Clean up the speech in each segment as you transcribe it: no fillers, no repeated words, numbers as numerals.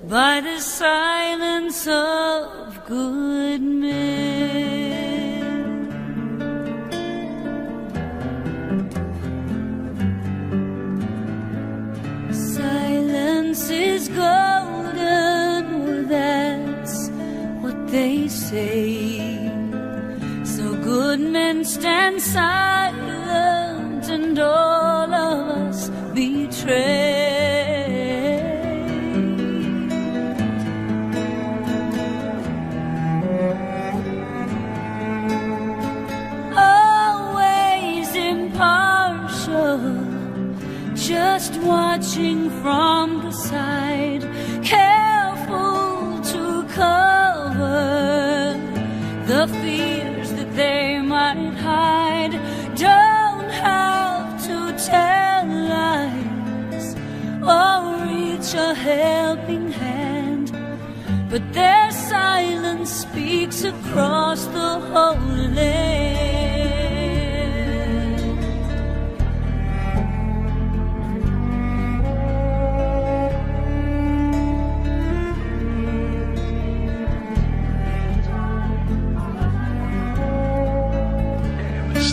by the silence of good men. Silence is golden, or that's what they say. So good men stand silent, and all of us betray. Just watching from the side, careful to cover the fears that they might hide. Don't have to tell lies or reach a helping hand, but their silence speaks across the whole land.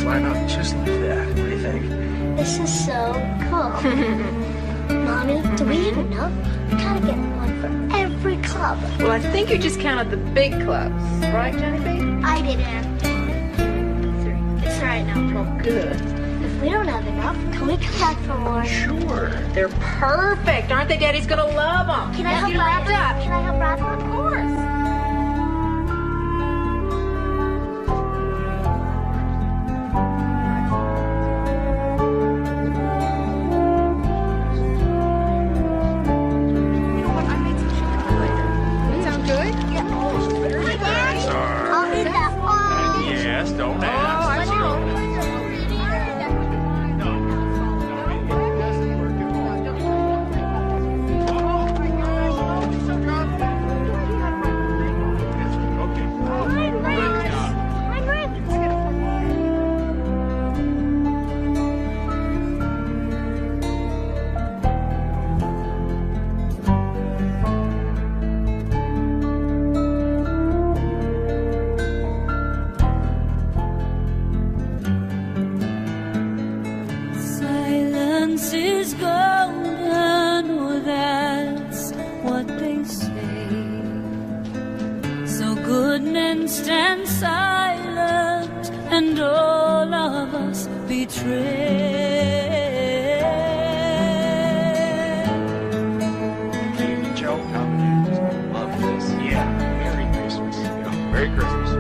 Line up just like that. What do you think? This is so cool. Mommy, do we have enough? We gotta get one for every club. Well, I think you just counted the big clubs, right, Johnny B? I didn't. 3. It's right now. Well, good. If we don't have enough, can we come back for more? Sure. They're perfect, aren't they? Daddy's gonna love them. Can I help wrap it up? Can I help wrap it up? Of course. Don't ask. Is golden, or that's what they say. So good men stand silent, and all of us betray. Jimmy, Joe, combinations. Love this. Yeah. Merry Christmas. Merry Christmas.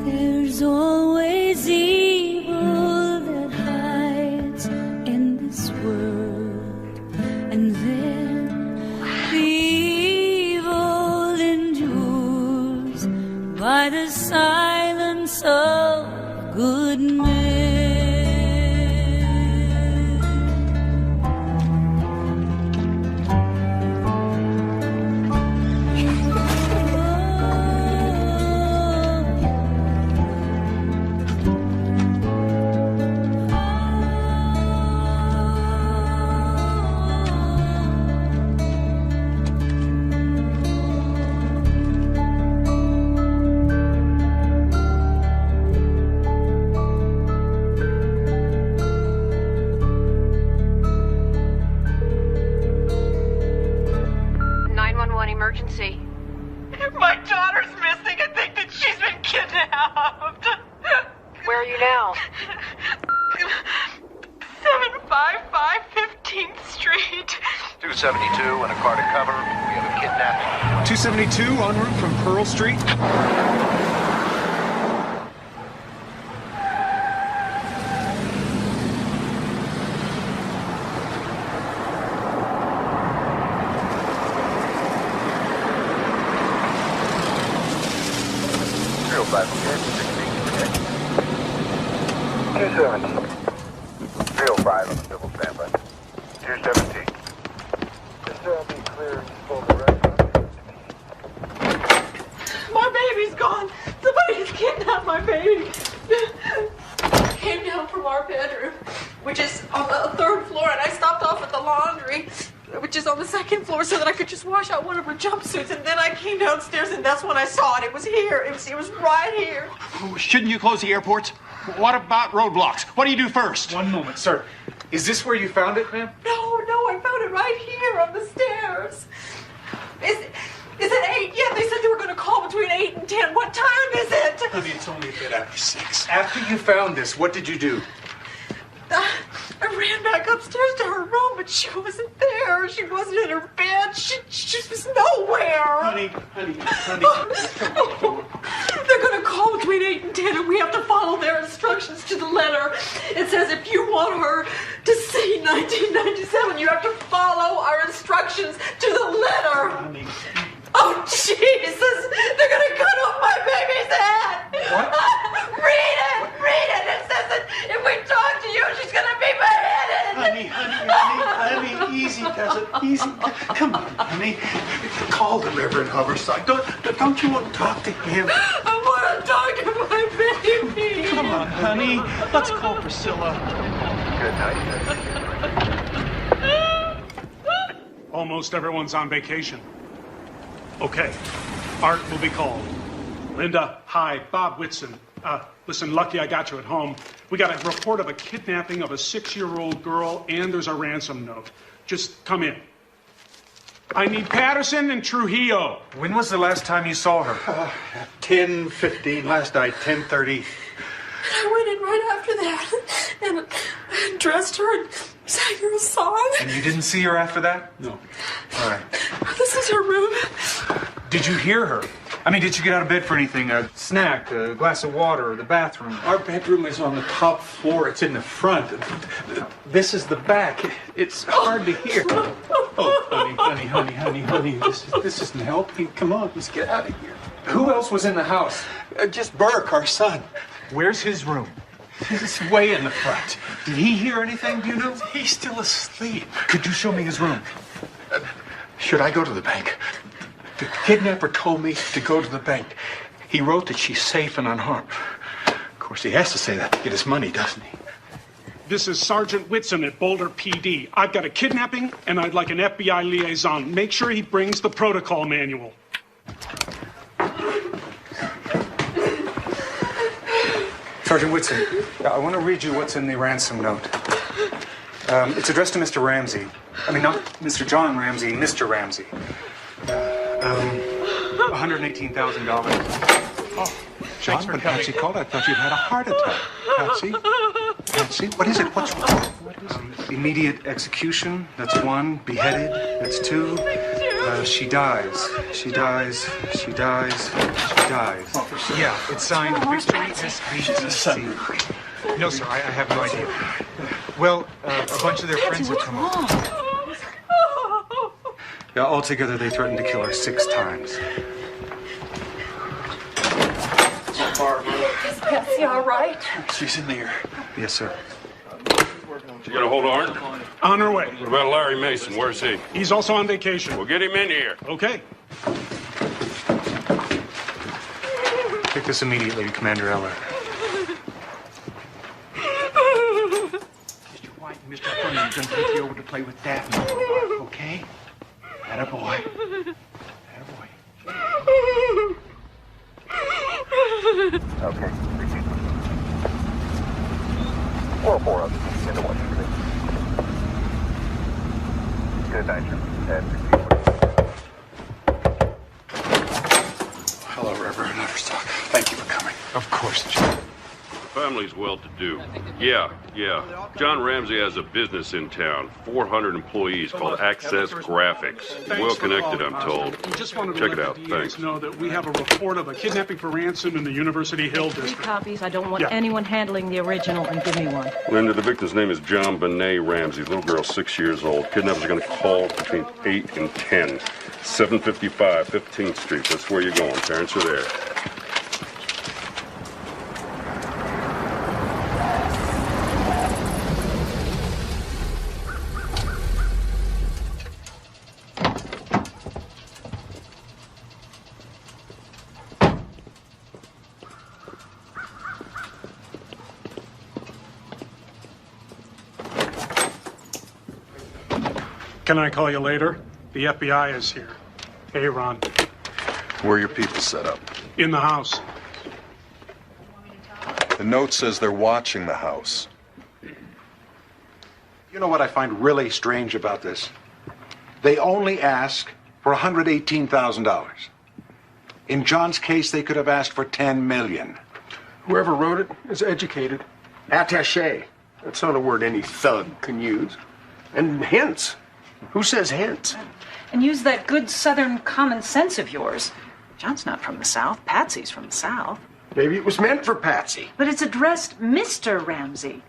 There's always evil that hides in this world, and then the evil endures by the silence of good men. Emergency. My daughter's missing. I think that she's been kidnapped. Where are you now? 755 15th Street. 272 and a car to cover. We have a kidnapping. 272 en route from Pearl Street. Five, okay, 270. 305 on the civil standby. 217. Just be clear for the rest. My baby's gone. Somebody's kidnapped my baby. Came down second floor so that I could just wash out one of her jumpsuits. And then I came downstairs, and that's when I saw it. It was here. It was right here. Oh, shouldn't you close the airports? What about roadblocks? What do you do first? One moment, sir. Is this where you found it, ma'am? No, I found it right here on the stairs. Is it 8? Yeah, they said they were going to call between 8 and 10. What time is it? Honey, it's only a bit after 6. After you found this, what did you do? I ran back upstairs to her room, but she wasn't there. She wasn't in her bed. She was nowhere. Honey. They're going to call between 8 and 10, and we have to follow their instructions to the letter. It says if you want her to see 1997, you have to follow our instructions to the letter. Honey. Oh, Jesus! They're going to cut off my baby's head! What? Read it! It says that if we talk to you, she's going to be beheaded! Honey, easy, cousin, easy. Come on, honey. Call the Reverend Hoverside. Don't you want to talk to him? I want to talk to my baby! Come on, honey. Let's call Priscilla. Good night. Almost everyone's on vacation. Okay, Art will be called. Linda, hi, Bob Whitson. Listen, lucky I got you at home. We got a report of a kidnapping of a 6-year-old girl, and there's a ransom note. Just come in. I need Patterson and Trujillo. When was the last time you saw her? 10:15 last night, 10:30. I went in right after that and dressed her and sang her a song. And you didn't see her after that? No. All right. This is her room. Did you hear her? I mean, did you get out of bed for anything? A snack, a glass of water, the bathroom? Our bedroom is on the top floor. It's in the front. This is the back. It's hard to hear. Oh, honey. This isn't helping. Come on, let's get out of here. Who else was in the house? Just Burke, our son. Where's his room? He's way in the front. Did he hear anything, do you know? He's still asleep. Could you show me his room? Should I go to the bank? The kidnapper told me to go to the bank. He wrote that she's safe and unharmed. Of course, he has to say that to get his money, doesn't he? This is Sergeant Whitson at Boulder PD. I've got a kidnapping, and I'd like an FBI liaison. Make sure he brings the protocol manual. Sergeant Whitson, I want to read you what's in the ransom note. It's addressed to Mr. Ramsey. I mean, not Mr. John Ramsey, Mr. Ramsey. $118,000. Oh, John, but Patsy called. I thought you'd had a heart attack. Patsy, what is it? What's wrong? What is it? Immediate execution, that's 1. Beheaded, that's 2. She dies. Yeah, it's signed Victory SBTC. No, sir, I have no idea. Well, a bunch of their friends have come over. Yeah, altogether they threatened to kill her 6 times. Is Patsy all right? She's in there. Yes, sir. You got a hold of Art? On her way. What about Larry Mason? Where's he? He's also on vacation. Well, get him in here. Okay. Take this immediately to Commander Eller. Mr. White and Mr. Funny are going to take you over to play with Daphne for a while, okay? Attaboy. Okay. 4 of them into Washington. Good night, sir. And 16. Hello, Reverend Hoverside. Thank you for coming. Of course, John. Family's well-to-do. Yeah. John Ramsey has a business in town. 400 employees called Access Graphics. Well-connected, I'm told. Just wanted to Check let it out. the Thanks. DAs know that we have a report of a kidnapping for ransom in the University Hill 3 district. copies. I don't want Yeah. anyone handling the original, and give me one. Linda, the victim's name is JonBenét Ramsey. Little girl, 6 years old. Kidnappers are going to call between 8 and 10. 755 15th Street. That's where you're going. Parents are there. Can I call you later? The FBI is here. Hey, Ron. Where are your people set up? In the house. The note says they're watching the house. You know what I find really strange about this? They only ask for $118,000. In John's case, they could have asked for $10 million. Whoever wrote it is educated. Attaché. That's not a word any thug can use. And hence. Who says hence? And use that good Southern common sense of yours. John's not from the South. Patsy's from the South. Maybe it was meant for Patsy. But it's addressed Mr. Ramsey.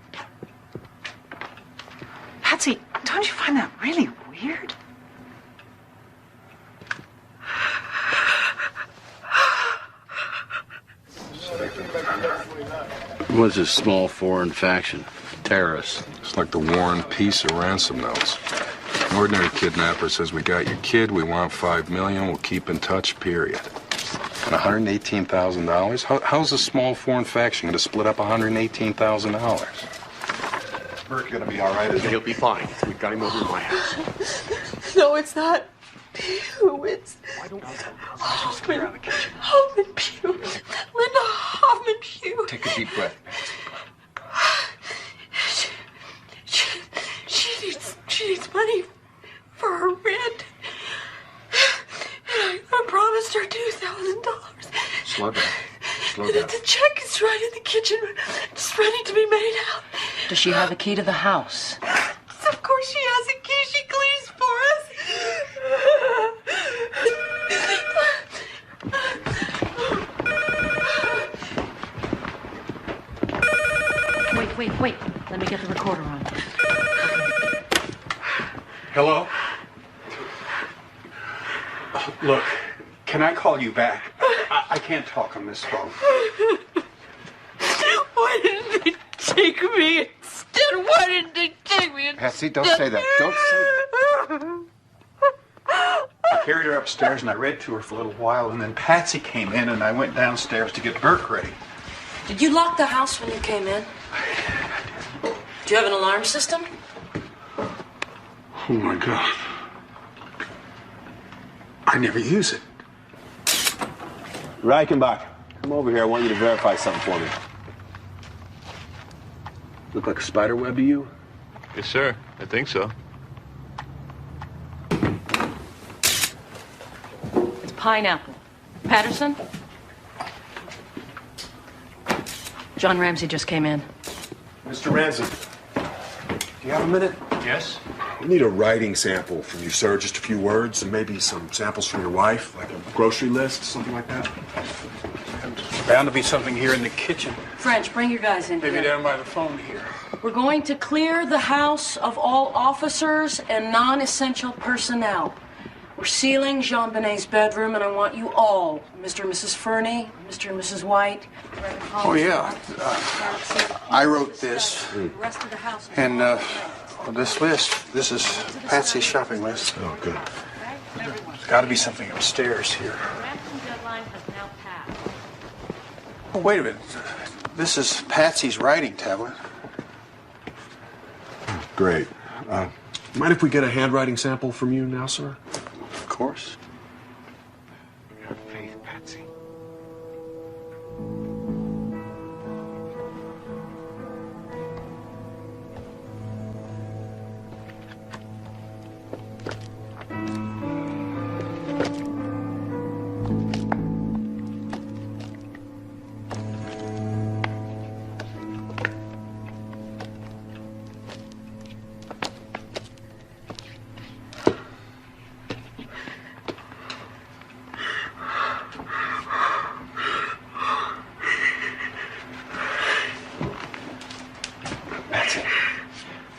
Patsy, don't you find that really weird? What's a small foreign faction? Terrorists. It's like the War and Peace or ransom notes. An ordinary kidnapper says, we got your kid, we want $5 million, we'll keep in touch, period. And $118,000? How's a small foreign faction going to split up $118,000? Burke gonna be all right, isn't he? He'll be fine. We've got him over at my house. No, it's not Pew. It's Hoffman Pew. Linda Hoffman Pew. Take a deep breath. She needs money for her rent. And I promised her $2,000. Slow down. Slow down. The check is right in the kitchen, just ready to be made out. Does she have a key to the house? Of course she has a key. She cleans for Wait. Let me get the recorder on. Hello? Look, can I call you back? I can't talk on this phone. Why didn't they take me instead? Why didn't they take me instead? Patsy, don't say that. Don't say that. I carried her upstairs and I read to her for a little while, and then Patsy came in and I went downstairs to get Burke ready. Did you lock the house when you came in? Do you have an alarm system? Oh my God. I never use it. Reichenbach, come over here. I want you to verify something for me. Look like a spider web to you? Yes, sir. I think so. It's pineapple. Patterson? John Ramsey just came in. Mr. Ramsey, do you have a minute? Yes? We need a writing sample from you, sir. Just a few words and maybe some samples from your wife, like a grocery list, something like that. There's bound to be something here in the kitchen. French, bring your guys in Maybe here. down by the phone here. We're going to clear the house of all officers and non-essential personnel. We're sealing JonBenét's bedroom, and I want you all, Mr. and Mrs. Fernie, Mr. and Mrs. White. Oh, yeah. I wrote this. And this list, this is Patsy's shopping list. Oh, good. There's got to be something upstairs here. Oh, wait a minute. This is Patsy's writing tablet. Great. Mind if we get a handwriting sample from you now, sir? Of course. Have faith, Patsy.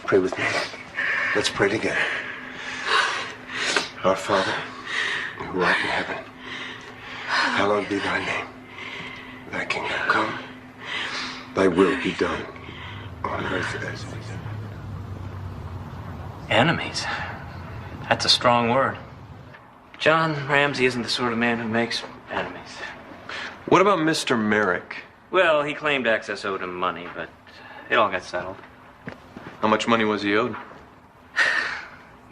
Pray with me. Let's pray together. Our Father, who art in heaven, hallowed be thy name. Thy kingdom come. Thy will be done on earth as it is. Enemies? That's a strong word. John Ramsey isn't the sort of man who makes enemies. What about Mr. Merrick? Well, he claimed Access owed him money, but it all got settled. How much money was he owed?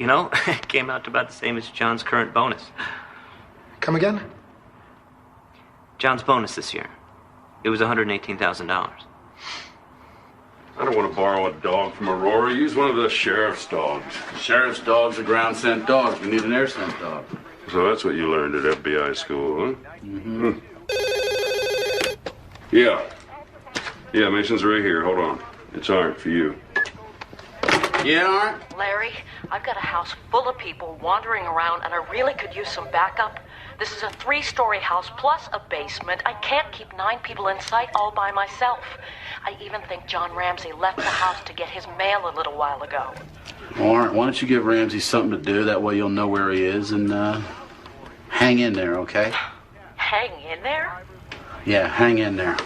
You know, it came out to about the same as John's current bonus. Come again? John's bonus this year. It was $118,000. I don't want to borrow a dog from Aurora. Use one of the sheriff's dogs. Sheriff's dogs are ground scent dogs. We need an air scent dog. So that's what you learned at FBI school, huh? Mm-hmm. Yeah. Yeah, Mason's right here. Hold on. It's Art for you. Yeah, Art? Larry, I've got a house full of people wandering around, and I really could use some backup. This is a 3-story house plus a basement. I can't keep 9 people in sight all by myself. I even think John Ramsey left the house to get his mail a little while ago. Well, Art, why don't you give Ramsey something to do? That way you'll know where he is, and hang in there, okay? Hang in there? Yeah, hang in there.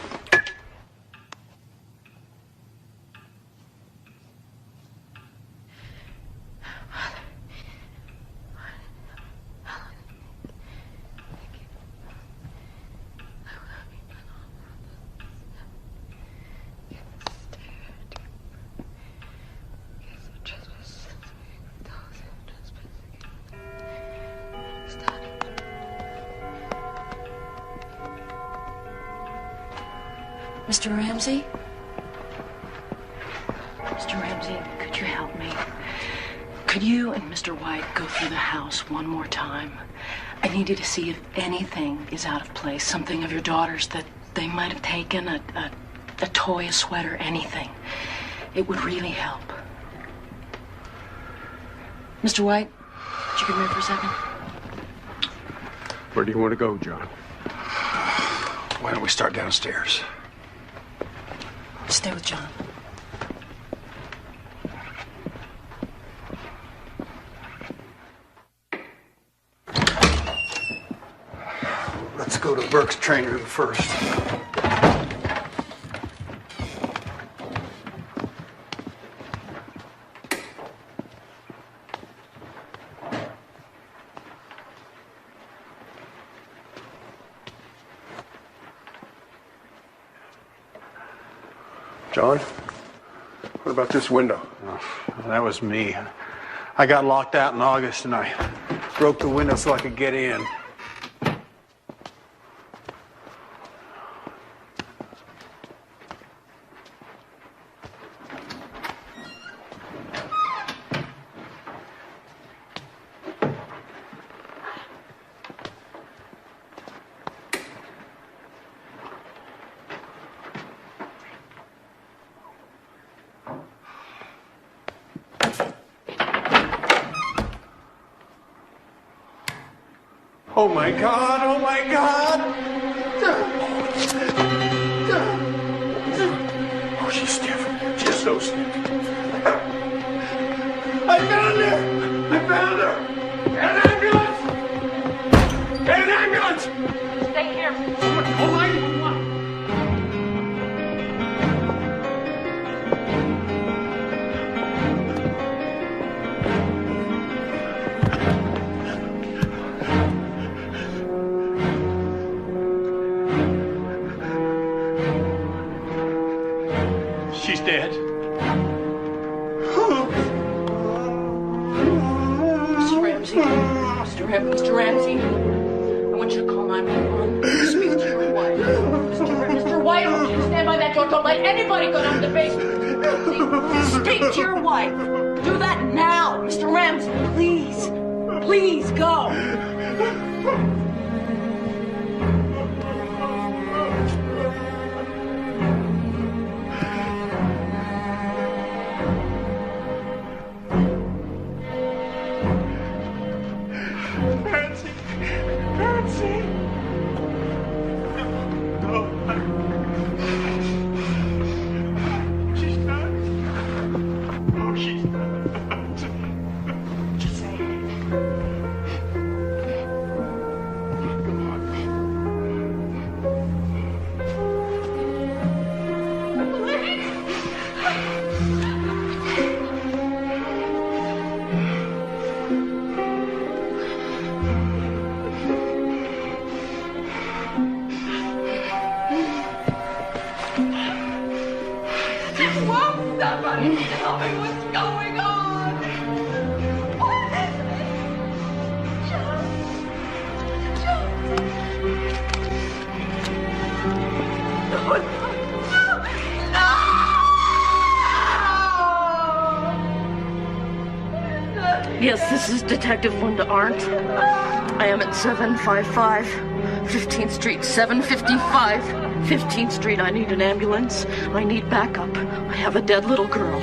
Mr. Ramsey? Mr. Ramsey, could you help me? Could you and Mr. White go through the house one more time? I need you to see if anything is out of place, something of your daughter's that they might have taken, a toy, a sweater, anything. It would really help. Mr. White, would you come here for a second? Where do you want to go, John? Why don't we start downstairs? Stay with John. Let's go to Burke's training room first. John, what about this window? Oh, that was me. I got locked out in August and I broke the window so I could get in. Oh my God, oh my God! Oh, she's stiff. She's so stiff. I found her! I found her! An ambulance! An ambulance! Stay here. Someone call 911. She's dead. Mr. Ramsey. Mr. Ramsey. I want you to call 911. Speak to your wife. Mr. White, I want you to stand by that door. Don't let anybody go down to the basement. Ramsey, speak to your wife. Do that now. Mr. Ramsey, please. Please go. Won't somebody tell me what's going on? What Yes, this is Detective Linda Arndt. I am at 755 15th Street, 755 15th Street. I need an ambulance. I need backup. I have a dead little girl.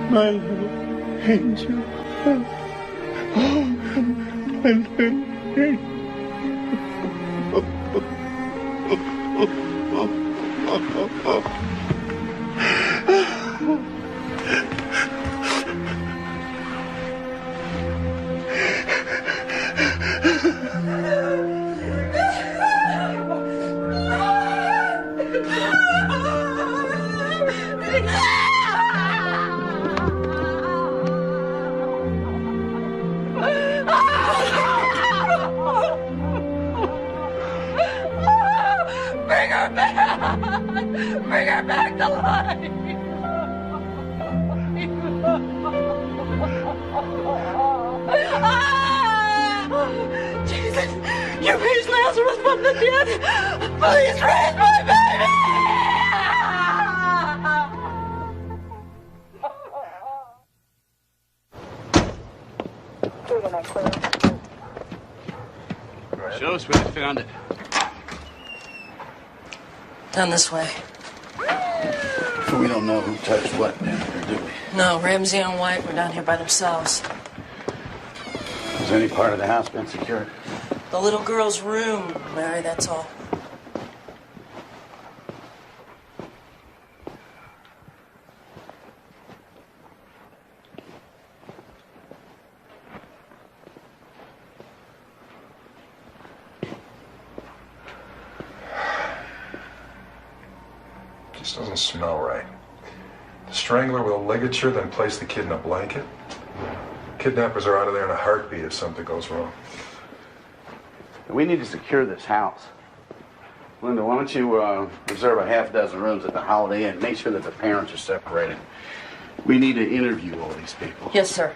My little angel. My little Bring her back! Bring her back to life! Jesus, you raised Lazarus from the dead! Please raise my baby! Show us where they found it. Down this way. We don't know who touched what down here, do we? No, Ramsey and White were down here by themselves. Has any part of the house been secured? The little girl's room, Larry, that's all. This doesn't smell right. The strangler with a ligature, then place the kid in a blanket. Kidnappers are out of there in a heartbeat if something goes wrong. We need to secure this house. Linda, why don't you reserve a half dozen rooms at the Holiday Inn? Make sure that the parents are separated. We need to interview all these people. Yes, sir.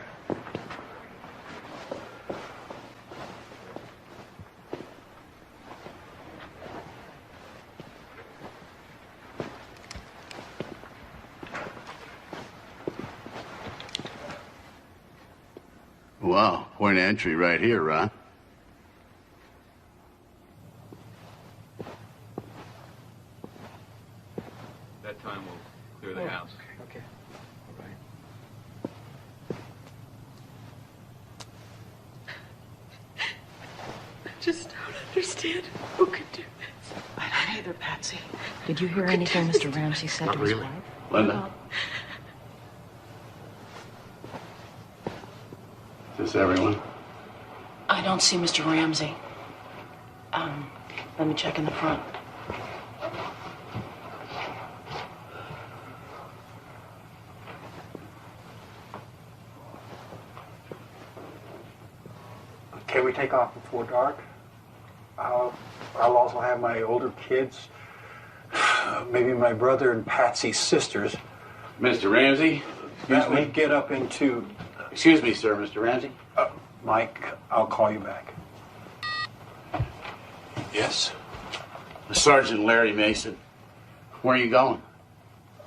Wow, point of entry right here, Ron. That time we'll clear the house. Okay. All right. I just don't understand who could do this. I don't either, Patsy. Did you hear anything Mr. Ramsey said Not to his really. wife? Linda? Is this everyone? I don't see Mr. Ramsey. Let me check in the front. Can we take off before dark? I'll also have my older kids, maybe my brother and Patsy's sisters. Mr. Ramsey? That we get up into... Excuse me, sir, Mr. Ramsey? Mike, I'll call you back. Yes? Sergeant Larry Mason. Where are you going?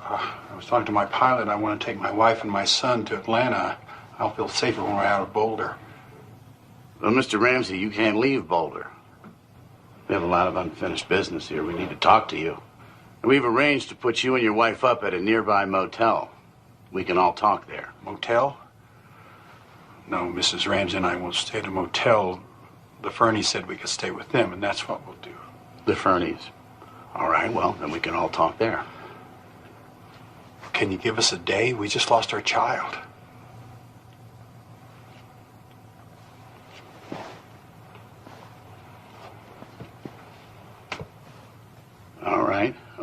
I was talking to my pilot. I want to take my wife and my son to Atlanta. I'll feel safer when we're out of Boulder. Well, Mr. Ramsey, you can't leave Boulder. We have a lot of unfinished business here. We need to talk to you. And we've arranged to put you and your wife up at a nearby motel. We can all talk there. Motel? No, Mrs. Ramsey and I will stay at a motel. The Fernies said we could stay with them, and that's what we'll do. The Fernies? All right, well, then we can all talk there. Can you give us a day? We just lost our child.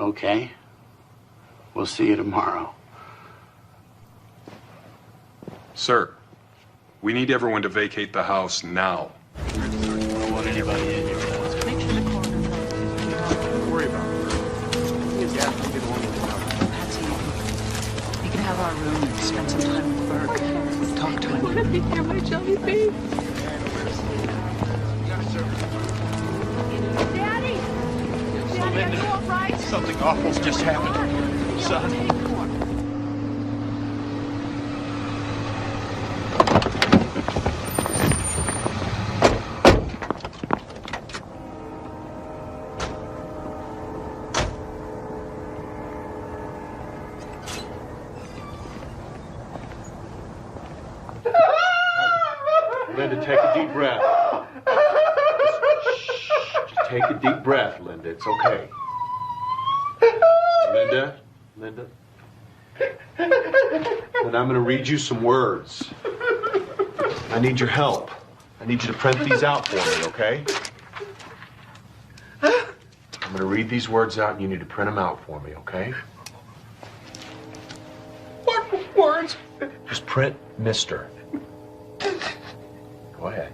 Okay. We'll see you tomorrow. Sir, we need everyone to vacate the house now. I don't want anybody in your house. Don't worry about it. You can have our room and spend some time with Burke. Talk to him. I want to be near my jelly bean. Daddy! Daddy, are you all right? Something awful's just happened. Son. Linda, take a deep breath. Just take a deep breath, Linda. It's okay. Linda. Then I'm going to read you some words. I need your help. I need you to print these out for me, okay? I'm going to read these words out, and you need to print them out for me, okay? What words? Just print Mr. Go ahead.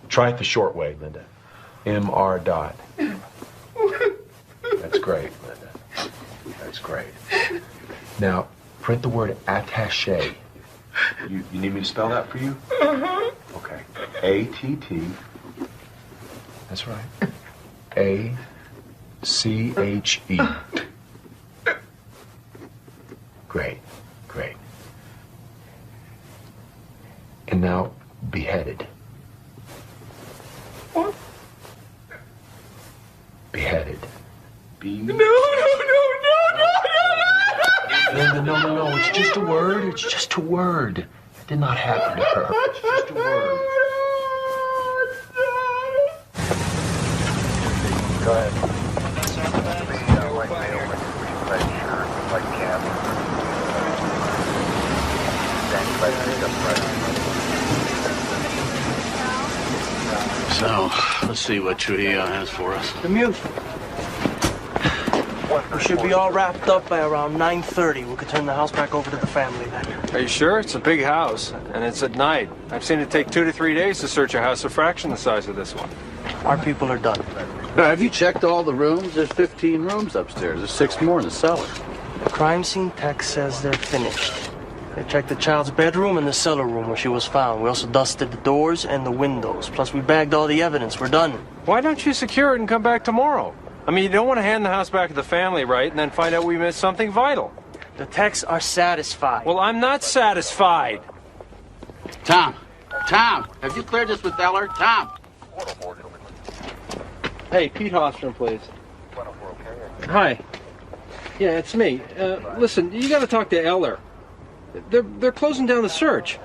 Try it the short way, Linda. M.R. Dot. That's great, Linda. That's great. Now, print the word attaché. You need me to spell that for you? Okay. A-T-T. That's right. A-C-H-E. Great, great. And now, beheaded. What? Beheaded. No. Linda, no. It's just a word. It's just a word. It did not happen to her. It's just a word. Go ahead. The white male with red shirt, white cap. Standing by the pickup truck. So, let's see what Trujillo has for us. The music. We should be all wrapped up by around 9:30. We could turn the house back over to the family then. Are you sure? It's a big house, and it's at night. I've seen it take 2 to 3 days to search a house a fraction the size of this one. Our people are done. Have you checked all the rooms? There's 15 rooms upstairs. There's 6 more in the cellar. The crime scene tech says they're finished. They checked the child's bedroom and the cellar room where she was found. We also dusted the doors and the windows. Plus, we bagged all the evidence. We're done. Why don't you secure it and come back tomorrow? I mean, you don't want to hand the house back to the family, right? And then find out we missed something vital. The techs are satisfied. Well, I'm not satisfied. Tom, have you cleared this with Eller? Tom. Hey, Pete Hostrom, please. Hi. Yeah, it's me. Listen, you got to talk to Eller. They're closing down the search.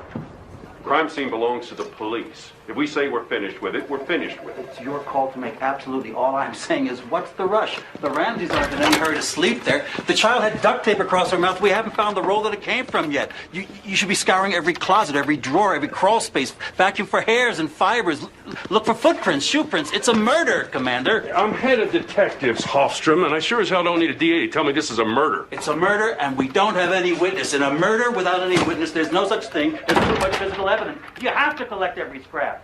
Crime scene belongs to the police. If we say we're finished with it, we're finished with it. It's your call to make. Absolutely. All I'm saying is, what's the rush? The Ramseys aren't in any hurry to sleep there. The child had duct tape across her mouth. We haven't found the roll that it came from yet. You should be scouring every closet, every drawer, every crawl space, vacuum for hairs and fibers. Look for footprints, shoe prints. It's a murder, Commander. I'm head of detectives, Hofstrom, and I sure as hell don't need a DA to tell me this is a murder. It's a murder, and we don't have any witness. In a murder without any witness, there's no such thing as too much physical evidence. You have to collect every scrap.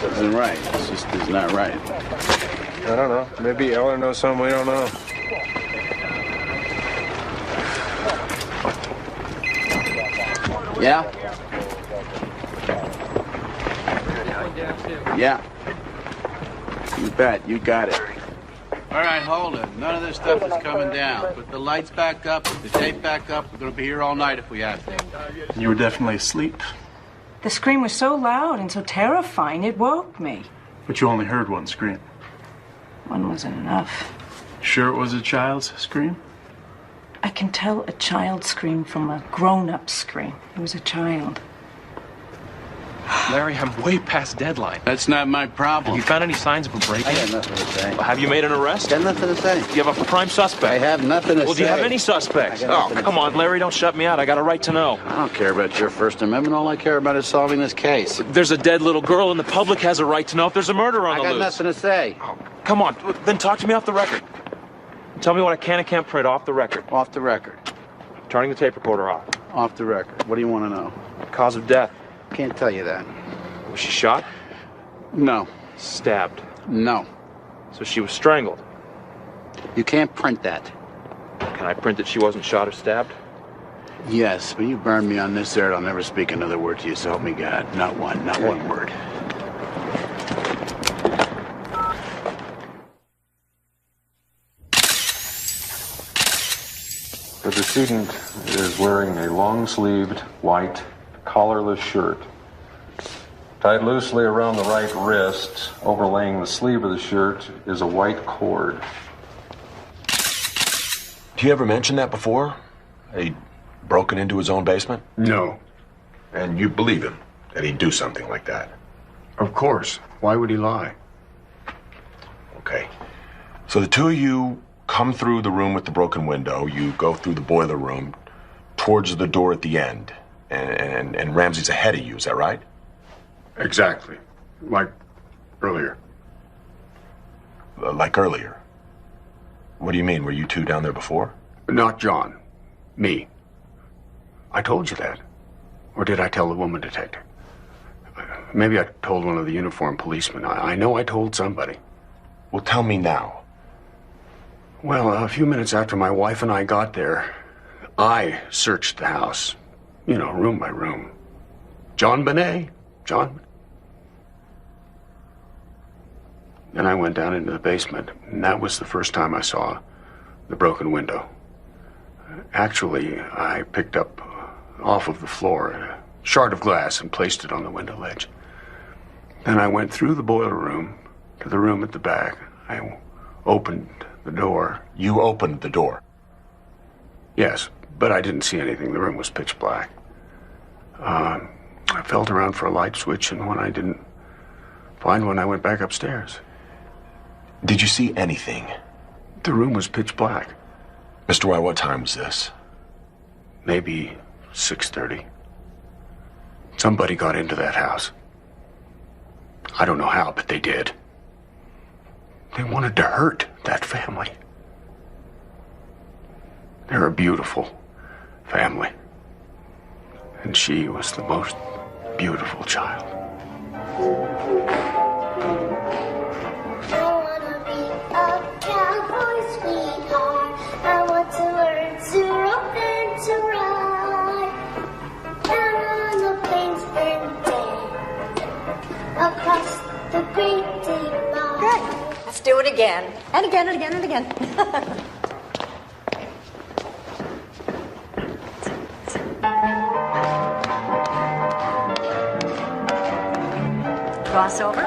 This isn't right. It's just it's not right. I don't know. Maybe Eller knows something we don't know. Yeah? Yeah. You bet. You got it. All right, hold it. None of this stuff is coming down. Put the lights back up, put the tape back up. We're going to be here all night if we have to. You were definitely asleep, The scream was so loud and so terrifying, it woke me. but you only heard one scream. One wasn't enough. Sure it was a child's scream? I can tell a child scream from a grown-up scream. It was a child. Larry, I'm way past deadline. That's not my problem. Have you found any signs of a break-in? I have nothing to say. Have you made an arrest? Got nothing to say. You have a prime suspect? I have nothing to say. Well, do you have any suspects? I got nothing to come on, Larry, don't shut me out. I got a right to know. I don't care about your First Amendment. All I care about is solving this case. There's a dead little girl, and the public has a right to know if there's a murder on the loose. I got nothing to say. Come on, then talk to me off the record. Tell me what I can and can't print off the record. Off the record. Turning the tape recorder off. Off the record. What do you want to know? Cause of death. Can't tell you that. Was she shot? No. Stabbed? No. So she was strangled? You can't print that. Can I print that she wasn't shot or stabbed? Yes, but you burned me on this air. I'll never speak another word to you, so help me God. Not one word. The decedent is wearing a long-sleeved, white, collarless shirt. Tied loosely around the right wrist, overlaying the sleeve of the shirt, is a white cord. Do you ever mention that before? He'd broken into his own basement? No. And you believe him, that he'd do something like that? Of course. Why would he lie? Okay. So the two of you come through the room with the broken window. You go through the boiler room towards the door at the end. And Ramsey's ahead of you, is that right? Exactly. Like earlier. Like earlier? What do you mean? Were you two down there before? Not John. Me. I told you that. Or did I tell the woman detective? Maybe I told one of the uniformed policemen. I know I told somebody. Well, tell me now. Well, a few minutes after my wife and I got there, I searched the house. You know, room by room. JonBenét. John. Then I went down into the basement, and that was the first time I saw the broken window. Actually, I picked up off of the floor a shard of glass and placed it on the window ledge. Then I went through the boiler room to the room at the back. I opened the door. You opened the door? Yes, but I didn't see anything. The room was pitch black. I felt around for a light switch, and when I didn't find one, I went back upstairs. Did you see anything? The room was pitch black. Mr. White, what time was this? Maybe 6:30. Somebody got into that house. I don't know how, but they did. They wanted to hurt that family. They're a beautiful family. And she was the most beautiful child. Across the great divide. Good. Let's do it again. And again and again and again. Crossover.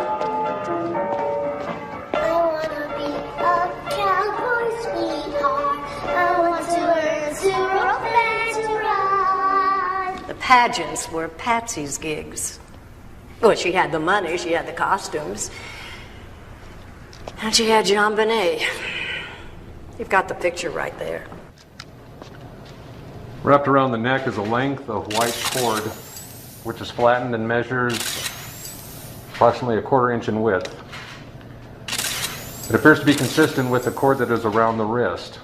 I want to be a cowboy sweetheart. I want to learn to rope and to ride. The pageants were Patsy's gigs. Well, she had the money, she had the costumes, and she had JonBenét. You've got the picture right there. Wrapped around the neck is a length of white cord, which is flattened and measures approximately 1/4 inch in width. It appears to be consistent with the cord that is around the wrist.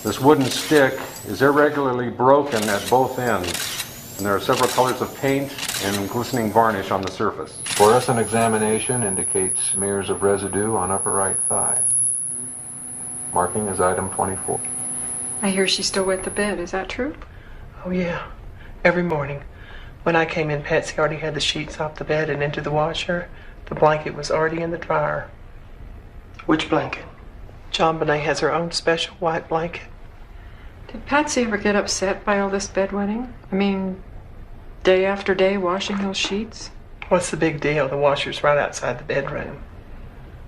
This wooden stick is irregularly broken at both ends, and there are several colors of paint and glistening varnish on the surface. Fluorescent examination indicates smears of residue on upper right thigh. Marking is item 24. I hear she still wet the bed. Is that true? Oh, yeah. Every morning. When I came in, Patsy already had the sheets off the bed and into the washer. The blanket was already in the dryer. Which blanket? JonBenét has her own special white blanket. Did Patsy ever get upset by all this bedwetting? I mean, day after day washing those sheets? What's the big deal? The washer's right outside the bedroom.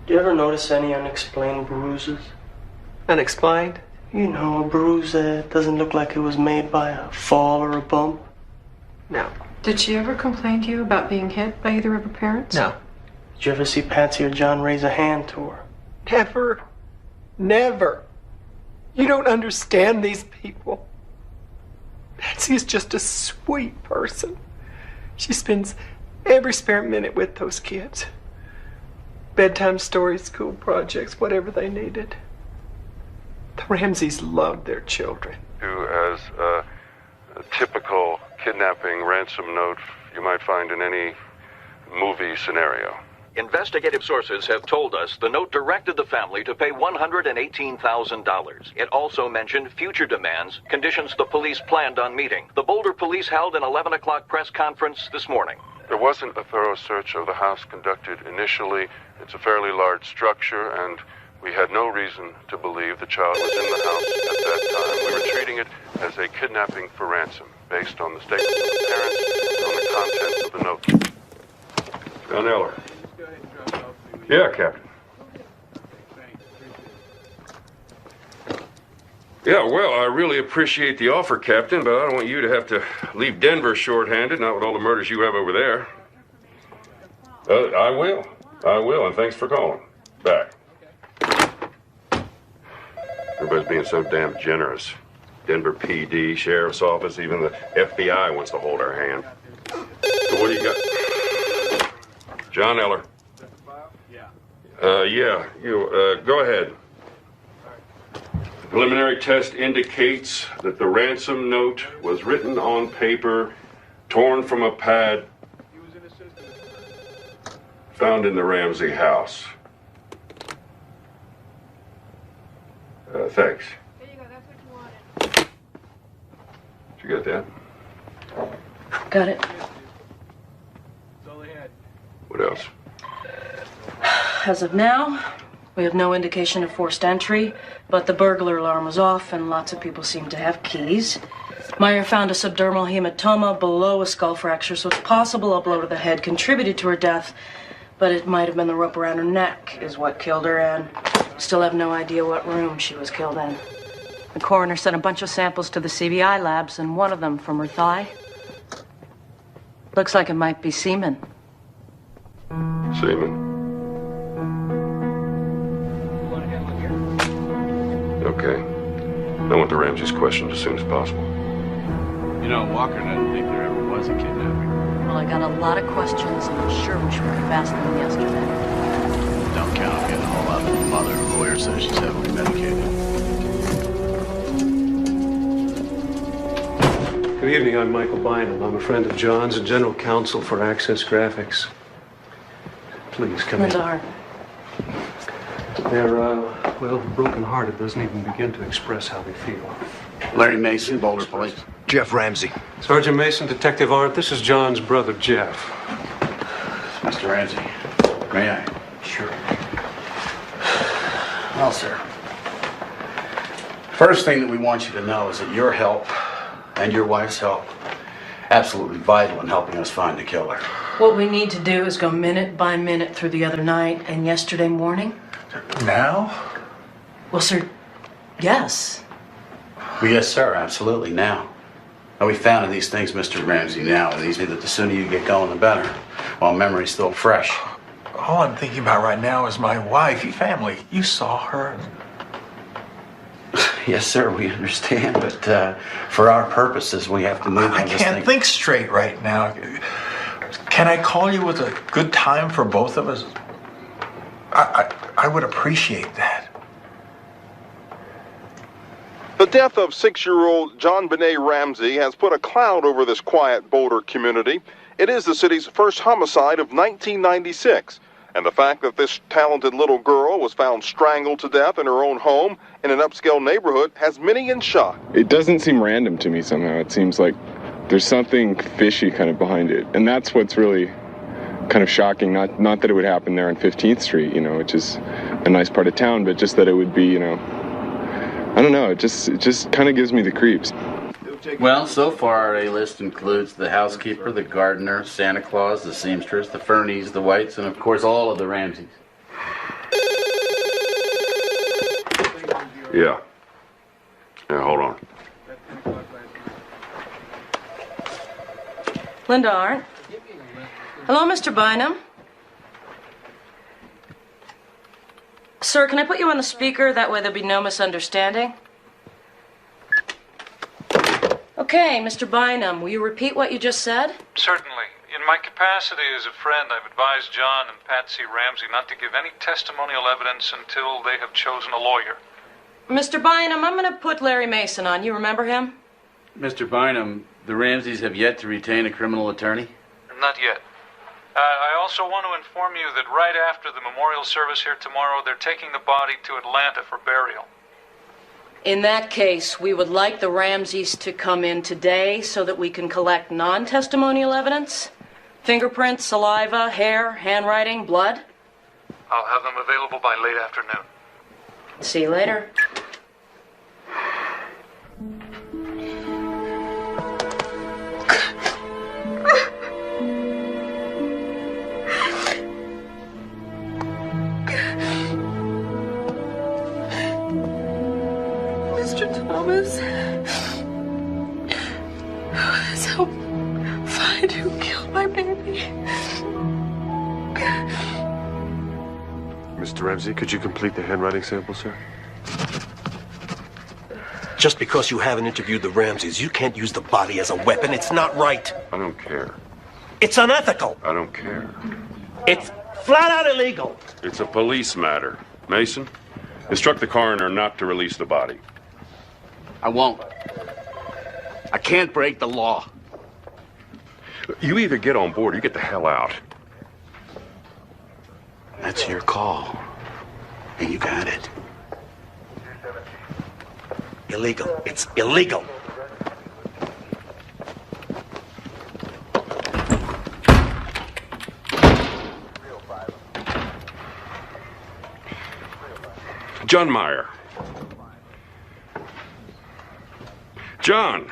Do you ever notice any unexplained bruises? Unexplained? You know, a bruise that doesn't look like it was made by a fall or a bump. No. Did she ever complain to you about being hit by either of her parents? No. Did you ever see Patsy or John raise a hand to her? Never. Never. You don't understand these people. Patsy is just a sweet person. She spends every spare minute with those kids. Bedtime stories, school projects, whatever they needed. The Ramseys loved their children. As a typical kidnapping ransom note you might find in any movie scenario. Investigative sources have told us the note directed the family to pay $118,000. It also mentioned future demands, conditions the police planned on meeting. The Boulder police held an 11 o'clock press conference this morning. There wasn't a thorough search of the house conducted initially. It's a fairly large structure, and we had no reason to believe the child was in the house at that time. We were treating it as a kidnapping for ransom, based on the statements of the parents and on the contents of the note. John Eller. Yeah, Captain. Yeah, well, I really appreciate the offer, Captain, but I don't want you to have to leave Denver short-handed, not with all the murders you have over there. I will, and thanks for calling. Back. Everybody's being so damn generous. Denver PD, Sheriff's Office, even the FBI wants to hold our hand. So what do you got? John Eller. Go ahead. The preliminary test indicates that the ransom note was written on paper, torn from a pad, found in the Ramsey house. Thanks. There you go, that's what you wanted. Did you get that? Got it. What else? As of now, we have no indication of forced entry, but the burglar alarm was off and lots of people seem to have keys. Meyer found a subdermal hematoma below a skull fracture, so it's possible a blow to the head contributed to her death, but it might have been the rope around her neck is what killed her, and we still have no idea what room she was killed in. The coroner sent a bunch of samples to the CBI labs, and one of them from her thigh. Looks like it might be semen. Seaman. Okay. I want the Ramseys questioned as soon as possible. You know, Walker doesn't think there ever was a kidnapping. Well, I got a lot of questions, and I'm sure we should move faster than yesterday. Don't count on getting a whole lot from the mother. The lawyer says she's heavily medicated. Good evening, I'm Michael Bynum. I'm a friend of John's and general counsel for Access Graphics. Please come in. Linda Hart. They're, broken-hearted, doesn't even begin to express how they feel. Larry Mason, Boulder Police. Jeff Ramsey. Sergeant Mason, Detective Arndt, this is John's brother, Jeff. Mr. Ramsey, may I? Sure. Well, sir. First thing that we want you to know is that your help and your wife's help absolutely vital in helping us find the killer. What we need to do is go minute by minute through the other night and yesterday morning. Now? Well, sir, yes. Well, yes, sir, absolutely, now. And we found these things, Mr. Ramsey, now, and these mean that the sooner you get going, the better, while memory's still fresh. All I'm thinking about right now is my wife, your family. You saw her. Yes, sir, we understand, but for our purposes, we have to move on I this can't thing. think straight right now. Can I call you with a good time for both of us? I would appreciate that. The death of 6-year-old JonBenét Ramsey has put a cloud over this quiet Boulder community. It is the city's first homicide of 1996. And the fact that this talented little girl was found strangled to death in her own home in an upscale neighborhood has many in shock. It doesn't seem random to me somehow. It seems like there's something fishy kind of behind it. And that's what's really kind of shocking. Not that it would happen there on 15th Street, which is a nice part of town, but just that it would be, I don't know. It just kind of gives me the creeps. Well, so far our A-list includes the housekeeper, the gardener, Santa Claus, the seamstress, the Fernies, the Whites, and of course all of the Ramseys. Yeah. Yeah, hold on. Linda Arndt. Hello, Mr. Bynum. Sir, can I put you on the speaker? That way there'll be no misunderstanding. Okay, Mr. Bynum, will you repeat what you just said? Certainly. In my capacity as a friend, I've advised John and Patsy Ramsey not to give any testimonial evidence until they have chosen a lawyer. Mr. Bynum, I'm going to put Larry Mason on. You remember him? Mr. Bynum, the Ramseys have yet to retain a criminal attorney? Not yet. I also want to inform you that right after the memorial service here tomorrow, they're taking the body to Atlanta for burial. In that case, we would like the Ramseys to come in today so that we can collect non-testimonial evidence. Fingerprints, saliva, hair, handwriting, blood. I'll have them available by late afternoon. See you later. Mr. Thomas, let's help find who killed my baby. Mr. Ramsey, could you complete the handwriting sample, sir? Just because you haven't interviewed the Ramseys, you can't use the body as a weapon. It's not right. I don't care. It's unethical. I don't care. It's flat out illegal. It's a police matter. Mason, instruct the coroner not to release the body. I won't. I can't break the law. You either get on board or you get the hell out. That's your call. And you got it. Illegal. It's illegal. John Meyer. John.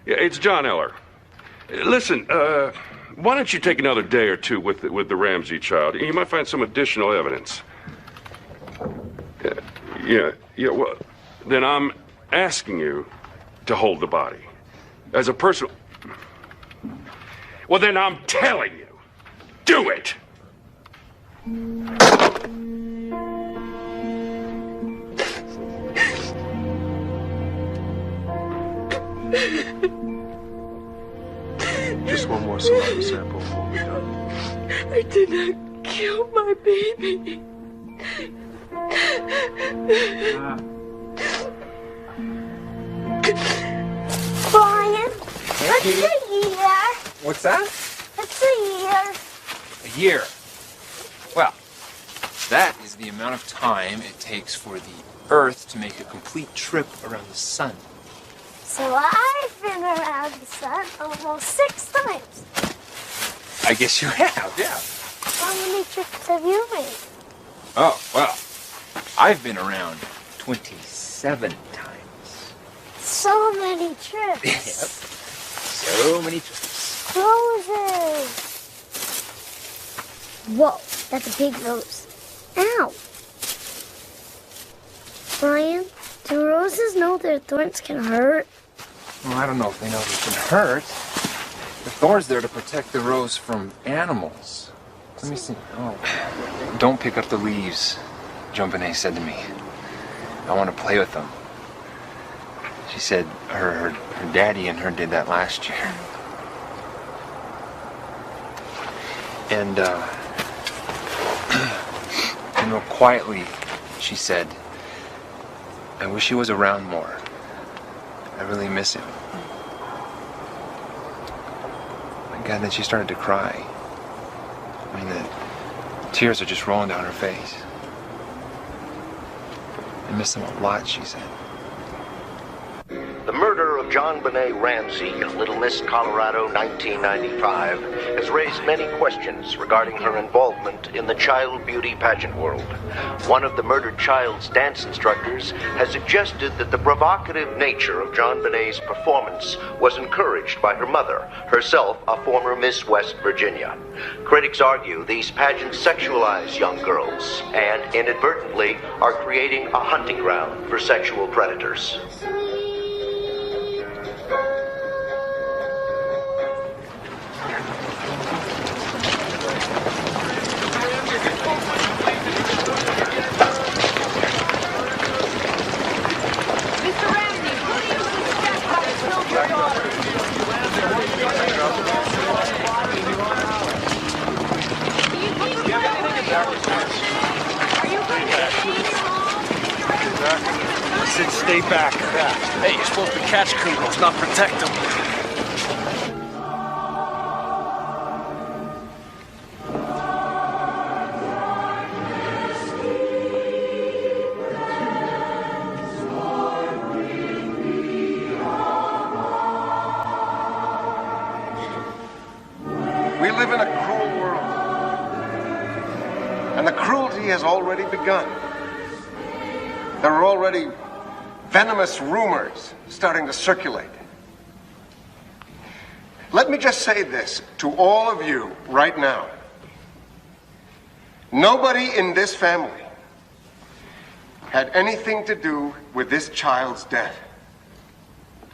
Yeah, it's John Eller. Listen, why don't you take another day or two with the Ramsey child? You might find some additional evidence. Yeah, well, then I'm asking you to hold the body. As a personal... Well, then I'm telling you, do it! Just one more saliva sample before we're done. I did not kill my baby. Brian, what's a year? What's that? What's a year? A year. Well, that is the amount of time it takes for the Earth to make a complete trip around the sun. So I've been around the sun almost 6 times. I guess you have, yeah. How many trips have you made? Oh, well, I've been around 27 times. So many trips. Yep. So many trips. Roses. Whoa, that's a big rose. Ow. Brian, do roses know their thorns can hurt? Well, I don't know if they know they can hurt. The thorn's there to protect the rose from animals. Let me see. Oh, don't pick up the leaves, JonBenét said to me. I want to play with them. She said her daddy and her did that last year. And, you know, quietly, she said, I wish he was around more. I really miss him. My God, then she started to cry. I mean, the tears are just rolling down her face. I miss him a lot, she said. The murder of JonBenét Ramsey, Little Miss, Colorado, 1995, has raised many questions regarding her involvement in the child beauty pageant world. One of the murdered child's dance instructors has suggested that the provocative nature of JonBenét's performance was encouraged by her mother, herself a former Miss West Virginia. Critics argue these pageants sexualize young girls and inadvertently are creating a hunting ground for sexual predators. I said stay back. Hey, you're supposed to catch criminals, not protect them. We live in a cruel world. And the cruelty has already begun. There are already venomous rumors starting to circulate. Let me just say this to all of you right now. Nobody in this family had anything to do with this child's death.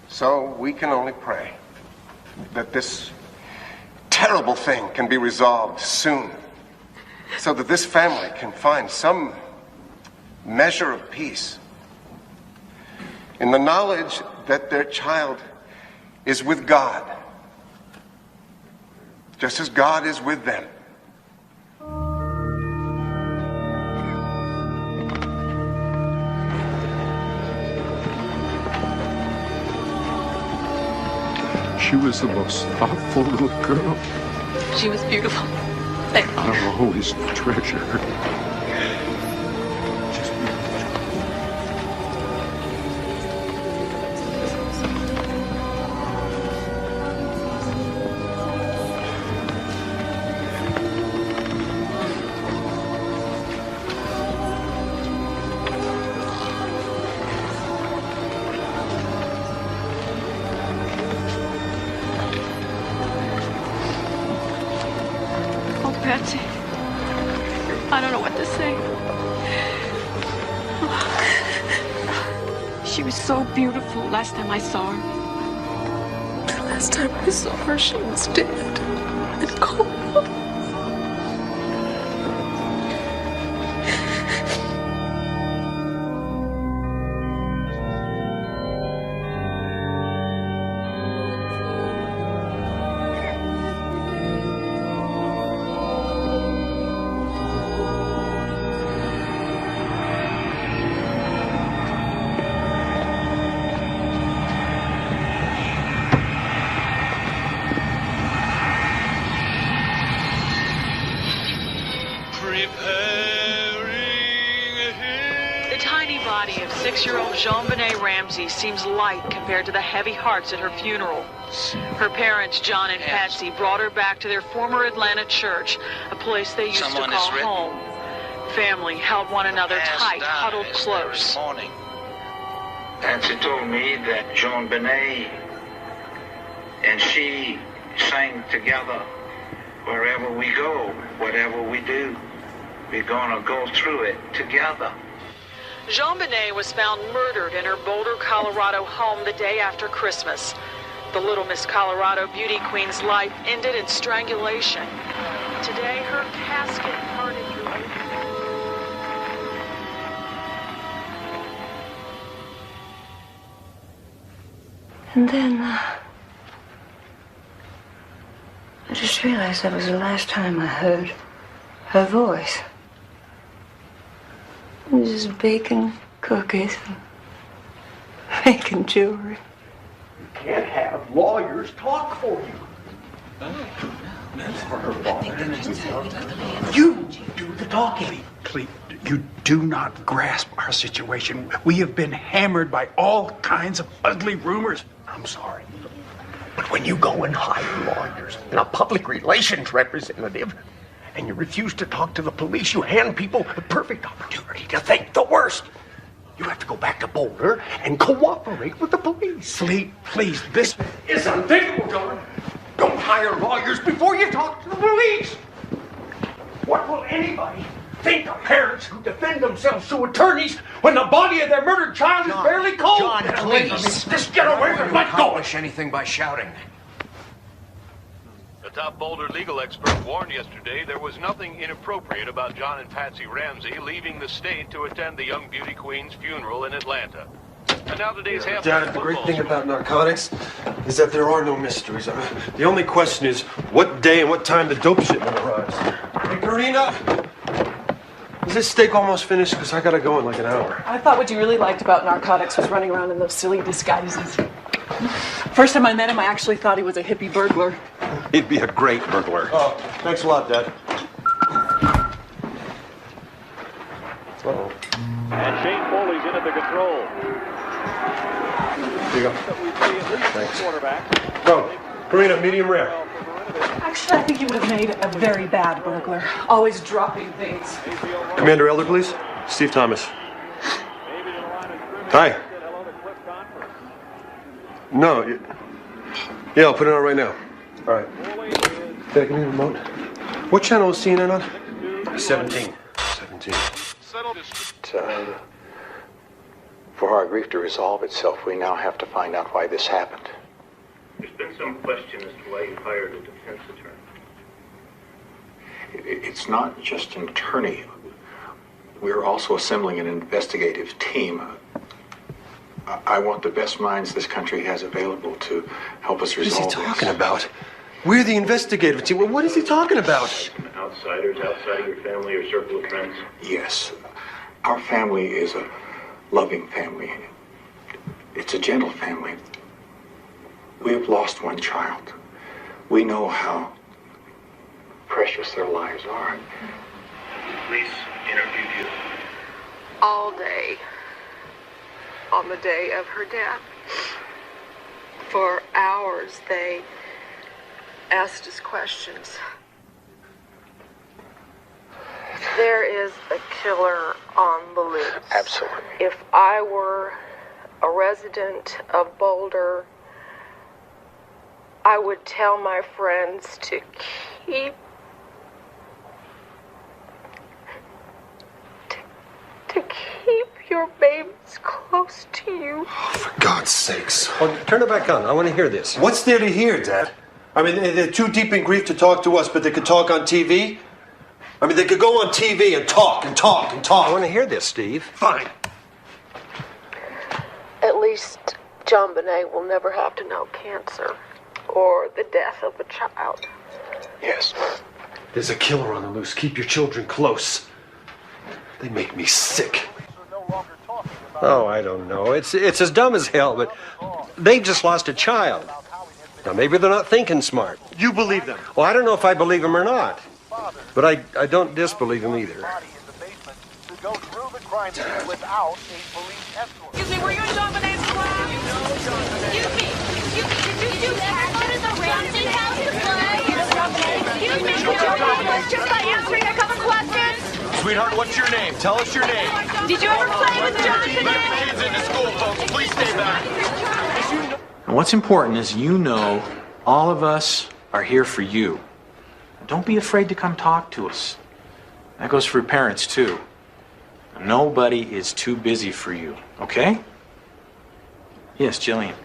So we can only pray that this terrible thing can be resolved soon, so that this family can find some measure of peace in the knowledge that their child is with God, just as God is with them. She was the most thoughtful little girl. She was beautiful. I'll always treasure her. Patsy, I don't know what to say. She was so beautiful last time I saw her. The last time I saw her, she was dead and cold. The tiny body of 6-year-old JonBenét Ramsey seems light compared to the heavy hearts at her funeral. Her parents, John and Patsy, brought her back to their former Atlanta church, a place they used to call home. Family held one another tight, huddled close. Patsy told me that JonBenét and she sang together, wherever we go, whatever we do, we're gonna go through it together. JonBenét was found murdered in her Boulder, Colorado home the day after Christmas. The Little Miss Colorado beauty queen's life ended in strangulation. Today, her casket parted through And then, I just realized that was the last time I heard her voice. It was just baking cookies and making jewelry. You can't have lawyers talk for you. For her father. You do the talking. Please, you do not grasp our situation. We have been hammered by all kinds of ugly rumors. I'm sorry, but when you go and hire lawyers and a public relations representative, and you refuse to talk to the police, you hand people the perfect opportunity to think the worst. You have to go back to Boulder and cooperate with the police. Please, this is unthinkable, John. Don't hire lawyers before you talk to the police. What will anybody think of parents who defend themselves to attorneys when the body of their murdered child is barely cold? John, please. Just get away from it. Let go. Accomplish anything by shouting. A top Boulder legal expert warned yesterday there was nothing inappropriate about John and Patsy Ramsey leaving the state to attend the young beauty queen's funeral in Atlanta. And now today's half. Dad, the great thing about narcotics is that there are no mysteries. I mean, the oney question is what day and what time the dope shipment arrives. Hey, Karina, Is this steak almost finished? Because I gotta go in like an hour. I thought what you really liked about narcotics was running around in those silly disguises. First time I met him, I actually thought he was a hippie burglar. He'd be a great burglar. Oh, thanks a lot, Dad. Uh-oh. And Shane Foley's in at the control. Here you go. Thanks. Go. Karina, medium rare. Actually, I think he would have made a very bad burglar. Always dropping things. Commander Elder, please. Steve Thomas. Hi. No. Yeah, I'll put it on right now. All right. Dad, give me the remote. What channel is CNN on? 17. 17. For our grief to resolve itself, we now have to find out why this happened. There's been some question as to why you hired a defense attorney. It's not just an attorney. We're also assembling an investigative team. I want the best minds this country has available to help us resolve What is he talking about? We're the investigative team. What is he talking about? Outsiders outside of your family or circle of friends? Yes. Our family is a loving family. It's a gentle family. We have lost one child. We know how precious their lives are. Police interviewed you. All day. On the day of her death. For hours, they asked us questions. There is a killer on the loose. Absolutely. If I were a resident of Boulder, I would tell my friends to keep your babies close to you. For God's sakes. Oh, turn it back on. I want to hear this. What's there to hear, Dad? I mean, they're too deep in grief to talk to us, but they could talk on TV? I mean, they could go on TV and talk and talk and talk. I want to hear this, Steve. Fine. At least JonBenét will never have to know cancer or the death of a child. Yes. There's a killer on the loose. Keep your children close. They make me sick. Oh, I don't know. It's as dumb as hell, but they've just lost a child. Now, maybe they're not thinking smart. You believe them? Well, I don't know if I believe them or not. But I don't disbelieve them either. Excuse me, were you in JonBenét's class? Excuse me, did you go to the Ramsey house to play? Excuse me, could you help us just by answering a couple questions? Sweetheart, what's your name? Tell us your name. Did you ever play with JonBené? Let the kids into school, folks. Please stay back. And what's important is you know all of us are here for you. Don't be afraid to come talk to us. That goes for parents, too. Nobody is too busy for you, okay? Yes, Jillian.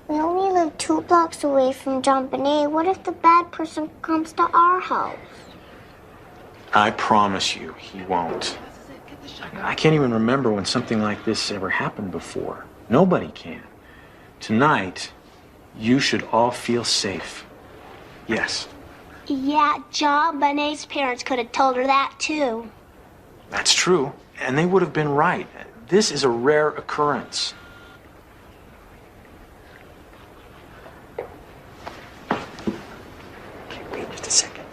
We only live 2 blocks away from JonBenét. What if the bad person comes to our house? I promise you, he won't. I can't even remember when something like this ever happened before. Nobody can. Tonight, you should all feel safe. Yes. Yeah, JonBenét's parents could have told her that too. That's true, and they would have been right. This is a rare occurrence. Okay, wait just a second.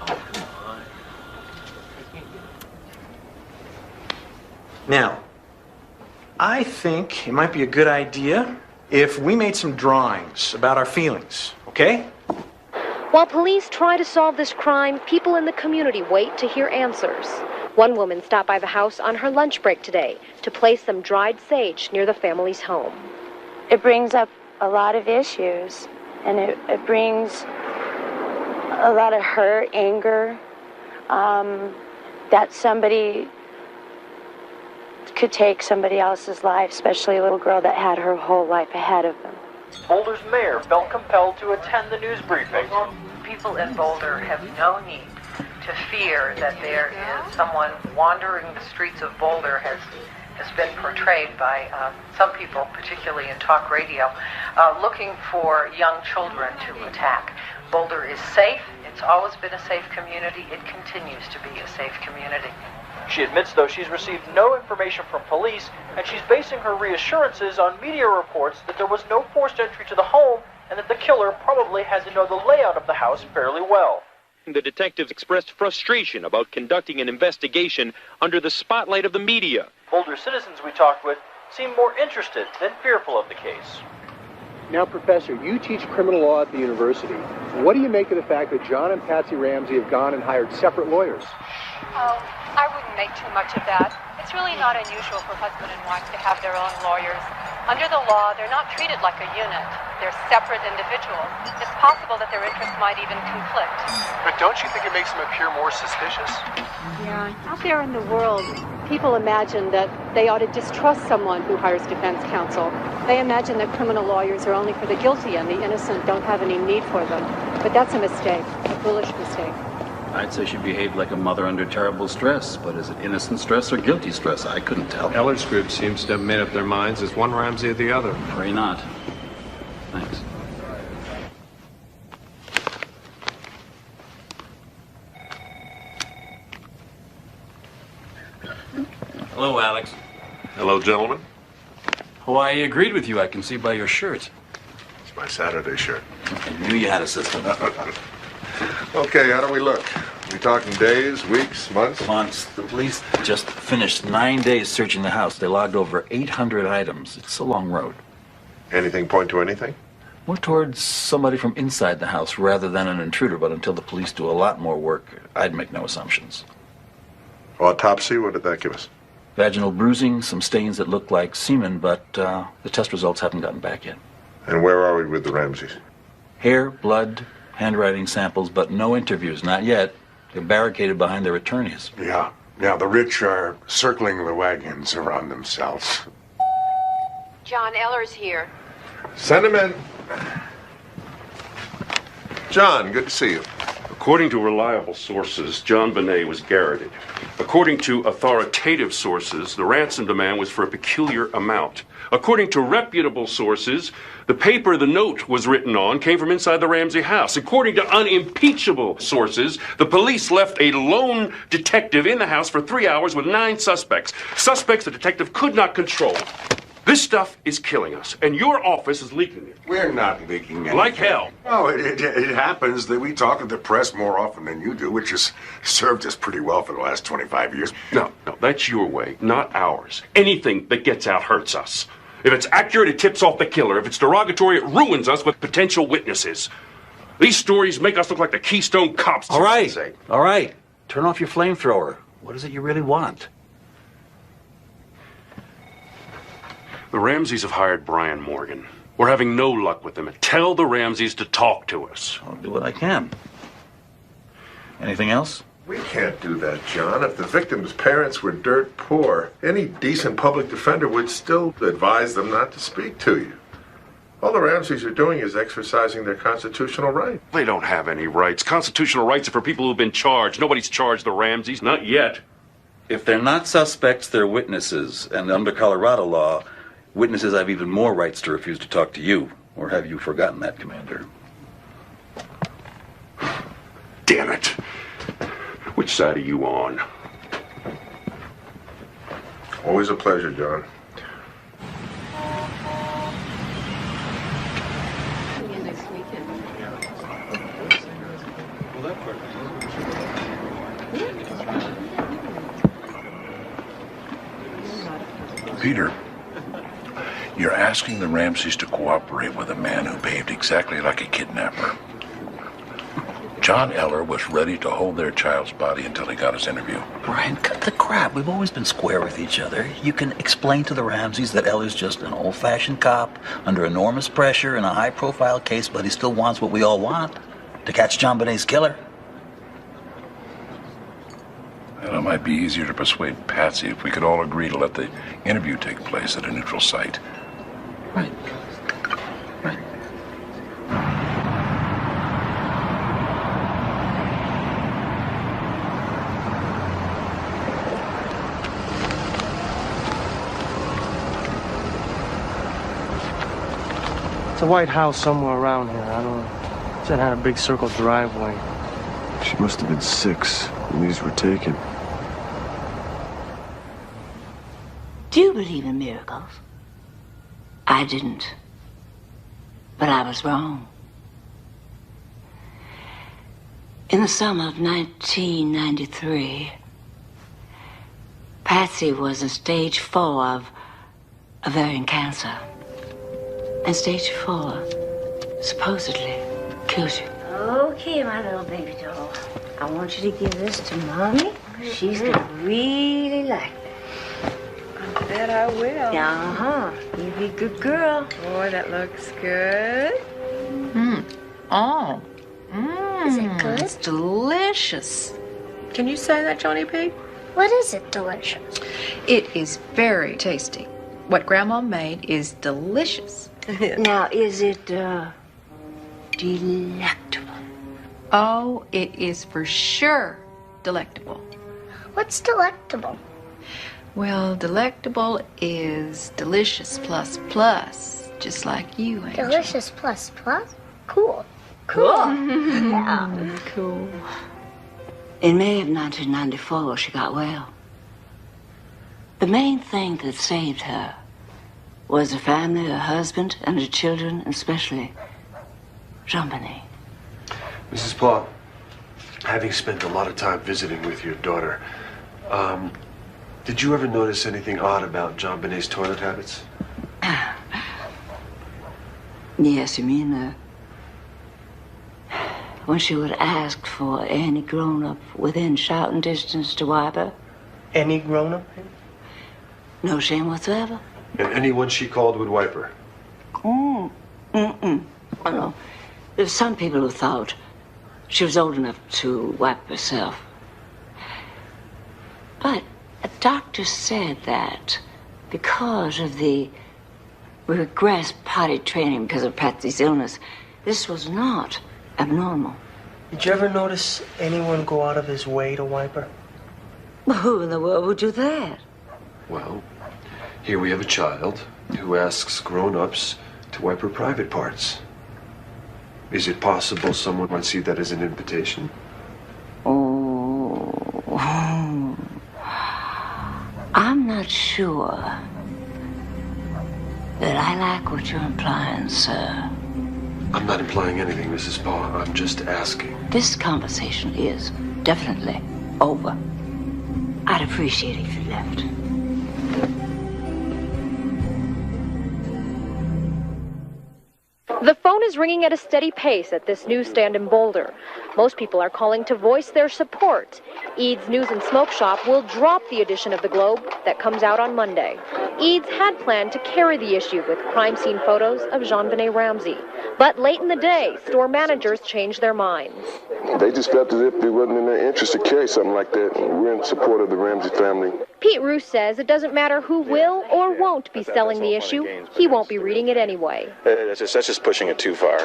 Oh, come on. Now, I think it might be a good idea if we made some drawings about our feelings, okay? While police try to solve this crime, people in the community wait to hear answers. One woman stopped by the house on her lunch break today to place some dried sage near the family's home. It brings up a lot of issues, and it brings a lot of hurt, anger, that somebody could take somebody else's life, especially a little girl that had her whole life ahead of them. Boulder's mayor felt compelled to attend the news briefing. People in Boulder have no need to fear that there is someone wandering the streets of Boulder, has been portrayed by some people, particularly in talk radio, looking for young children to attack. Boulder is safe. It It's always been a safe community. It continues to be a safe community. She admits, though, she's received no information from police, and she's basing her reassurances on media reports that there was no forced entry to the home and that the killer probably had to know the layout of the house fairly well. The detectives expressed frustration about conducting an investigation under the spotlight of the media. Older citizens we talked with seemed more interested than fearful of the case. Now, Professor, you teach criminal law at the university. What do you make of the fact that John and Patsy Ramsey have gone and hired separate lawyers? Oh, I wouldn't make too much of that. It's really not unusual for husband and wife to have their own lawyers. Under the law, they're not treated like a unit. They're separate individuals. It's possible that their interests might even conflict. But don't you think it makes them appear more suspicious? Yeah, out there in the world, people imagine that they ought to distrust someone who hires defense counsel. They imagine that criminal lawyers are only for the guilty and the innocent don't have any need for them. But that's a mistake, a foolish mistake. I'd say she behaved like a mother under terrible stress, but is it innocent stress or guilty stress? I couldn't tell. Eller's group seems to have made up their minds. Is one Ramsey or the other? Pray not. Thanks. Hello, Alex. Hello, gentlemen. Oh, I agreed with you. I can see by your shirt. It's my Saturday shirt. I knew you had a system. Okay, how do we look? We talking days, weeks, months? Months. The police just finished 9 days searching the house. They logged over 800 items. It's a long road. Anything point to anything? More towards somebody from inside the house rather than an intruder, but until the police do a lot more work, I'd make no assumptions. Autopsy, what did that give us? Vaginal bruising, some stains that look like semen, but the test results haven't gotten back yet. And where are we with the Ramseys? Hair, blood, handwriting samples, but no interviews, not yet. They're barricaded behind their attorneys. Yeah, the rich are circling the wagons around themselves. John Eller's here. Send him in. John, good to see you. According to reliable sources, JonBenét was garroted. According to authoritative sources, the ransom demand was for a peculiar amount. According to reputable sources, the paper the note was written on came from inside the Ramsey house. According to unimpeachable sources, the police left a lone detective in the house for 3 hours with 9 suspects. Suspects the detective could not control. This stuff is killing us, and your office is leaking it. We're not leaking anything. Like hell. No, it happens that we talk to the press more often than you do, which has served us pretty well for the last 25 years. No, that's your way, not ours. Anything that gets out hurts us. If it's accurate, it tips off the killer. If it's derogatory, it ruins us with potential witnesses. These stories make us look like the Keystone Cops. All right. Turn off your flamethrower. What is it you really want? The Ramseys have hired Brian Morgan. We're having no luck with them. Tell the Ramseys to talk to us. I'll do what I can. Anything else? We can't do that, John. If the victim's parents were dirt poor, any decent public defender would still advise them not to speak to you. All the Ramseys are doing is exercising their constitutional right. They don't have any rights. Constitutional rights are for people who've been charged. Nobody's charged the Ramseys, not yet. If they're not suspects, they're witnesses. And under Colorado law, witnesses have even more rights to refuse to talk to you. Or have you forgotten that, Commander? Damn it. Which side are you on? Always a pleasure, John. Peter, you're asking the Ramseys to cooperate with a man who behaved exactly like a kidnapper. John Eller was ready to hold their child's body until he got his interview. Brian, cut the crap. We've always been square with each other. You can explain to the Ramseys that Eller's just an old-fashioned cop under enormous pressure in a high-profile case, but he still wants what we all want, to catch JonBenét's killer. And it might be easier to persuade Patsy if we could all agree to let the interview take place at a neutral site. Right. It's a white house somewhere around here. I don't know. It had a big circle driveway. She must have been 6 when these were taken. Do you believe in miracles? I didn't. But I was wrong. In the summer of 1993, Patsy was in stage 4 of ovarian cancer. And stage 4 supposedly kills you. Okay, my little baby doll. I want you to give this to Mommy. She's gonna really like it. I bet I will. Uh-huh. You be a good girl. Boy, that looks good. Oh. Is it good? It's delicious. Can you say that, Johnny P? What is it delicious? It is very tasty. What Grandma made is delicious. Now, is it, delectable? Oh, it is for sure delectable. What's delectable? Well, delectable is delicious plus plus, just like you, Angel. Delicious plus plus? Cool. Yeah. Cool. In May of 1994, she got well. The main thing that saved her was her family, her husband, and her children, and especially JonBenét. Mrs. Plott, having spent a lot of time visiting with your daughter, did you ever notice anything odd about JonBenét's toilet habits? Yes, you mean, when she would ask for any grown-up within shouting distance to wipe her? Any grown-up? No shame whatsoever. And anyone she called would wipe her? Oh, no. There's some people who thought she was old enough to wipe herself. But a doctor said that because of the regressed potty training because of Patsy's illness, this was not abnormal. Did you ever notice anyone go out of his way to wipe her? Well, who in the world would do that? Well, here we have a child who asks grown-ups to wipe her private parts. Is it possible someone might see that as an invitation? Oh, I'm not sure that I like what you're implying, sir. I'm not implying anything, Mrs. Paul. I'm just asking. This conversation is definitely over. I'd appreciate it if you left. The phone is ringing at a steady pace at this newsstand in Boulder. Most people are calling to voice their support. Eads News and Smoke Shop will drop the edition of the Globe that comes out on Monday. Eads had planned to carry the issue with crime scene photos of JonBenét Ramsey. But late in the day, store managers changed their minds. They just felt as if it wasn't in their interest to carry something like that. We're in support of the Ramsey family. Pete Roos says it doesn't matter who will or won't be selling the issue. He won't be reading it anyway. That's just pushing it too far.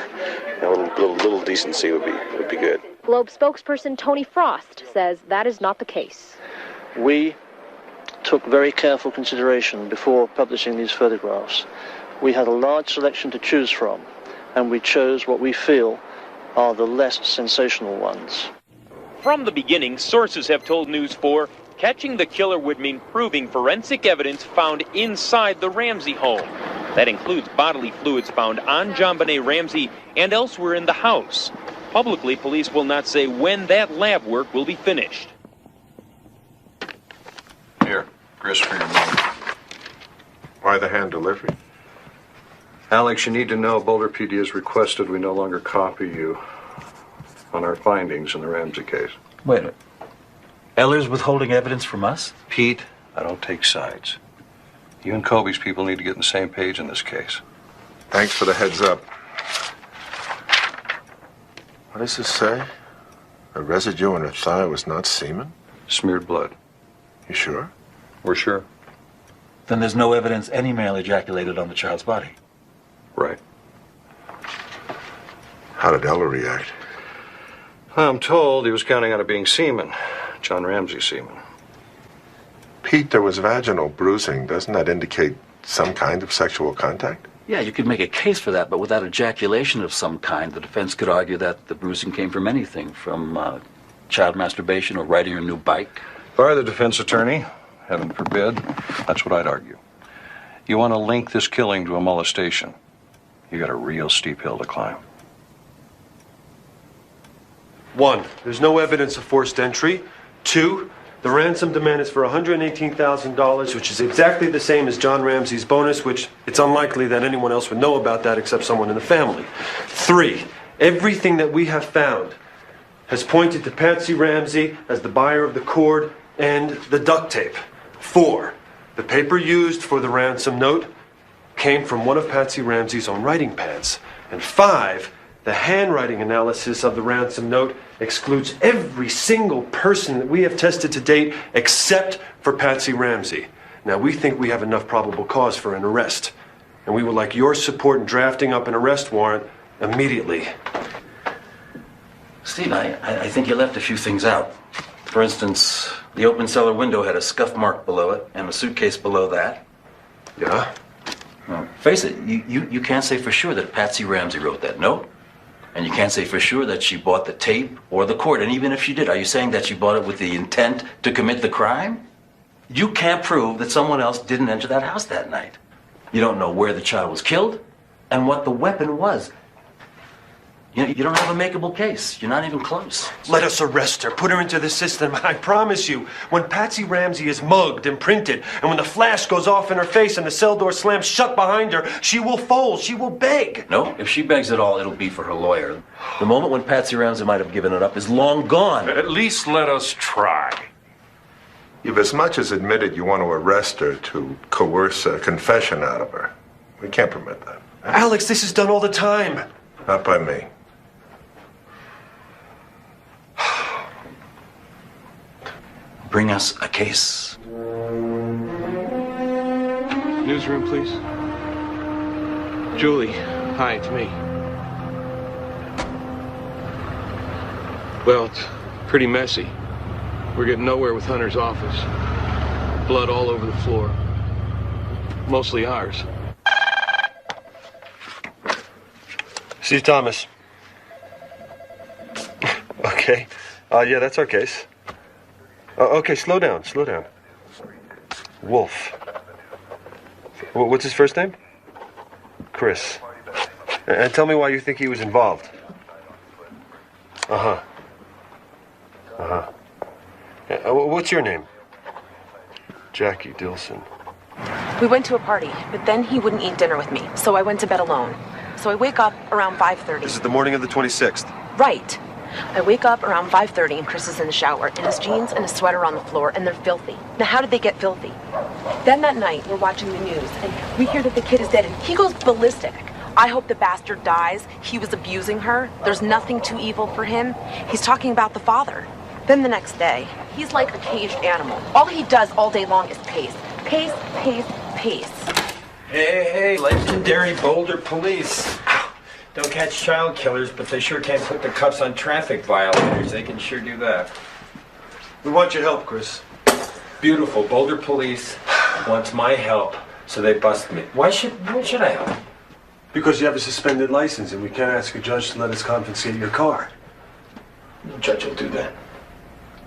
A little decency would be good. Globe spokesperson Tony Frost says that is not the case. We took very careful consideration before publishing these photographs. We had a large selection to choose from, and we chose what we feel are the less sensational ones. From the beginning, sources have told News 4 catching the killer would mean proving forensic evidence found inside the Ramsey home. That includes bodily fluids found on JonBenét Ramsey and elsewhere in the house. Publicly, police will not say when that lab work will be finished. Here, grist for your mother. Why the hand delivery? Alex, you need to know Boulder PD has requested we no longer copy you on our findings in the Ramsey case. Wait a minute. Eller's withholding evidence from us? Pete, I don't take sides. You and Kobe's people need to get on the same page in this case. Thanks for the heads up. What does this say? A residue on her thigh was not semen? Smeared blood. You sure? We're sure. Then there's no evidence any male ejaculated on the child's body. Right. How did Ella react? I'm told he was counting on it being semen. John Ramsey semen. Pete, there was vaginal bruising. Doesn't that indicate some kind of sexual contact? Yeah, you could make a case for that, but without ejaculation of some kind, the defense could argue that the bruising came from anything, from Child masturbation or riding your new bike? If I were the defense attorney, heaven forbid, that's what I'd argue. You want to link this killing to a molestation. You got a real steep hill to climb. 1, there's no evidence of forced entry. 2, the ransom demand is for $118,000, which is exactly the same as John Ramsey's bonus, which it's unlikely that anyone else would know about that except someone in the family. 3, everything that we have found has pointed to Patsy Ramsey as the buyer of the cord and the duct tape. 4, the paper used for the ransom note came from one of Patsy Ramsey's own writing pads. And 5, the handwriting analysis of the ransom note excludes every single person that we have tested to date except for Patsy Ramsey. Now, we think we have enough probable cause for an arrest, and we would like your support in drafting up an arrest warrant immediately. Steve, I think you left a few things out. For instance, the open cellar window had a scuff mark below it and a suitcase below that. Yeah? Well, face it, you can't say for sure that Patsy Ramsey wrote that note. And you can't say for sure that she bought the tape or the cord. And even if she did, are you saying that she bought it with the intent to commit the crime? You can't prove that someone else didn't enter that house that night. You don't know where the child was killed and what the weapon was. You don't have a makeable case. You're not even close. Let us arrest her, put her into the system, and I promise you, when Patsy Ramsey is mugged and printed, and when the flash goes off in her face and the cell door slams shut behind her, she will fold, she will beg. No, if she begs at all, it'll be for her lawyer. The moment when Patsy Ramsey might have given it up is long gone. At least let us try. You've as much as admitted you want to arrest her to coerce a confession out of her. We can't permit that. Alex, this is done all the time. Not by me. Bring us a case. Newsroom, please. Julie, hi, it's me. Well, it's pretty messy. We're getting nowhere with Hunter's office. Blood all over the floor. Mostly ours. Steve Thomas. Okay. Yeah, that's our case. Okay, slow down. Wolf. What's his first name? Chris. And tell me why you think he was involved. What's your name? Jackie Dilson. We went to a party, but then he wouldn't eat dinner with me, so I went to bed alone. So I wake up around 5:30. This is the morning of the 26th. Right. I wake up around 5:30 and Chris is in the shower, and his jeans and his sweater on the floor, and they're filthy. Now, how did they get filthy? Then that night, we're watching the news, and we hear that the kid is dead, and he goes ballistic. I hope the bastard dies. He was abusing her. There's nothing too evil for him. He's talking about the father. Then the next day, he's like a caged animal. All he does all day long is pace. Pace, pace, pace. Hey, legendary Boulder police. Don't catch child killers, but they sure can't put the cuffs on traffic violators. They can sure do that. We want your help, Chris. Beautiful. Boulder police wants my help, so they bust me. Why should I help? Because you have a suspended license, and we can't ask a judge to let us confiscate your car. No judge will do that.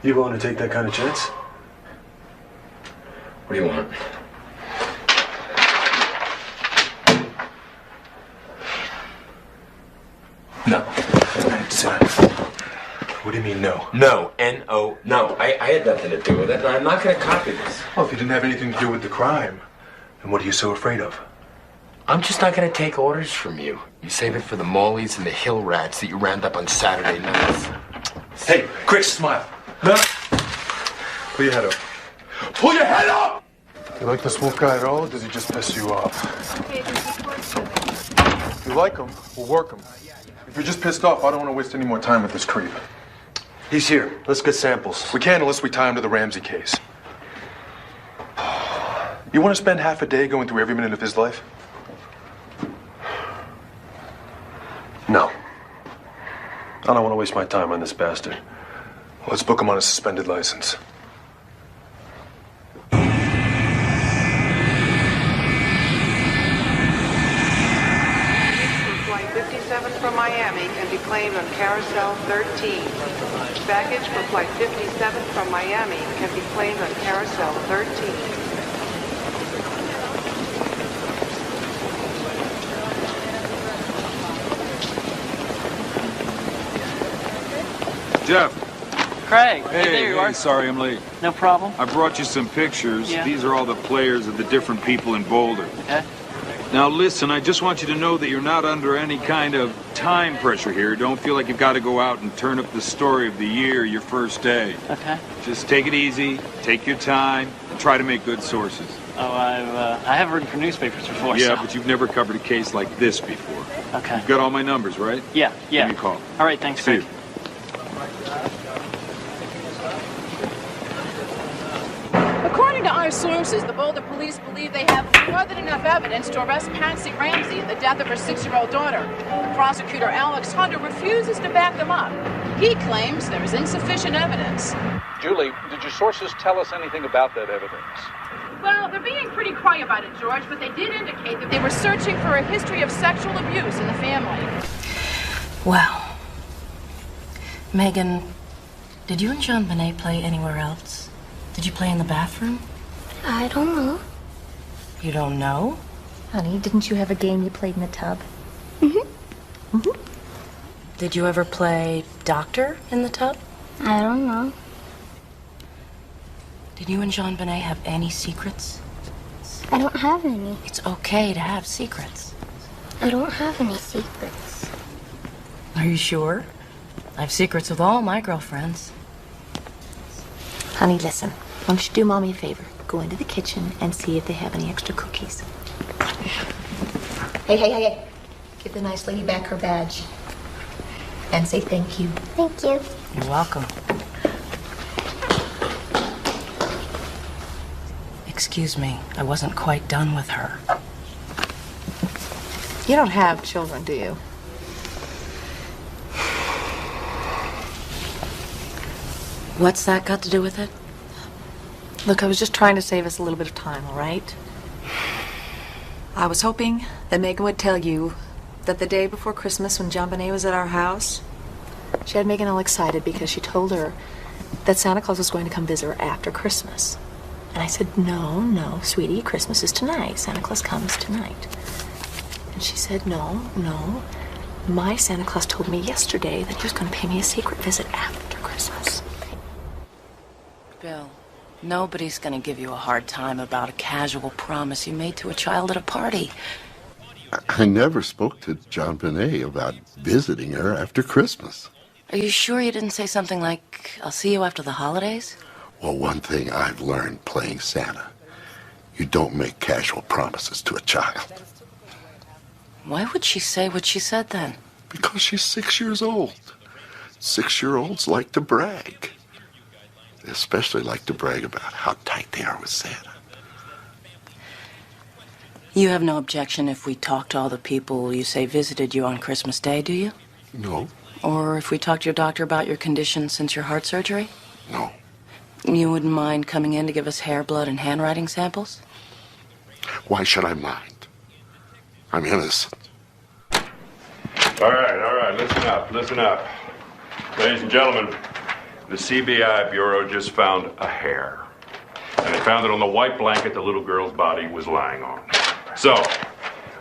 You willing to take that kind of chance? What do you want? No. What do you mean, no? No. N-O. No. I had nothing to do with it, and I'm not going to copy this. Well, if you didn't have anything to do with the crime, then what are you so afraid of? I'm just not going to take orders from you. You save it for the Mollies and the hill rats that you round up on Saturday nights. Hey, Chris, smile. No. Pull your head up. Pull your head up! You like this wolf guy at all, or does he just piss you off? If you like him, we'll work him. If you're just pissed off, I don't want to waste any more time with this creep. He's here. Let's get samples. We can't unless we tie him to the Ramsey case. You want to spend half a day going through every minute of his life? No. I don't want to waste my time on this bastard. Let's book him on a suspended license. Flight 57 from Miami can be claimed on Carousel 13. Baggage for Flight 57 from Miami can be claimed on Carousel 13. Jeff. Craig. Hey, there you are. sorry I'm late. No problem. I brought you some pictures. Yeah. These are all the players of the different people in Boulder. Okay. Now listen, I just want you to know that you're not under any kind of time pressure here. Don't feel like you've got to go out and turn up the story of the year your first day. Okay. Just take it easy, take your time, and try to make good sources. Oh, I have written for newspapers before. Yeah, so. but you've never covered a case like this before. Okay. You've got all my numbers, right? Yeah. Give me a call. All right, thanks, See Craig. you. According to our sources, the Boulder police believe they have more than enough evidence to arrest Patsy Ramsey in the death of her 6-year-old daughter. Prosecutor Alex Hunter refuses to back them up. He claims there is insufficient evidence. Julie, did your sources tell us anything about that evidence? Well, they're being pretty quiet about it, George, but they did indicate that they were searching for a history of sexual abuse in the family. Wow. Megan, did you and JonBenét play anywhere else? Did you play in the bathroom? I don't know. You don't know? Honey, didn't you have a game you played in the tub? Did you ever play doctor in the tub? I don't know. Did you and JonBenét have any secrets? I don't have any. It's okay to have secrets. I don't have any secrets. Are you sure? I have secrets with all my girlfriends. Honey, listen. Why don't you do Mommy a favor? Go into the kitchen and see if they have any extra cookies. Hey. Give the nice lady back her badge. And say thank you. Thank you. You're welcome. Excuse me, I wasn't quite done with her. You don't have children, do you? What's that got to do with it? Look, I was just trying to save us a little bit of time, all right? I was hoping that Megan would tell you that the day before Christmas when JonBenét was at our house, she had Megan all excited because she told her that Santa Claus was going to come visit her after Christmas. And I said, no, sweetie, Christmas is tonight. Santa Claus comes tonight. And she said, no. My Santa Claus told me yesterday that he was going to pay me a secret visit after Christmas. Bill, nobody's gonna give you a hard time about a casual promise you made to a child at a party. I never spoke to JonBenét about visiting her after Christmas. Are you sure you didn't say something like, I'll see you after the holidays? Well, one thing I've learned playing Santa, you don't make casual promises to a child. Why would she say what she said then? Because she's 6 years old. 6-year-olds like to brag. They especially like to brag about how tight they are with Santa. You have no objection if we talk to all the people you say visited you on Christmas Day, do you? No. Or if we talk to your doctor about your condition since your heart surgery? No. You wouldn't mind coming in to give us hair, blood, and handwriting samples? Why should I mind? I'm innocent. All right, listen up. Ladies and gentlemen, the CBI Bureau just found a hair. And they found it on the white blanket the little girl's body was lying on. So,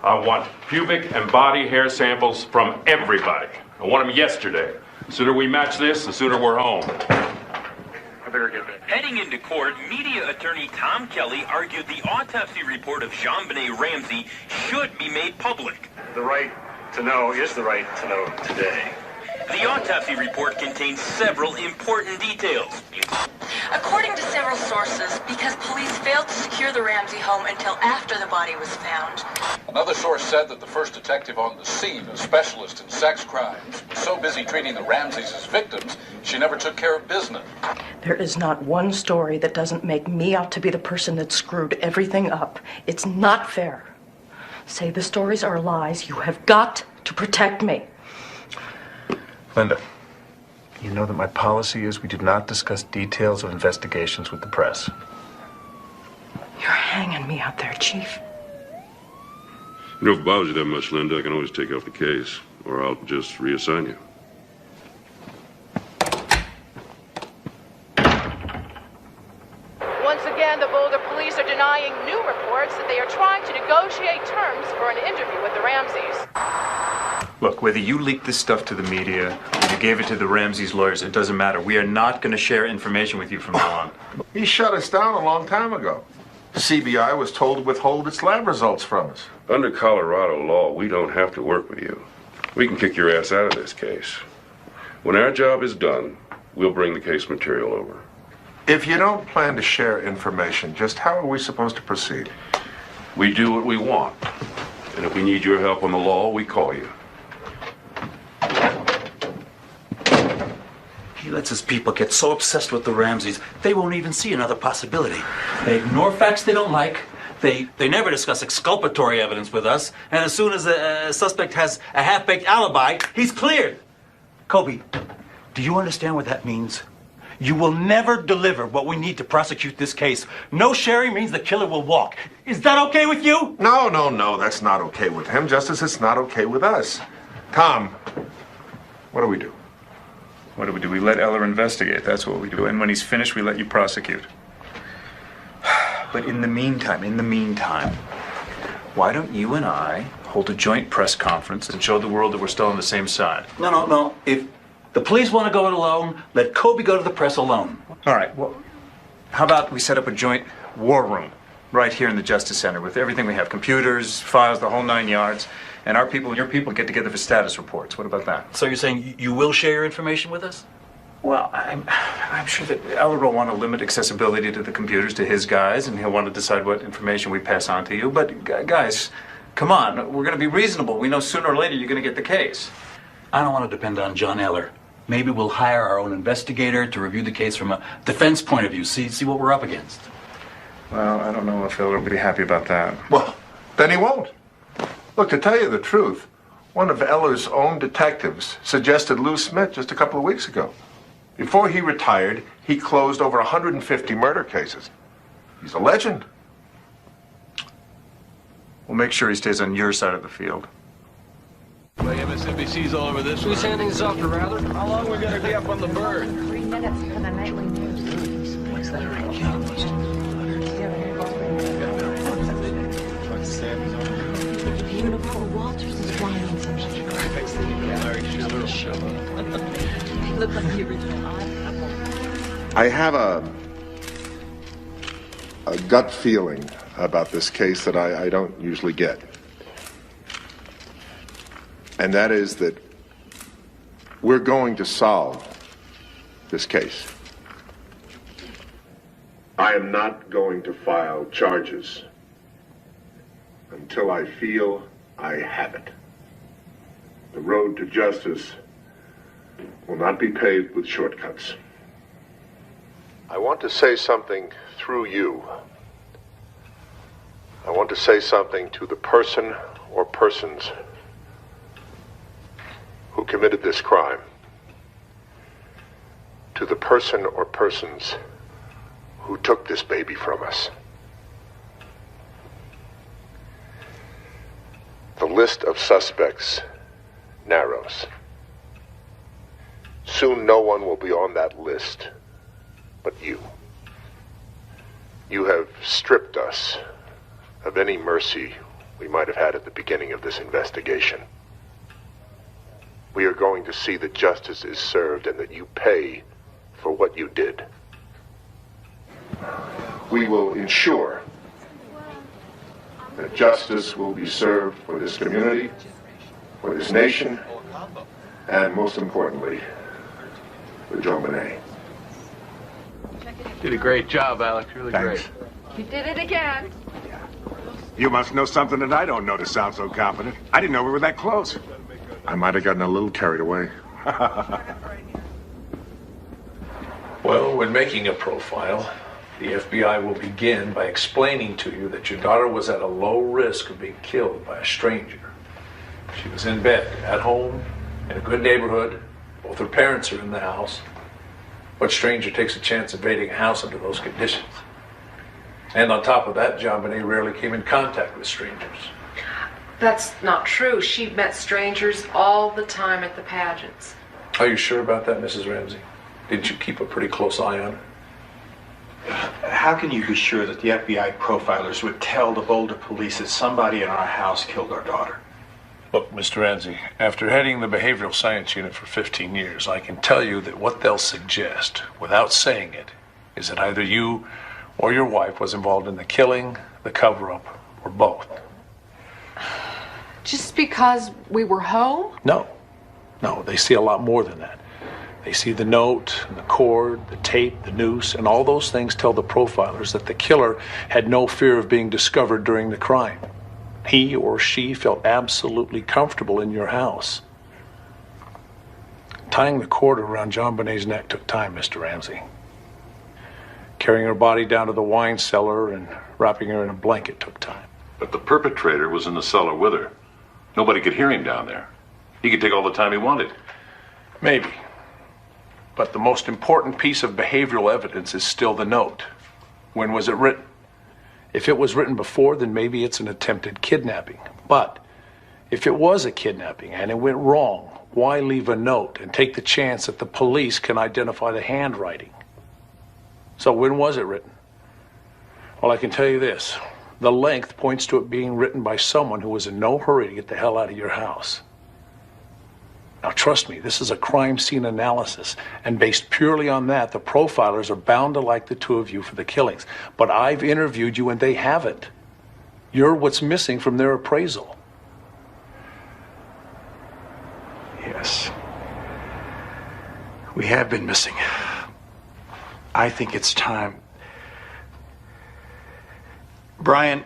I want pubic and body hair samples from everybody. I want them yesterday. The sooner we match this, the sooner we're home. I better get that. Heading into court, media attorney Tom Kelly argued the autopsy report of JonBenét Ramsey should be made public. The right to know is the right to know today. The autopsy report contains several important details. According to several sources, because police failed to secure the Ramsey home until after the body was found. Another source said that the first detective on the scene, a specialist in sex crimes, was so busy treating the Ramseys as victims, she never took care of business. There is not one story that doesn't make me out to be the person that screwed everything up. It's not fair. Say the stories are lies. You have got to protect me. Linda, you know that my policy is we do not discuss details of investigations with the press. You're hanging me out there, Chief. You know, if it bothers you that much, Linda, I can always take off the case, or I'll just reassign you. Once again, the Boulder police are denying new reports that they are trying to negotiate terms for an interview with the Ramseys. Look, whether you leaked this stuff to the media or you gave it to the Ramsey's lawyers, it doesn't matter. We are not going to share information with you from now on. He shut us down a long time ago. CBI was told to withhold its lab results from us. Under Colorado law, we don't have to work with you. We can kick your ass out of this case. When our job is done, we'll bring the case material over. If you don't plan to share information, just how are we supposed to proceed? We do what we want. And if we need your help on the law, we call you. He lets his people get so obsessed with the Ramseys, they won't even see another possibility. They ignore facts they don't like. They never discuss exculpatory evidence with us. And as soon as a suspect has a half-baked alibi, he's cleared. Kobe, do you understand what that means? You will never deliver what we need to prosecute this case. No sharing means the killer will walk. Is that okay with you? No, that's not okay with him, just as it's not okay with us. Tom, what do we do? What do? We let Eller investigate. That's what we do. And when he's finished, we let you prosecute. But in the meantime, why don't you and I hold a joint press conference and show the world that we're still on the same side? No. If the police want to go it alone, let Kobe go to the press alone. All right, well, how about we set up a joint war room right here in the Justice Center with everything we have, computers, files, the whole 9 yards, and our people and your people get together for status reports. What about that? So you're saying you will share your information with us? Well, I'm sure that Eller will want to limit accessibility to the computers to his guys, and he'll want to decide what information we pass on to you. But guys, come on, we're going to be reasonable. We know sooner or later you're going to get the case. I don't want to depend on John Eller. Maybe we'll hire our own investigator to review the case from a defense point of view, see what we're up against. Well, I don't know if Eller will be happy about that. Well, then he won't. Look, to tell you the truth, one of Eller's own detectives suggested Lou Smith just a couple of weeks ago. Before he retired, he closed over 150 murder cases. He's a legend. We'll make sure he stays on your side of the field. Like MSNBC's all over this. Who's handing this off to Rather? How long are we gonna be up on the bird? 3 minutes for the nightly news. What's that Universal Walters is flying on some shit. They look like the original I have a gut feeling about this case that I don't usually get. And that is that we're going to solve this case. I am not going to file charges until I feel I have it. The road to justice will not be paved with shortcuts. I want to say something through you. I want to say something to the person or persons who committed this crime. To the person or persons who took this baby from us. The list of suspects narrows. Soon no one will be on that list but you. You have stripped us of any mercy we might have had at the beginning of this investigation. We are going to see that justice is served and that you pay for what you did. We will ensure that justice will be served for this community, for this nation, and most importantly, for JonBenét. Did a great job, Alex. Really Thanks. great. You did it again. You must know something that I don't know to sound so confident. I didn't know we were that close. I might have gotten a little carried away. Well, when making a profile, the FBI will begin by explaining to you that your daughter was at a low risk of being killed by a stranger. She was in bed, at home, in a good neighborhood. Both her parents are in the house. What stranger takes a chance invading a house under those conditions? And on top of that, JonBenét rarely came in contact with strangers. That's not true. She met strangers all the time at the pageants. Are you sure about that, Mrs. Ramsey? Didn't you keep a pretty close eye on her? How can you be sure that the FBI profilers would tell the Boulder police that somebody in our house killed our daughter? Look, Mr. Ramsey, after heading the behavioral science unit for 15 years, I can tell you that what they'll suggest, without saying it, is that either you or your wife was involved in the killing, the cover-up, or both. Just because we were home? No, they see a lot more than that. They see the note, and the cord, the tape, the noose, and all those things tell the profilers that the killer had no fear of being discovered during the crime. He or she felt absolutely comfortable in your house. Tying the cord around JonBenét's neck took time, Mr. Ramsey. Carrying her body down to the wine cellar and wrapping her in a blanket took time. But the perpetrator was in the cellar with her. Nobody could hear him down there. He could take all the time he wanted. Maybe. But the most important piece of behavioral evidence is still the note. When was it written? If it was written before, then maybe it's an attempted kidnapping. But if it was a kidnapping and it went wrong, why leave a note and take the chance that the police can identify the handwriting? So when was it written? Well, I can tell you this. The length points to it being written by someone who was in no hurry to get the hell out of your house. Now, trust me, this is a crime scene analysis, and based purely on that, the profilers are bound to like the two of you for the killings. But I've interviewed you, and they haven't. You're what's missing from their appraisal. Yes. We have been missing. I think it's time. Brian,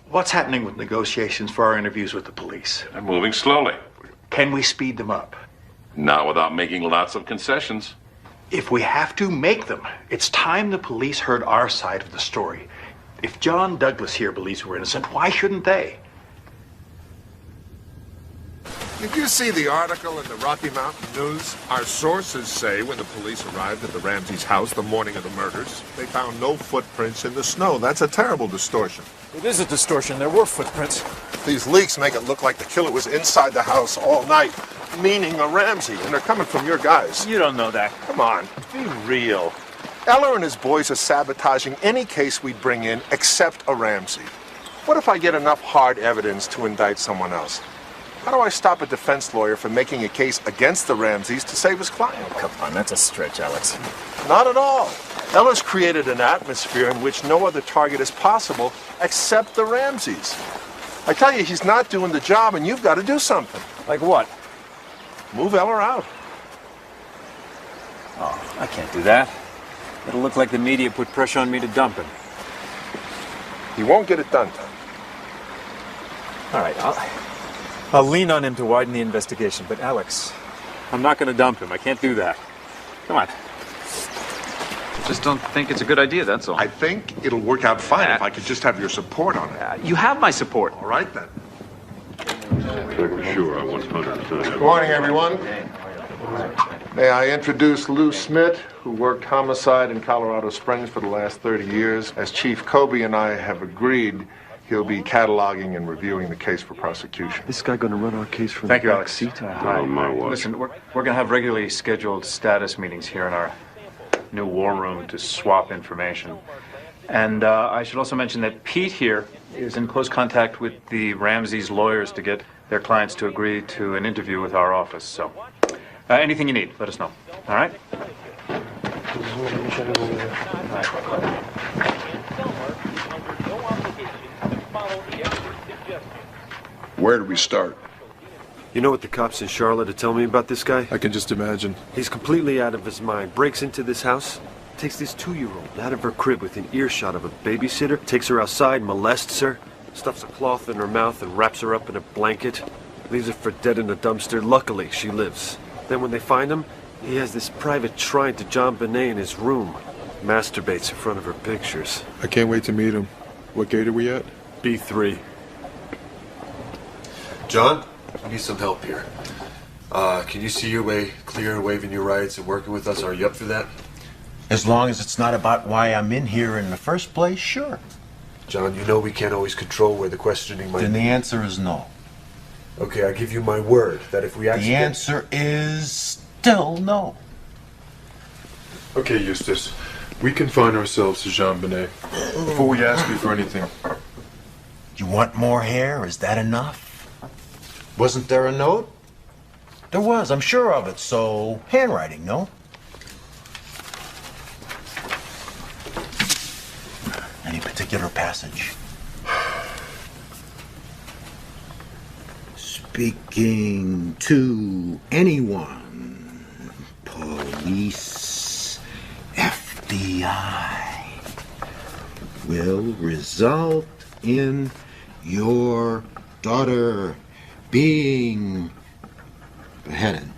what's happening with negotiations for our interviews with the police? They're moving slowly. Can we speed them up? Not without making lots of concessions. If we have to, make them. It's time the police heard our side of the story. If John Douglas here believes we're innocent, why shouldn't they? Did you see the article in the Rocky Mountain News? Our sources say when the police arrived at the Ramsey's house the morning of the murders, they found no footprints in the snow. That's a terrible distortion. It is a distortion. There were footprints. These leaks make it look like the killer was inside the house all night, meaning a Ramsey, and they're coming from your guys. You don't know that. Come on, be real. Eller and his boys are sabotaging any case we bring in except a Ramsey. What if I get enough hard evidence to indict someone else? How do I stop a defense lawyer from making a case against the Ramseys to save his client? Oh, come on, that's a stretch, Alex. Not at all. Eller's created an atmosphere in which no other target is possible except the Ramseys. I tell you, he's not doing the job, and you've got to do something. Like what? Move Eller out. Oh, I can't do that. It'll look like the media put pressure on me to dump him. He won't get it done, Tom. All right, I'll lean on him to widen the investigation, but Alex, I'm not going to dump him. I can't do that. Come on. Just don't think it's a good idea, that's all. I think it'll work out fine if I could just have your support on it. You have my support. All right, then. Sure, I 100%. Good morning, everyone. May I introduce Lou Smith, who worked homicide in Colorado Springs for the last 30 years. As Chief Kobe and I have agreed, he'll be cataloging and reviewing the case for prosecution. This guy going to run our case from Thank the you, back Alex. seat? Oh, my watch. Listen, we're going to have regularly scheduled status meetings here in our new war room to swap information. And I should also mention that Pete here is in close contact with the Ramsey's lawyers to get their clients to agree to an interview with our office. So anything you need, let us know. All right? Where do we start? You know what the cops in Charlotte are telling me about this guy? I can just imagine. He's completely out of his mind. Breaks into this house, takes this 2-year-old out of her crib within earshot of a babysitter, takes her outside, molests her, stuffs a cloth in her mouth and wraps her up in a blanket, leaves her for dead in a dumpster. Luckily, she lives. Then when they find him, he has this private shrine to JonBenét in his room. Masturbates in front of her pictures. I can't wait to meet him. What gate are we at? B3. John, I need some help here. Can you see your way clear, waving your rights and working with us? Are you up for that? As long as it's not about why I'm in here in the first place, sure. John, you know we can't always control where the questioning might... Then the answer is no. Okay, I give you my word that if we actually... The answer is still no. Okay, Eustace. We confine ourselves to JonBenét. Before we ask you for anything. You want more hair? Is that enough? Wasn't there a note? There was, I'm sure of it. So, handwriting, no? Any particular passage? Speaking to anyone, police, FBI, will result in your daughter being beheaded.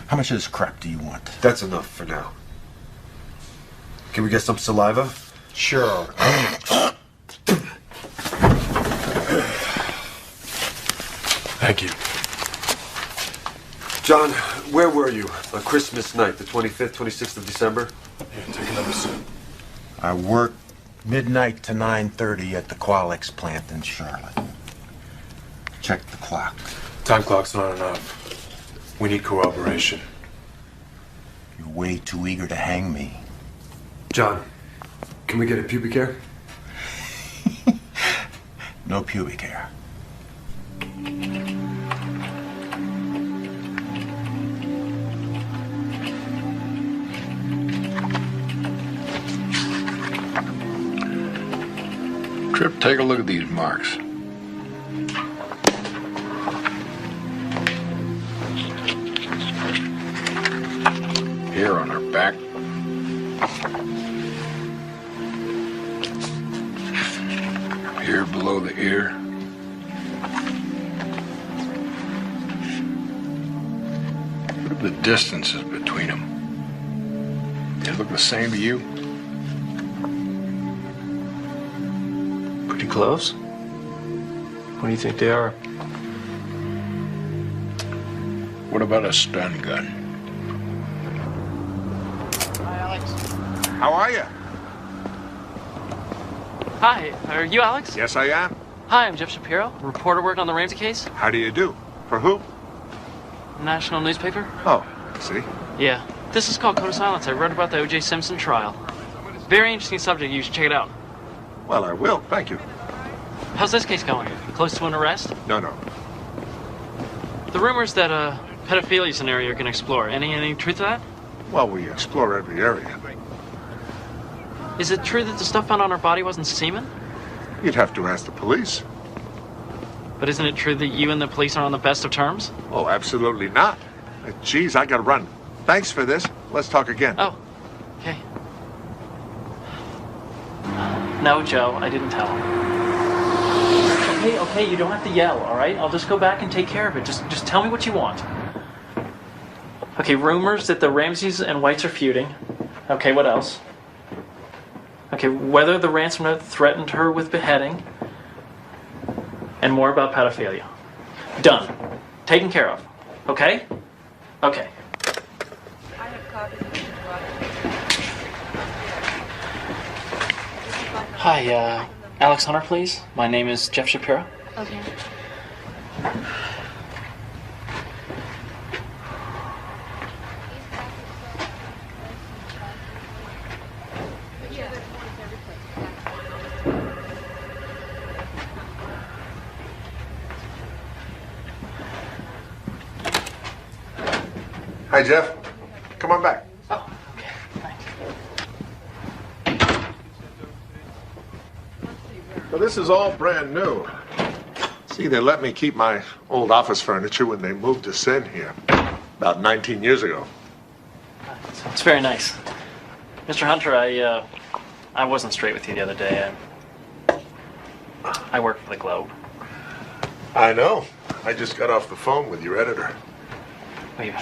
How much of this crap do you want? That's enough for now. Can we get some saliva? Sure. Thank you. John, where were you on Christmas night, the 25th, 26th of December? Yeah, take another sip. I worked midnight to 9:30 at the Qualix plant in Charlotte. Check the clock. Time clock's not enough. We need corroboration. You're way too eager to hang me. John, can we get a pubic hair? No pubic hair. Trip, take a look at these marks. Here on her back. Here below the ear. Look at the distances between them. They look the same to you? Pretty close. What do you think they are? What about a stun gun? Hi, Alex. How are you? Hi, are you Alex? Yes, I am. Hi, I'm Jeff Shapiro, reporter working on the Ramsey case. How do you do? For who? National newspaper. Oh, see? Yeah. This is called Code of Silence. I read about the O.J. Simpson trial. Very interesting subject. You should check it out. Well, I will. Thank you. How's this case going? Close to an arrest? No. The rumors that pedophilia is an area you're going to explore. Any truth to that? Well, we explore every area. Is it true that the stuff found on her body wasn't semen? You'd have to ask the police. But isn't it true that you and the police are on the best of terms? Oh, absolutely not. Geez, I gotta run. Thanks for this. Let's talk again. Oh, okay. No, Joe, I didn't tell him. Okay, you don't have to yell, all right? I'll just go back and take care of it. Just tell me what you want. Okay, rumors that the Ramseys and Whites are feuding. Okay, what else? Okay, whether the ransom note threatened her with beheading. And more about pedophilia. Done. Taken care of. Okay? Okay. Hi, Alex Hunter, please. My name is Jeff Shapiro. Okay. Hi, Jeff. Come on back. Oh, okay. Thanks. Well, this is all brand new. See, they let me keep my old office furniture when they moved us in here about 19 years ago. It's very nice. Mr. Hunter, I wasn't straight with you the other day. I work for the Globe. I know. I just got off the phone with your editor. Wait,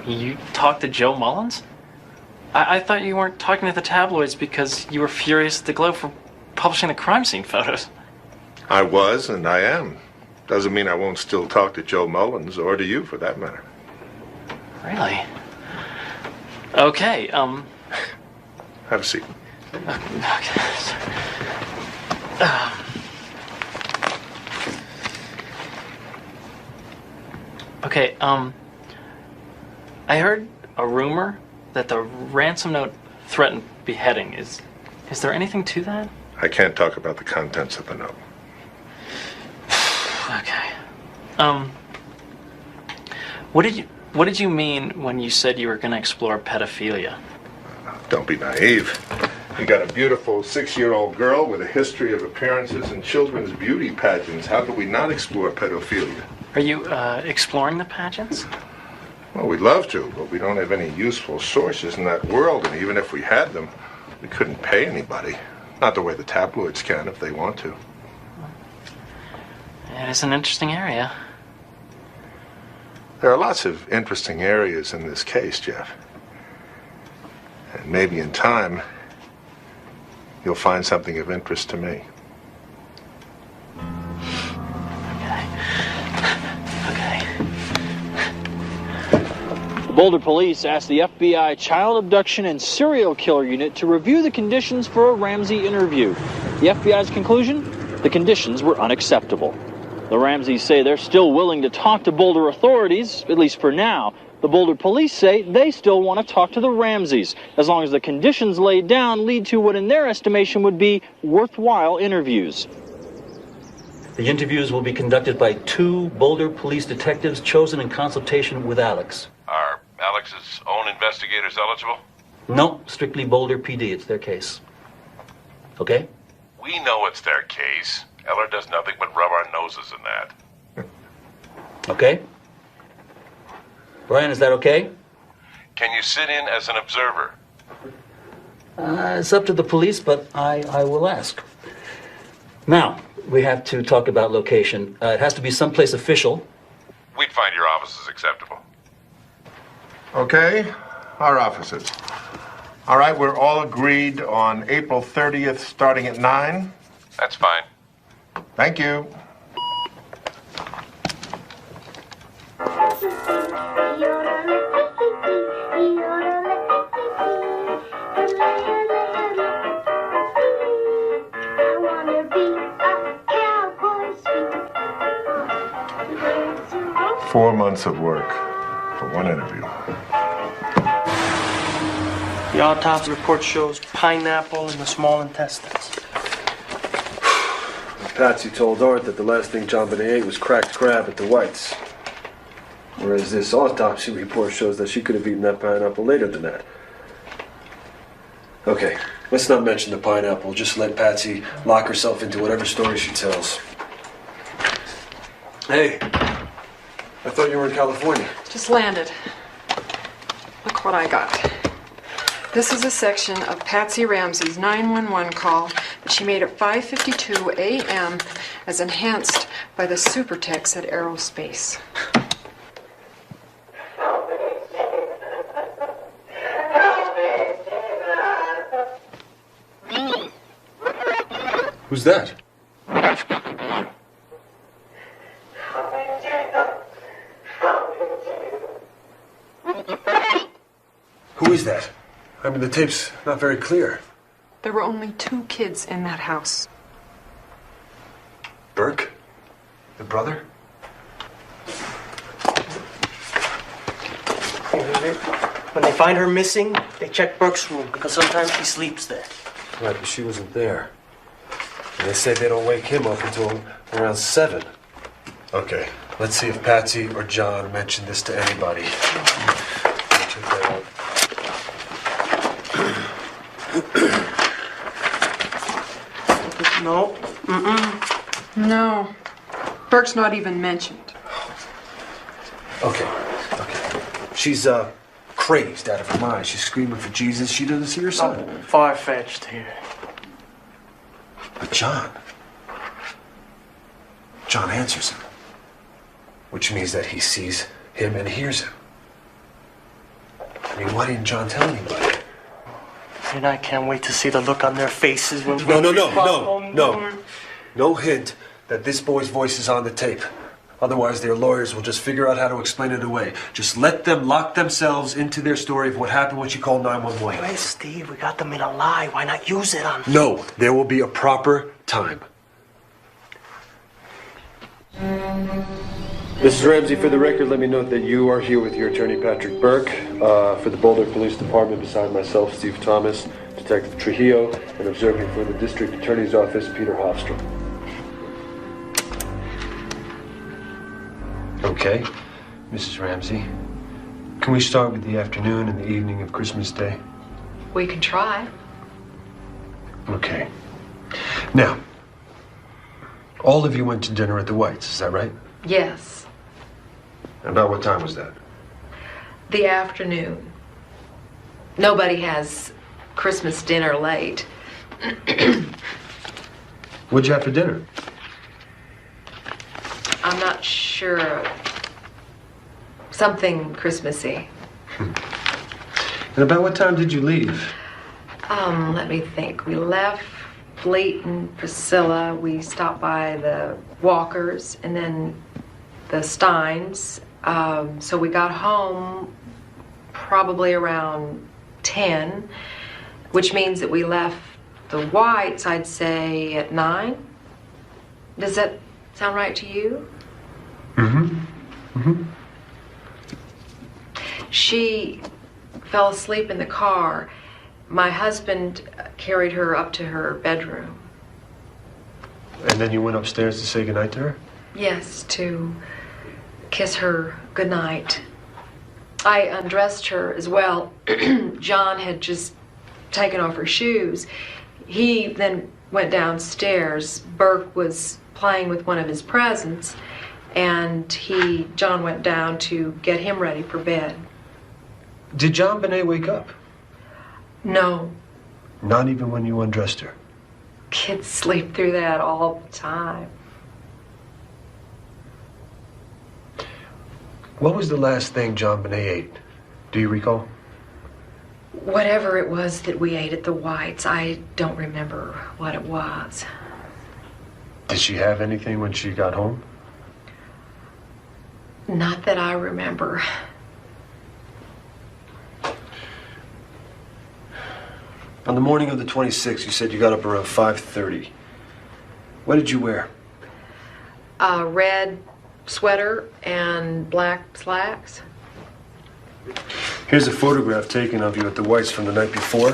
you talked to Joe Mullins? I thought you weren't talking to the tabloids because you were furious at the Globe for publishing the crime scene photos. I was, and I am. Doesn't mean I won't still talk to Joe Mullins, or to you, for that matter. Really? Okay, Have a seat. Okay, I heard a rumor that the ransom note threatened beheading. Is there anything to that? I can't talk about the contents of the note. Okay. What did you mean when you said you were going to explore pedophilia? Don't be naive. You got a beautiful 6-year-old girl with a history of appearances in children's beauty pageants. How could we not explore pedophilia? Are you exploring the pageants? Well, we'd love to, but we don't have any useful sources in that world, and even if we had them, we couldn't pay anybody. Not the way the tabloids can if they want to. It is an interesting area. There are lots of interesting areas in this case, Jeff. And maybe in time, you'll find something of interest to me. Boulder police asked the FBI Child Abduction and Serial Killer Unit to review the conditions for a Ramsey interview. The FBI's conclusion? The conditions were unacceptable. The Ramseys say they're still willing to talk to Boulder authorities, at least for now. The Boulder police say they still want to talk to the Ramseys, as long as the conditions laid down lead to what in their estimation would be worthwhile interviews. The interviews will be conducted by 2 Boulder police detectives chosen in consultation with Alex. Are Alex's own investigators eligible? No, strictly Boulder PD. It's their case. Okay? We know it's their case. Eller does nothing but rub our noses in that. Okay? Brian, is that okay? Can you sit in as an observer? It's up to the police, but I will ask. Now, we have to talk about location. It has to be someplace official. We'd find your offices acceptable. Okay, our offices. All right, we're all agreed on April 30th starting at 9. That's fine. Thank you. Four months of work for one interview. The autopsy report shows pineapple in the small intestines. Patsy told Art that the last thing JonBenét ate was cracked crab at the Whites. Whereas this autopsy report shows that she could have eaten that pineapple later than that. Okay, let's not mention the pineapple. Just let Patsy lock herself into whatever story she tells. Hey, I thought you were in California. Just landed. Look what I got. This is a section of Patsy Ramsey's 911 call that she made at 5:52 a.m. as enhanced by the super text at Aerospace. Who's that? Who is that? I mean, the tape's not very clear. There were only 2 kids in that house. Burke? The brother? When they find her missing, they check Burke's room because sometimes he sleeps there. Right, but she wasn't there. And they say they don't wake him up until around 7. Okay, let's see if Patsy or John mentioned this to anybody. Check that out. No. No. Burke's not even mentioned. Okay. She's, crazed out of her mind. She's screaming for Jesus. She doesn't see her son. Oh, far-fetched here. But John answers him. Which means that he sees him and hears him. I mean, why didn't John tell anybody? And I can't wait to see the look on their faces when... No. No hint that this boy's voice is on the tape. Otherwise, their lawyers will just figure out how to explain it away. Just let them lock themselves into their story of what happened when she called 911. Hey, Steve, we got them in a lie. Why not use it on... No, there will be a proper time. Mrs. Ramsey, for the record, let me note that you are here with your attorney, Patrick Burke, for the Boulder Police Department, beside myself, Steve Thomas, Detective Trujillo, and observing for the District Attorney's Office, Peter Hofstrom. Okay, Mrs. Ramsey. Can we start with the afternoon and the evening of Christmas Day? We can try. Okay. Now, all of you went to dinner at the Whites, is that right? Yes. About what time was that? The afternoon. Nobody has Christmas dinner late. What'd you have for dinner? I'm not sure. Something Christmassy. And about what time did you leave? Let me think. We left Fleet and Priscilla. We stopped by the Walkers and then the Steins. So we got home probably around 10, which means that we left the Whites, I'd say, at 9. Does that sound right to you? Mm-hmm. Mm-hmm. She fell asleep in the car. My husband carried her up to her bedroom. And then you went upstairs to say goodnight to her? Yes, to kiss her goodnight. I undressed her as well. John had just taken off her shoes. He then went downstairs. Burke was playing with one of his presents, and John went down to get him ready for bed. Did JonBenét wake up? No. Not even when you undressed her? Kids sleep through that all the time. What was the last thing JonBenét ate? Do you recall? Whatever it was that we ate at the Whites, I don't remember what it was. Did she have anything when she got home? Not that I remember. On the morning of the 26th, you said you got up around 5:30. What did you wear? A red sweater and black slacks. Here's a photograph taken of you at the Whites from the night before.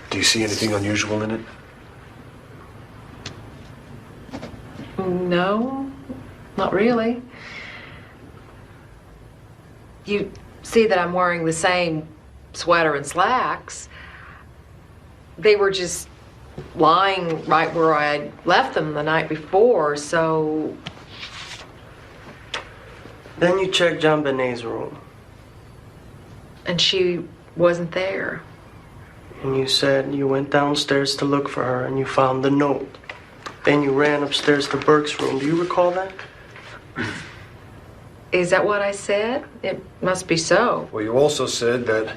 Do you see anything unusual in it? No, not really. You see that I'm wearing the same sweater and slacks. They were just lying right where I left them the night before, so... Then you checked JonBenét's room. And she wasn't there. And you said you went downstairs to look for her and you found the note. Then you ran upstairs to Burke's room. Do you recall that? Is that what I said? It must be so. Well, you also said that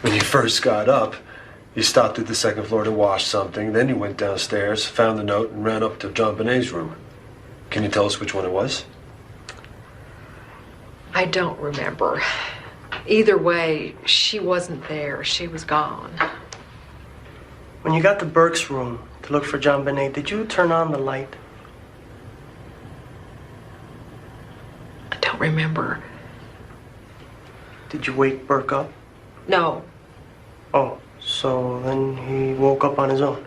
when you first got up, you stopped at the second floor to wash something. Then you went downstairs, found the note, and ran up to JonBenét's room. Can you tell us which one it was? I don't remember. Either way, she wasn't there. She was gone. When you got to Burke's room to look for JonBenét, did you turn on the light? I don't remember. Did you wake Burke up? No. Oh, so then he woke up on his own?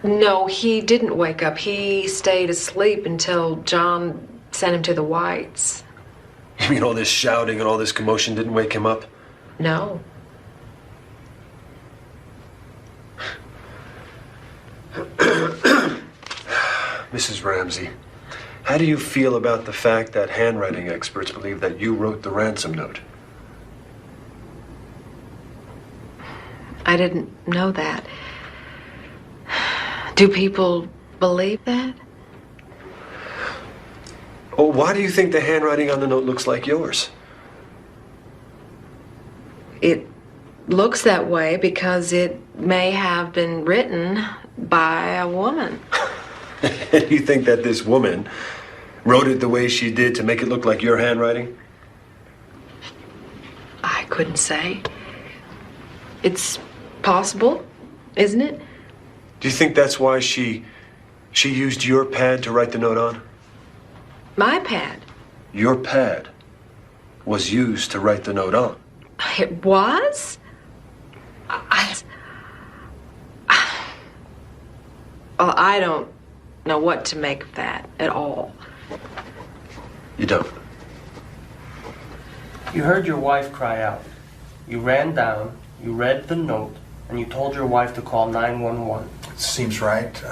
No, he didn't wake up. He stayed asleep until John sent him to the Whites. You mean all this shouting and all this commotion didn't wake him up? No. Mrs. Ramsey, how do you feel about the fact that handwriting experts believe that you wrote the ransom note? I didn't know that. Do people believe that? Oh, why do you think the handwriting on the note looks like yours? It looks that way because it may have been written by a woman. You think that this woman wrote it the way she did to make it look like your handwriting? I couldn't say. It's possible, isn't it? Do you think that's why she used your pad to write the note on? My pad. Your pad was used to write the note on. It was? Well, I don't know what to make of that at all. You don't? You heard your wife cry out. You ran down, you read the note, and you told your wife to call 911. Seems right.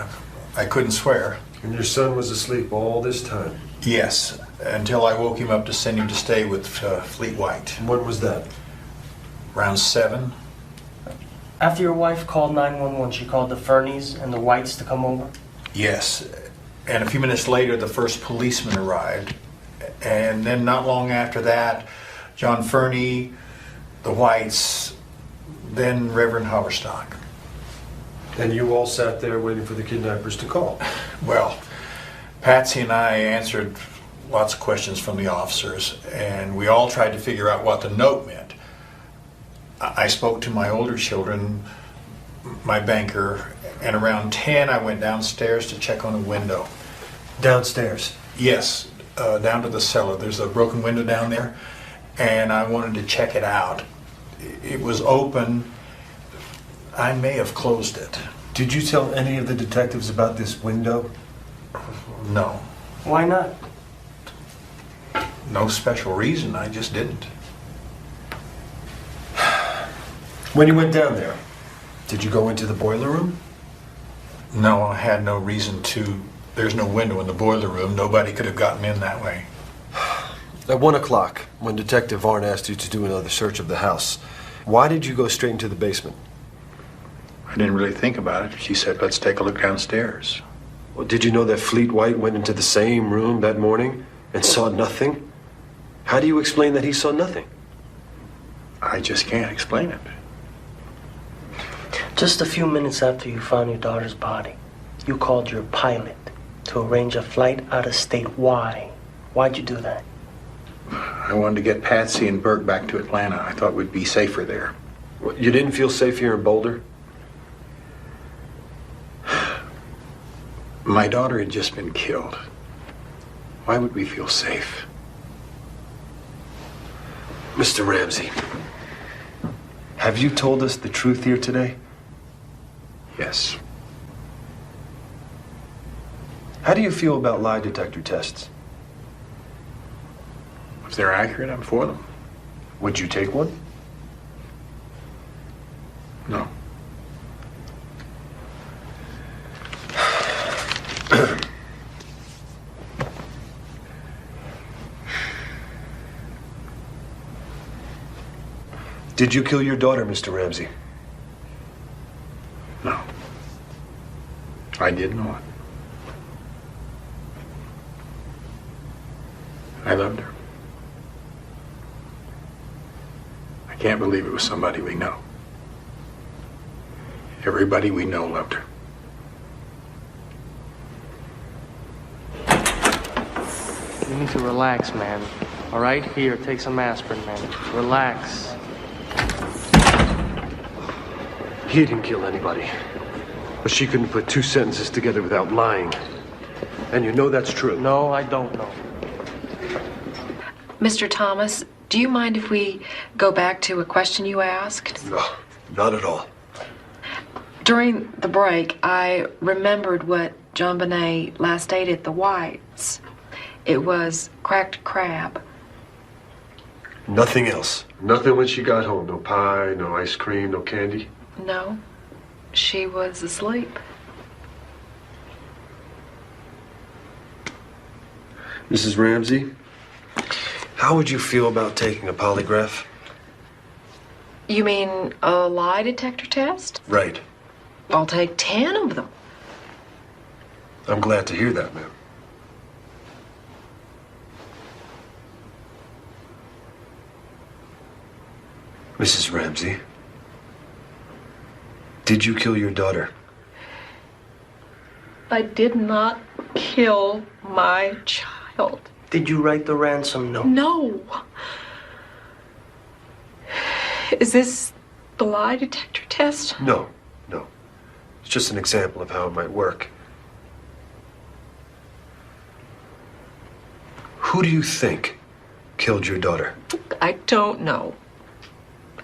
I couldn't swear. And your son was asleep all this time? Yes, until I woke him up to send him to stay with Fleet White. When was that? Around 7. After your wife called 911, she called the Fernies and the Whites to come over? Yes, and a few minutes later, the first policeman arrived. And then not long after that, John Fernie, the Whites, then Reverend Haverstock. And you all sat there waiting for the kidnappers to call? Well, Patsy and I answered lots of questions from the officers, and we all tried to figure out what the note meant. I spoke to my older children, my banker, and around 10 I went downstairs to check on a window. Downstairs? Yes, down to the cellar. There's a broken window down there, and I wanted to check it out. It was open. I may have closed it. Did you tell any of the detectives about this window? No. Why not? No special reason, I just didn't. When you went down there, did you go into the boiler room? No, I had no reason to. There's no window in the boiler room. Nobody could have gotten in that way. At 1 o'clock, when Detective Varn asked you to do another search of the house, why did you go straight into the basement? I didn't really think about it. She said, let's take a look downstairs. Well, did you know that Fleet White went into the same room that morning and saw nothing? How do you explain that he saw nothing? I just can't explain it. Just a few minutes after you found your daughter's body, you called your pilot to arrange a flight out of state. Why? Why'd you do that? I wanted to get Patsy and Burke back to Atlanta. I thought we'd be safer there. What, you didn't feel safe here in Boulder? My daughter had just been killed. Why would we feel safe? Mr. Ramsey, have you told us the truth here today? Yes. How do you feel about lie detector tests? If they're accurate, I'm for them. Would you take one? No. Did you kill your daughter, Mr. Ramsey? No. I did not. I loved her. I can't believe it was somebody we know. Everybody we know loved her. You need to relax, man. All right? Here, take some aspirin, man. Relax. He didn't kill anybody. But she couldn't put two sentences together without lying. And you know that's true. No, I don't know. Mr. Thomas, do you mind if we go back to a question you asked? No, not at all. During the break, I remembered what JonBenét last ate at the Whites. It was cracked crab. Nothing else? Nothing when she got home? No pie, no ice cream, no candy? No, she was asleep. Mrs. Ramsey, how would you feel about taking a polygraph? You mean a lie detector test? Right. I'll take 10 of them. I'm glad to hear that, ma'am. Mrs. Ramsey, did you kill your daughter? I did not kill my child. Did you write the ransom note? No. Is this the lie detector test? No, no. It's just an example of how it might work. Who do you think killed your daughter? I don't know.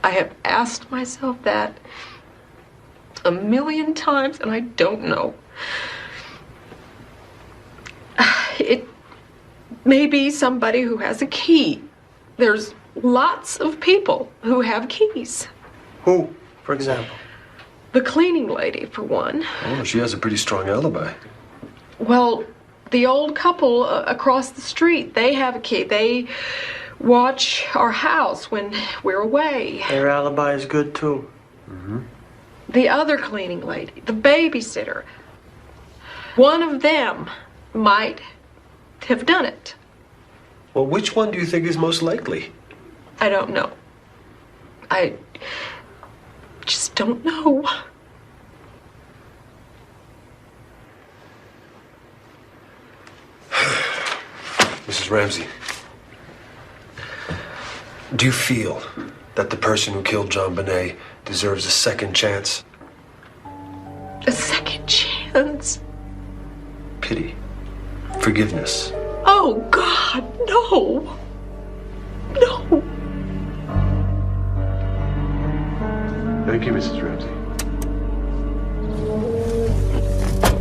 I have asked myself that a million times, and I don't know. It may be somebody who has a key. There's lots of people who have keys. Who, for example? The cleaning lady, for one. Oh, she has a pretty strong alibi. Well, the old couple across the street, they have a key. They watch our house when we're away. Their alibi is good, too. Mm-hmm. The other cleaning lady, the babysitter, one of them might have done it. Well, which one do you think is most likely? I don't know. I just don't know. Mrs. Ramsey, do you feel that the person who killed JonBenét deserves a second chance? A second chance? Pity. Forgiveness. Oh, God, no. No. Thank you, Mrs. Ramsey.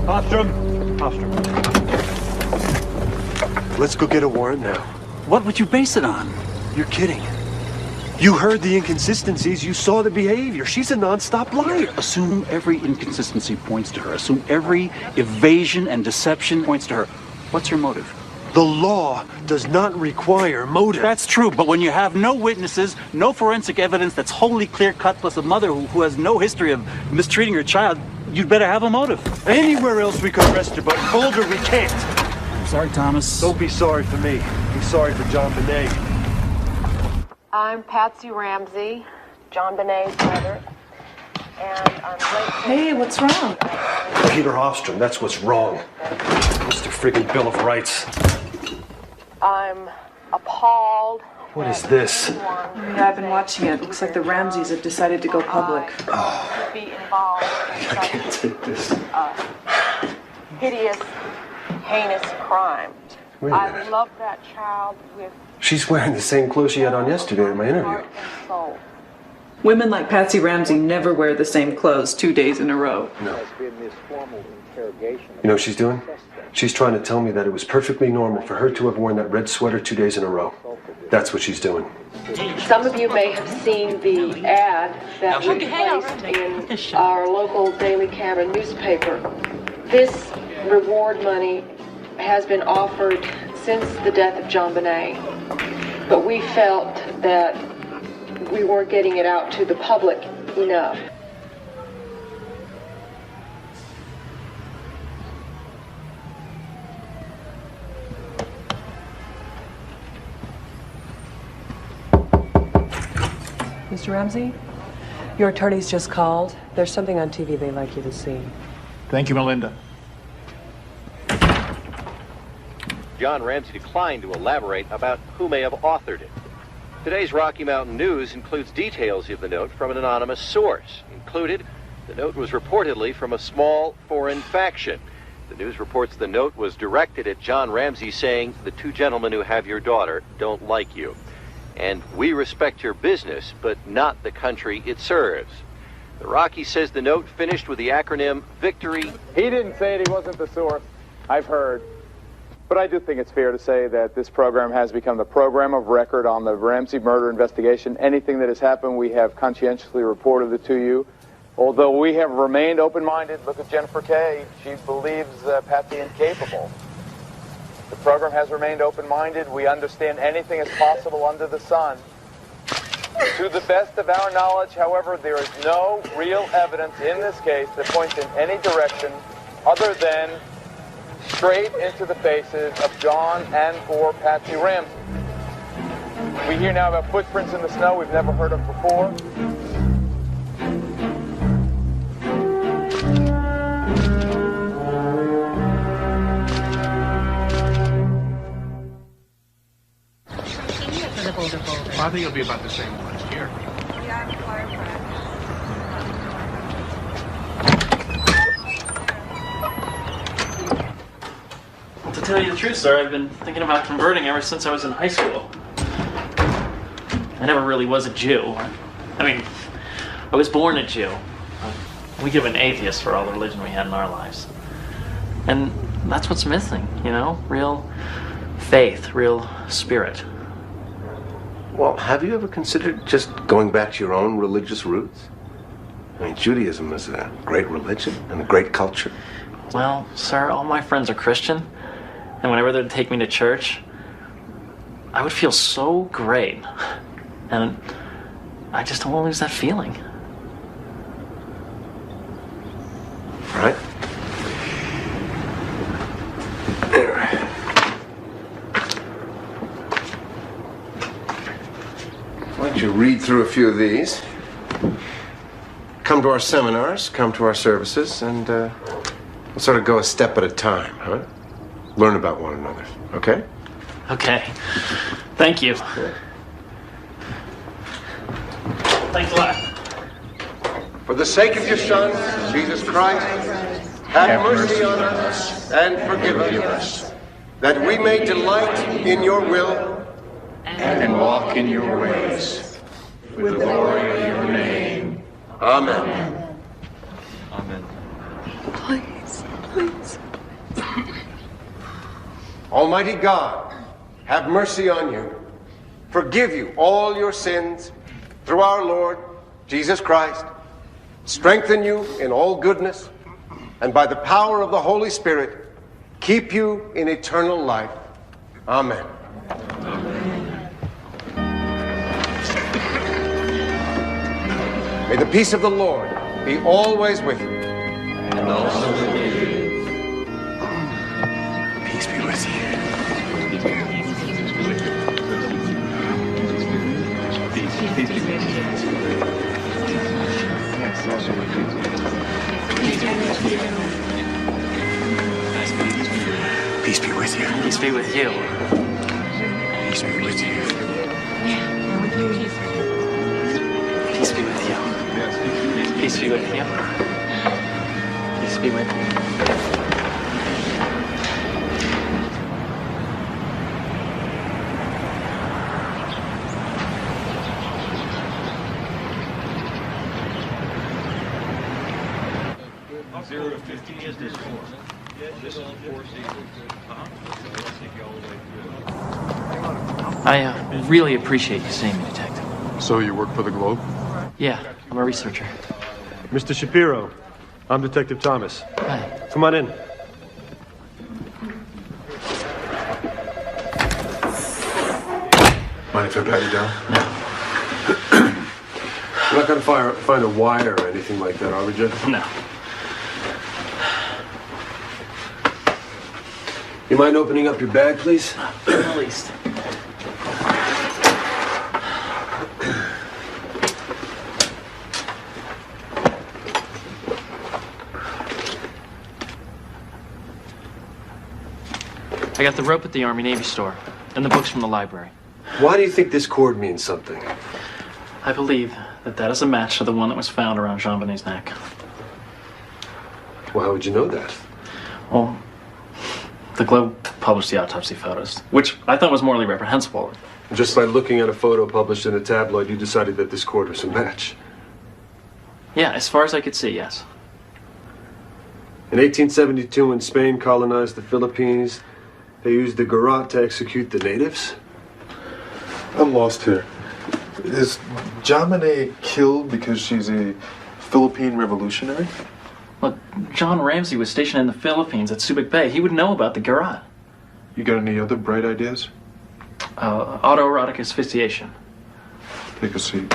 Ostrom. Let's go get a warrant now. What would you base it on? You're kidding. You heard the inconsistencies. You saw the behavior. She's a non-stop liar. Assume every inconsistency points to her. Assume every evasion and deception points to her. What's your motive? The law does not require motive. That's true, but when you have no witnesses, no forensic evidence that's wholly clear-cut, plus a mother who has no history of mistreating her child, you'd better have a motive. Anywhere else we could arrest her, but in Boulder we can't. I'm sorry, Thomas. Don't be sorry for me. Be sorry for JonBenét. I'm Patsy Ramsey, JonBenét's mother, and I'm late. Hey, what's wrong? Peter Hofstrom, that's what's wrong. Mr. friggin' Bill of Rights. I'm appalled. What is this? Yeah, I've been watching it. Looks like the Ramseys have decided to go public. To be involved in I can't take this. hideous, heinous crime. Wait a I minute. love that child with She's wearing the same clothes she had on yesterday at my interview. heart and soul. Women like Patsy Ramsey never wear the same clothes 2 days in a row. No. You know what she's doing? She's trying to tell me that it was perfectly normal for her to have worn that red sweater 2 days in a row. That's what she's doing. Some of you may have seen the ad that we placed in our local Daily Cameron newspaper. This reward money has been offered since the death of JonBenét, but we felt that we weren't getting it out to the public enough. Mr. Ramsey, your attorney's just called. There's something on TV they'd like you to see. Thank you, Melinda. John Ramsey declined to elaborate about who may have authored it. Today's Rocky Mountain News includes details of the note from an anonymous source. Included, the note was reportedly from a small foreign faction. The news reports the note was directed at John Ramsey saying, "The two gentlemen who have your daughter don't like you. And we respect your business, but not the country it serves." The Rocky says the note finished with the acronym VICTORY. He didn't say it, he wasn't the source. I've heard. But I do think it's fair to say that this program has become the program of record on the Ramsey murder investigation. Anything that has happened, we have conscientiously reported it to you. Although we have remained open-minded, look at Jennifer Kay. She believes Patsy incapable. The program has remained open-minded. We understand anything is possible under the sun. To the best of our knowledge, however, there is no real evidence in this case that points in any direction other than straight into the faces of John and or Patsy Ramsey. We hear now about footprints in the snow we've never heard of before. I think it'll be about the same last year. tell you the truth, sir, I've been thinking about converting ever since I was in high school. I never really was a Jew. I mean, I was born a Jew. We could have been atheists for all the religion we had in our lives. And that's what's missing, you know? Real faith, real spirit. Well, have you ever considered just going back to your own religious roots? I mean, Judaism is a great religion and a great culture. Well, sir, all my friends are Christian, and whenever they'd take me to church, I would feel so great. And I just don't want to lose that feeling. All right. There. Why don't you read through a few of these? Come to our seminars, come to our services, and we'll sort of go a step at a time, huh? Learn about one another, okay? Okay. Thank you. Thanks a lot. For the sake of your Son, Jesus Christ, have mercy on us and forgive us, that we may delight in your will and walk in your ways, with the glory of your name. Amen. Amen. Please, please. Almighty God, have mercy on you, forgive you all your sins through our Lord Jesus Christ, strengthen you in all goodness, and by the power of the Holy Spirit, keep you in eternal life. Amen. May the peace of the Lord be always with you. And also with you. Peace be with you. Peace be with you. Peace be with you. Peace be with you. Peace be with you. Peace be with you. Peace be with you. I really appreciate you seeing me, Detective. So you work for the Globe? Yeah, I'm a researcher. Mr. Shapiro, I'm Detective Thomas. Hi. Come on in. Mind if I pat you down? No. We're not going to find a wire or anything like that, are we, Jeff? No. You mind opening up your bag, please? In the least. I got the rope at the Army-Navy store and the books from the library. Why do you think this cord means something? I believe that is a match to the one that was found around JonBenét's neck. Well, how would you know that? Well, the Globe published the autopsy photos, which I thought was morally reprehensible. Just by looking at a photo published in a tabloid, you decided that this cord was a match. Yeah, as far as I could see, yes. In 1872, when Spain colonized the Philippines, they used the garrote to execute the natives? I'm lost here. Is JonBenét killed because she's a Philippine revolutionary? Look, John Ramsey was stationed in the Philippines at Subic Bay. He would know about the garrote. You got any other bright ideas? Autoerotic asphyxiation. Take a seat.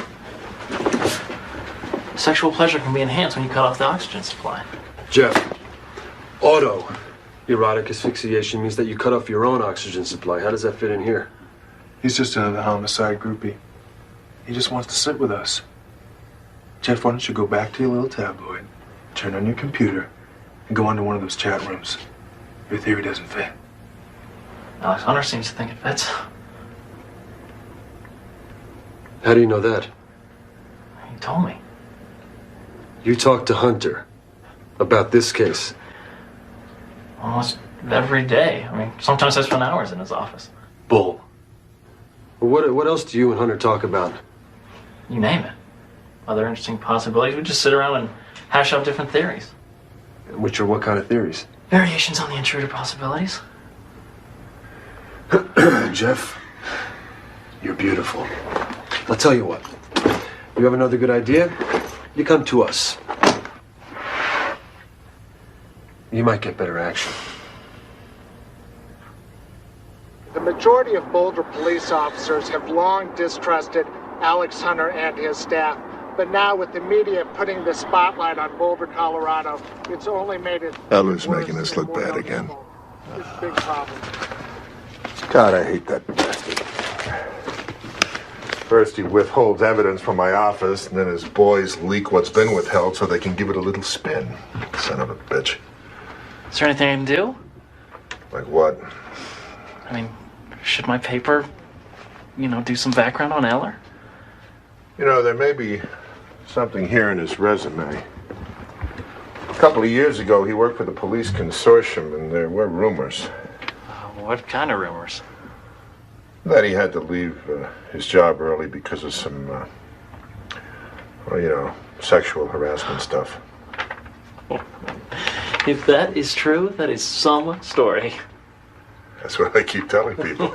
Sexual pleasure can be enhanced when you cut off the oxygen supply. Jeff, autoerotic asphyxiation means that you cut off your own oxygen supply. How does that fit in here? He's just another homicide groupie. He just wants to sit with us. Jeff, why don't you go back to your little tabloid, turn on your computer, and go into one of those chat rooms? Your theory doesn't fit. Alex Hunter seems to think it fits. How do you know that? He told me. You talked to Hunter about this case. Well, Every day. I mean, sometimes I spend hours in his office. Bull. Well, what else do you and Hunter talk about? You name it. Other interesting possibilities. We just sit around and hash out different theories. Which are what kind of theories? Variations on the intruder possibilities. Jeff, you're beautiful. I'll tell you what. You have another good idea? You come to us. You might get better action. The majority of Boulder police officers have long distrusted Alex Hunter and his staff. But now with the media putting the spotlight on Boulder, Colorado, it's only made it Eller's worse making us and look more bad again. noticeable. It's a big problem. God, I hate that bastard. First he withholds evidence from my office, and then his boys leak what's been withheld so they can give it a little spin. Son of a bitch. Is there anything I can do? Like what? I mean, should my paper, do some background on Eller? You know, there may be something here in his resume. A couple of years ago, he worked for the police consortium, and there were rumors. What kind of rumors? That he had to leave his job early because of some, sexual harassment stuff. If that is true, that is some story. That's what I keep telling people.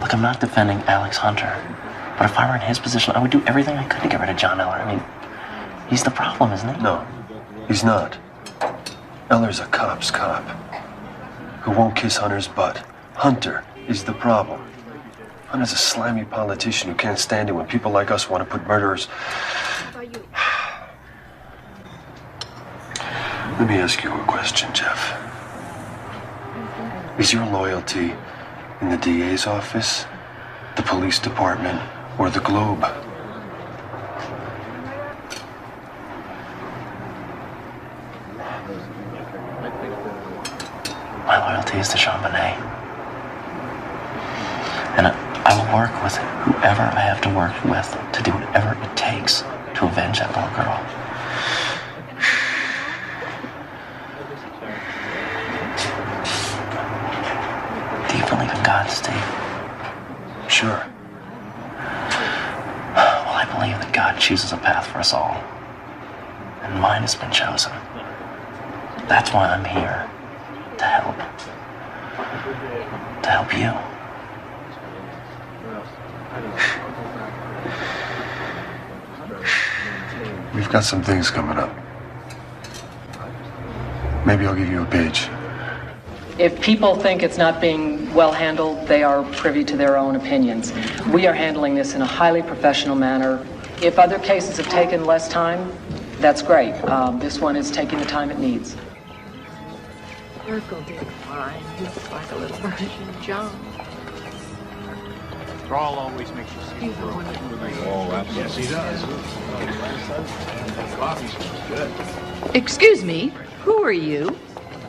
Look, I'm not defending Alex Hunter, but if I were in his position, I would do everything I could to get rid of John Eller. I mean, he's the problem, isn't he? No, he's not. Eller's a cop's cop who won't kiss Hunter's butt. Hunter is the problem. Hunter's a slimy politician who can't stand it when people like us want to put murderers. Let me ask you a question, Jeff. Is your loyalty in the DA's office, the police department, or the Globe? My loyalty is to JonBenét. And I will work with whoever I have to work with to do whatever it takes to avenge that little girl. Do you believe in God, Steve? Sure. Well, I believe that God chooses a path for us all. And mine has been chosen. That's why I'm here. To help. To help you. We've got some things coming up. Maybe I'll give you a page. If people think it's not being well handled, they are privy to their own opinions. We are handling this in a highly professional manner. If other cases have taken less time, that's great. This one is taking the time it needs. Urkel did fine. He looks like a little version of John. Rawl always makes you see the world. Oh, absolutely. Yes, he does. Good. Excuse me, who are you?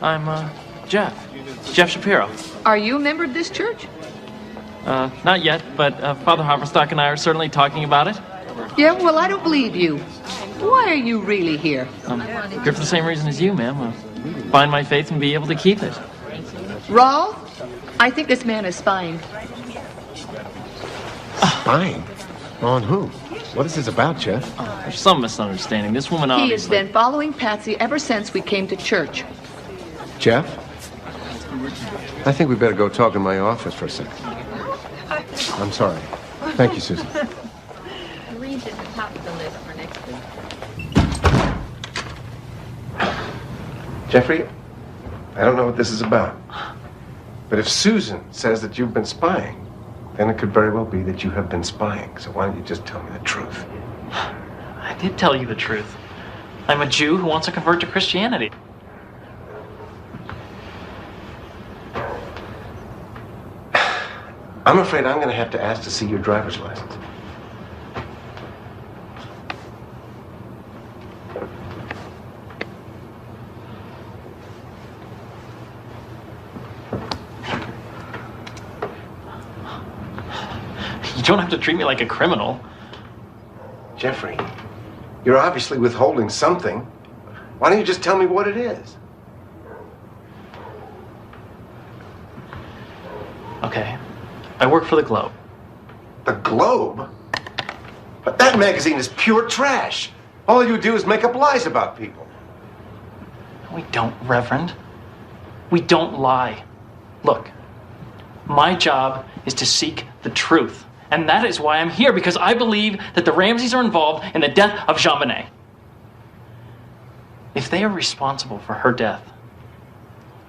I'm, Jeff. Jeff Shapiro. Are you a member of this church? Not yet, but Father Haverstock and I are certainly talking about it. Yeah, well, I don't believe you. Why are you really here? Here for the same reason as you, ma'am. Find my faith and be able to keep it. Rawl, I think this man is spying. Spying? On who? What is this about, Jeff? There's some misunderstanding. This woman He has obviously... been following Patsy ever since we came to church. Jeff? I think we better go talk in my office for a second. I'm sorry. Thank you, Susan. Reed's at the top of the list for next week. Jeffrey, I don't know what this is about. But if Susan says that you've been spying, then it could very well be that you have been spying. So why don't you just tell me the truth? I did tell you the truth. I'm a Jew who wants to convert to Christianity. I'm afraid I'm going to have to ask to see your driver's license. You don't have to treat me like a criminal. Jeffrey, You're obviously withholding something. Why don't you just tell me what it is? Okay. I work for the Globe. The Globe? But that magazine is pure trash. All you do is make up lies about people. We don't, Reverend. We don't lie. Look, my job is to seek the truth. And that is why I'm here, because I believe that the Ramseys are involved in the death of JonBenét. If they are responsible for her death,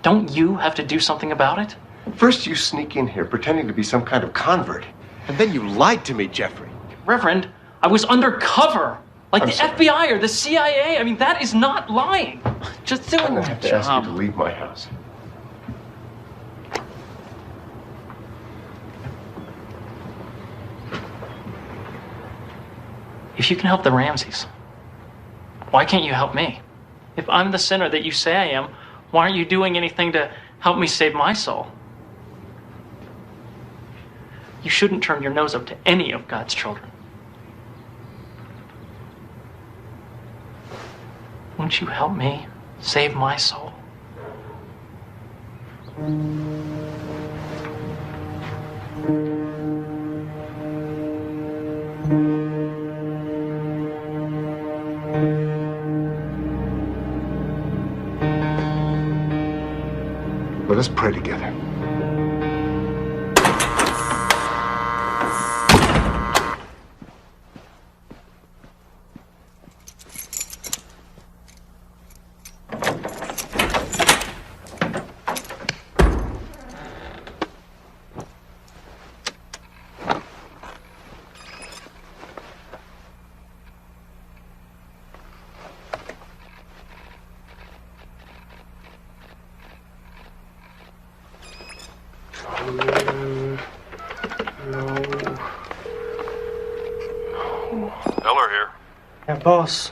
don't you have to do something about it? First you sneak in here pretending to be some kind of convert. And then you lied to me, Jeffrey. Reverend, I was undercover. Like I'm the sorry. FBI or the CIA. I mean, that is not lying. Just doing I'm my gonna have to ask you job. to leave my house. If you can help the Ramseys, why can't you help me? If I'm the sinner that you say I am, why aren't you doing anything to help me save my soul? You shouldn't turn your nose up to any of God's children. Won't you help me save my soul? Let us pray together. Eller here. Yeah, boss,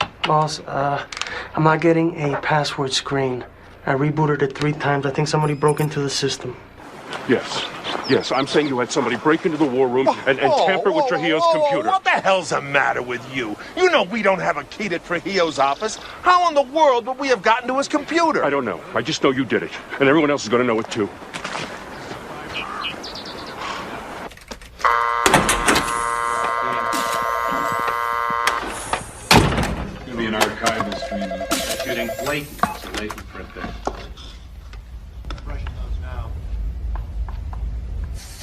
I'm not getting a password screen. I rebooted it 3 times. I think somebody broke into the system. Yes, I'm saying you had somebody break into the war room and tamper with Trujillo's computer. What the hell's the matter with you? You know we don't have a key to Trujillo's office. How in the world would we have gotten to his computer? I don't know. I just know you did it. And everyone else is going to know it too. It's going to be an archivist stream. That shit ain't blatant. It's a latent print there. Brushing those now.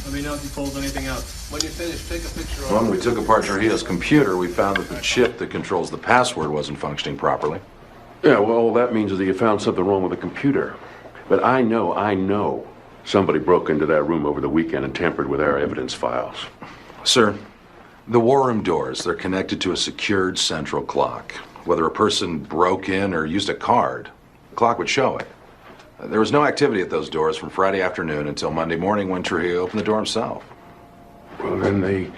Let me know if he pulls anything out. When you finish, take a picture of When we took apart Trujillo's computer, we found that the chip that controls the password wasn't functioning properly. Yeah, well, all that means is that you found something wrong with the computer. But I know somebody broke into that room over the weekend and tampered with our evidence files. Sir, the war room doors, they're connected to a secured central clock. Whether a person broke in or used a card, the clock would show it. There was no activity at those doors from Friday afternoon until Monday morning when Trujillo opened the door himself. Well, then they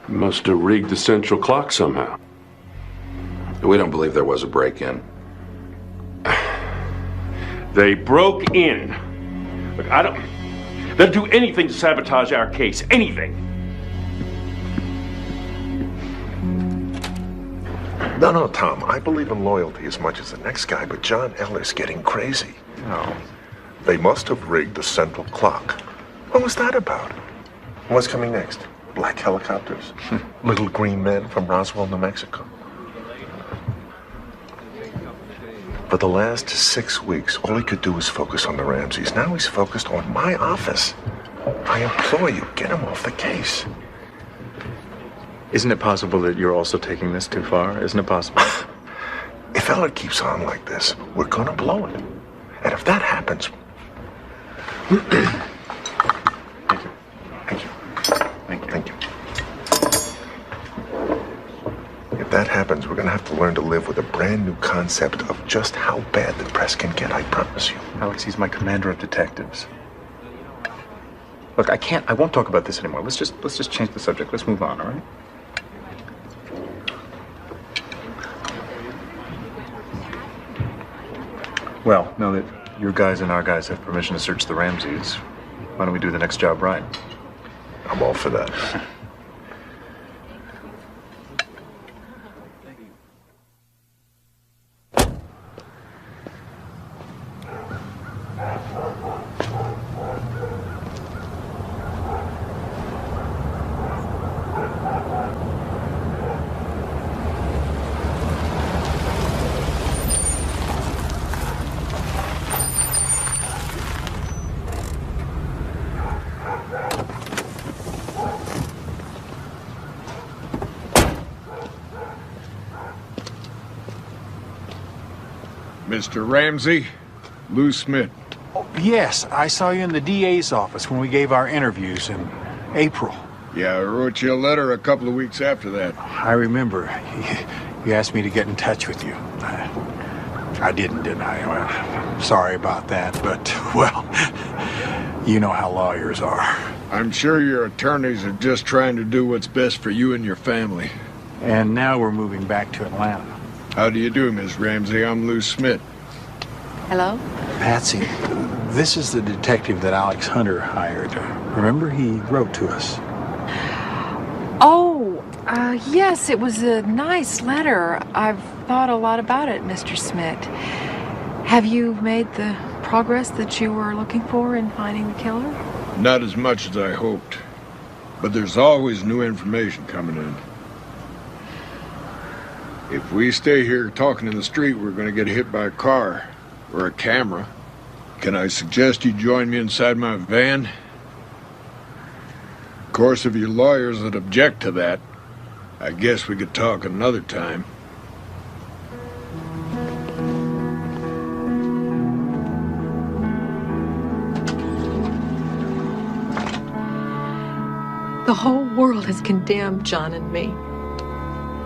must have rigged the central clock somehow. We don't believe there was a break-in. They broke in. Look, they'll do anything to sabotage our case. Anything. No, Tom. I believe in loyalty as much as the next guy, but John Eller's getting crazy. No. They must have rigged the central clock. What was that about? What's coming next? Black helicopters? Little green men from Roswell, New Mexico? For the last 6 weeks, all he could do was focus on the Ramseys. Now he's focused on my office. I implore you, get him off the case. Isn't it possible that you're also taking this too far? Isn't it possible? If Eller keeps on like this, we're gonna blow it. And if that happens... Thank you. If that happens, we're gonna have to learn to live with a brand new concept of just how bad the press can get, I promise you. Alex, he's my commander of detectives. Look, I won't talk about this anymore. Let's just change the subject. Let's move on, all right? Well, now that your guys and our guys have permission to search the Ramseys, why don't we do the next job right? I'm all for that. Mr. Ramsey, Lou Smith. Oh, yes, I saw you in the DA's office when we gave our interviews in April. Yeah, I wrote you a letter a couple of weeks after that. I remember. You asked me to get in touch with you. I didn't I? Well, sorry about that, but, well, you know how lawyers are. I'm sure your attorneys are just trying to do what's best for you and your family. And now we're moving back to Atlanta. How do you do, Miss Ramsey? I'm Lou Smith. Hello? Patsy, this is the detective that Alex Hunter hired. Remember, he wrote to us. Oh, yes, it was a nice letter. I've thought a lot about it, Mr. Smith. Have you made the progress that you were looking for in finding the killer? Not as much as I hoped, but there's always new information coming in. If we stay here talking in the street, we're going to get hit by a car or a camera. Can I suggest you join me inside my van? Of course, if your lawyers would object to that, I guess we could talk another time. The whole world has condemned John and me.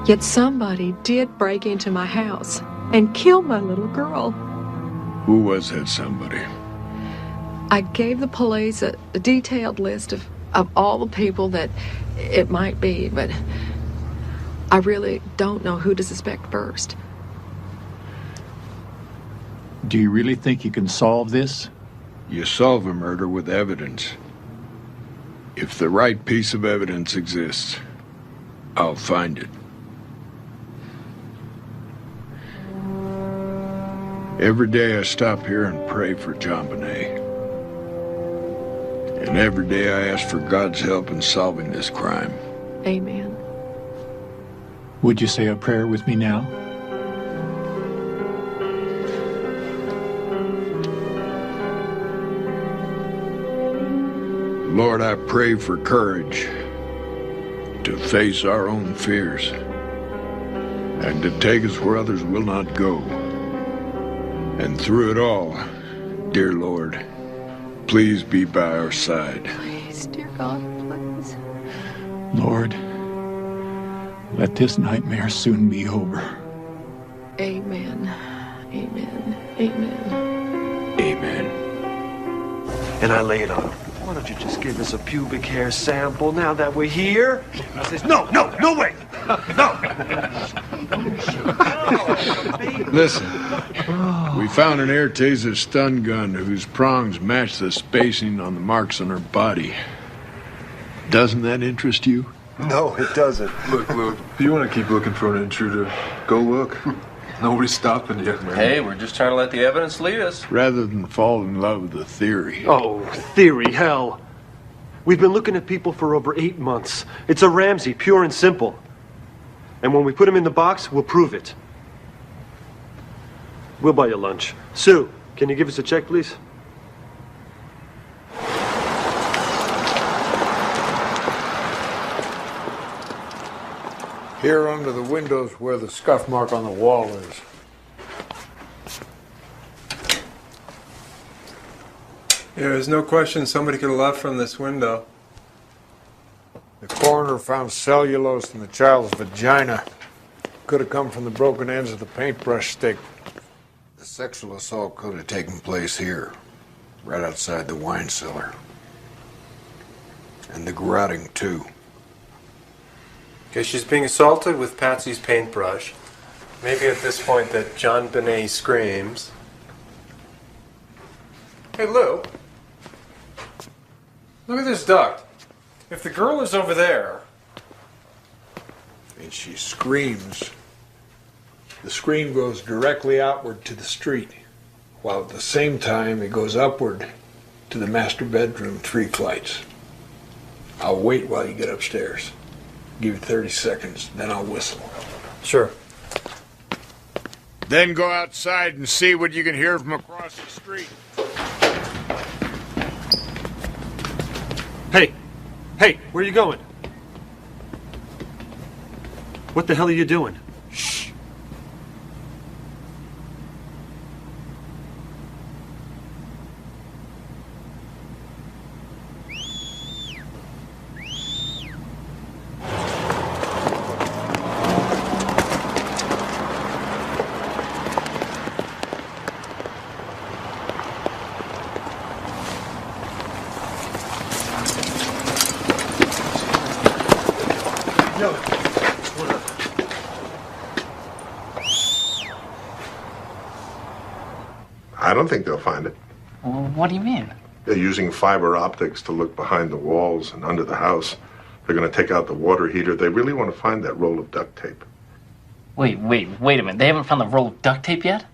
Yet somebody did break into my house and kill my little girl. Who was that somebody? I gave the police a detailed list of all the people that it might be, but I really don't know who to suspect first. Do you really think you can solve this? You solve a murder with evidence. If the right piece of evidence exists, I'll find it. Every day I stop here and pray for JonBenét. And every day I ask for God's help in solving this crime. Amen. Would you say a prayer with me now? Lord, I pray for courage to face our own fears and to take us where others will not go. And through it all, dear Lord, please be by our side. Please, dear God, please. Lord, let this nightmare soon be over. Amen. Amen. Amen. Amen. And I laid on him. Why don't you just give us a pubic hair sample now that we're here? I says, no way! No! Listen, we found an air taser stun gun whose prongs match the spacing on the marks on her body. Doesn't that interest you? No, it doesn't. Look, if you want to keep looking for an intruder, go look. Nobody's stopping yet, man. Hey, we're just trying to let the evidence lead us. Rather than fall in love with the theory. Oh, theory, hell. We've been looking at people for over 8 months. It's a Ramsey, pure and simple. And when we put him in the box, we'll prove it. We'll buy you lunch. Sue, can you give us a check, please? Here under the windows where the scuff mark on the wall is. Yeah, there's no question somebody could have left from this window. The coroner found cellulose in the child's vagina. Could have come from the broken ends of the paintbrush stick. The sexual assault could have taken place here, right outside the wine cellar. And the garroting, too. Okay, she's being assaulted with Patsy's paintbrush. Maybe at this point that JonBenét screams. Hey, Lou. Look at this duct. If the girl is over there... And she screams. The scream goes directly outward to the street, while at the same time it goes upward to the master bedroom 3 flights. I'll wait while you get upstairs. Give you 30 seconds, then I'll whistle. Sure. Then go outside and see what you can hear from across the street. Hey, where are you going? What the hell are you doing? Shh. No. I don't think they'll find it. Well, what do you mean? They're using fiber optics to look behind the walls and under the house. They're going to take out the water heater. They really want to find that roll of duct tape. Wait a minute. They haven't found the roll of duct tape yet?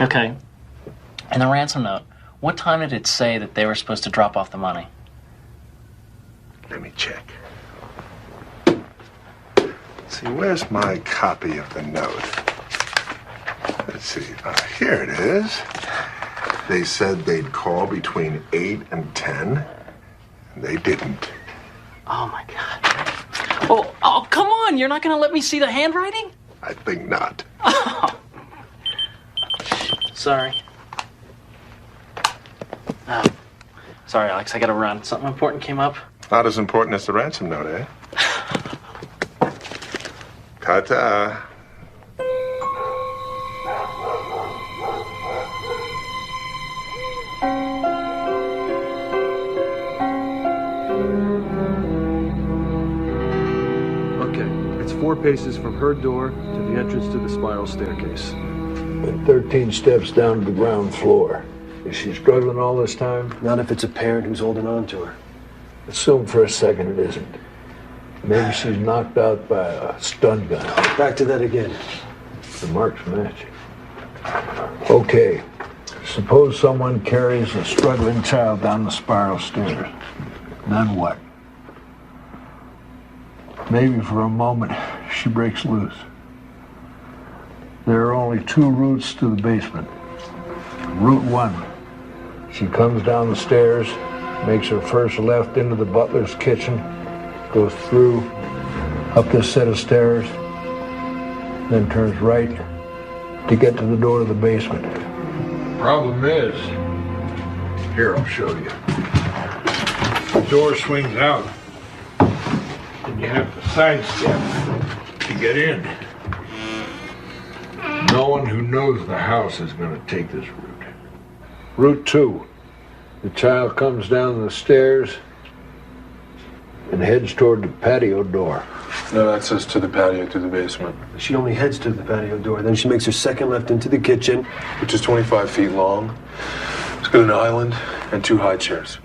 Okay. And the ransom note, what time did it say that they were supposed to drop off the money? Let me check. See, where's my copy of the note? Let's see. Here it is. They said they'd call between 8 and 10. And they didn't. Oh, my God. Oh, come on. You're not going to let me see the handwriting? I think not. Sorry. Oh. Sorry, Alex. I got to run. Something important came up. Not as important as the ransom note, eh? Ta-ta. Okay, it's 4 paces from her door to the entrance to the spiral staircase. And 13 steps down to the ground floor. Is she struggling all this time? Not if it's a parent who's holding on to her. Assume for a second it isn't. Maybe she's knocked out by a stun gun. Back to that again. The marks matching. Okay. Suppose someone carries a struggling child down the spiral stairs. Then what? Maybe for a moment she breaks loose. There are only 2 routes to the basement. Route 1. She comes down the stairs, makes her first left into the butler's kitchen, goes through, up this set of stairs, then turns right to get to the door of the basement. Problem is, here, I'll show you. The door swings out, and you have to sidestep to get in. No one who knows the house is going to take this route. Route 2. The child comes down the stairs and heads toward the patio door. No access to the patio through the basement. She only heads to the patio door, then she makes her second left into the kitchen. Which is 25 feet long. It's got an island and 2 high chairs.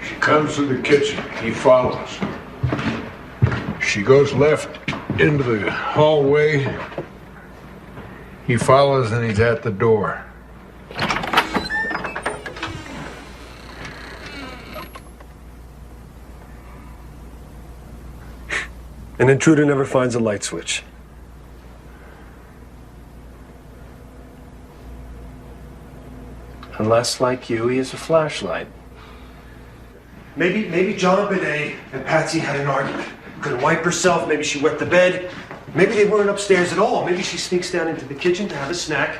She comes to the kitchen. He follows. She goes left into the hallway. He follows and he's at the door. An intruder never finds a light switch. Unless, like you, he has a flashlight. Maybe JonBenét and Patsy had an argument. Couldn't wipe herself, maybe she wet the bed. Maybe they weren't upstairs at all. Maybe she sneaks down into the kitchen to have a snack,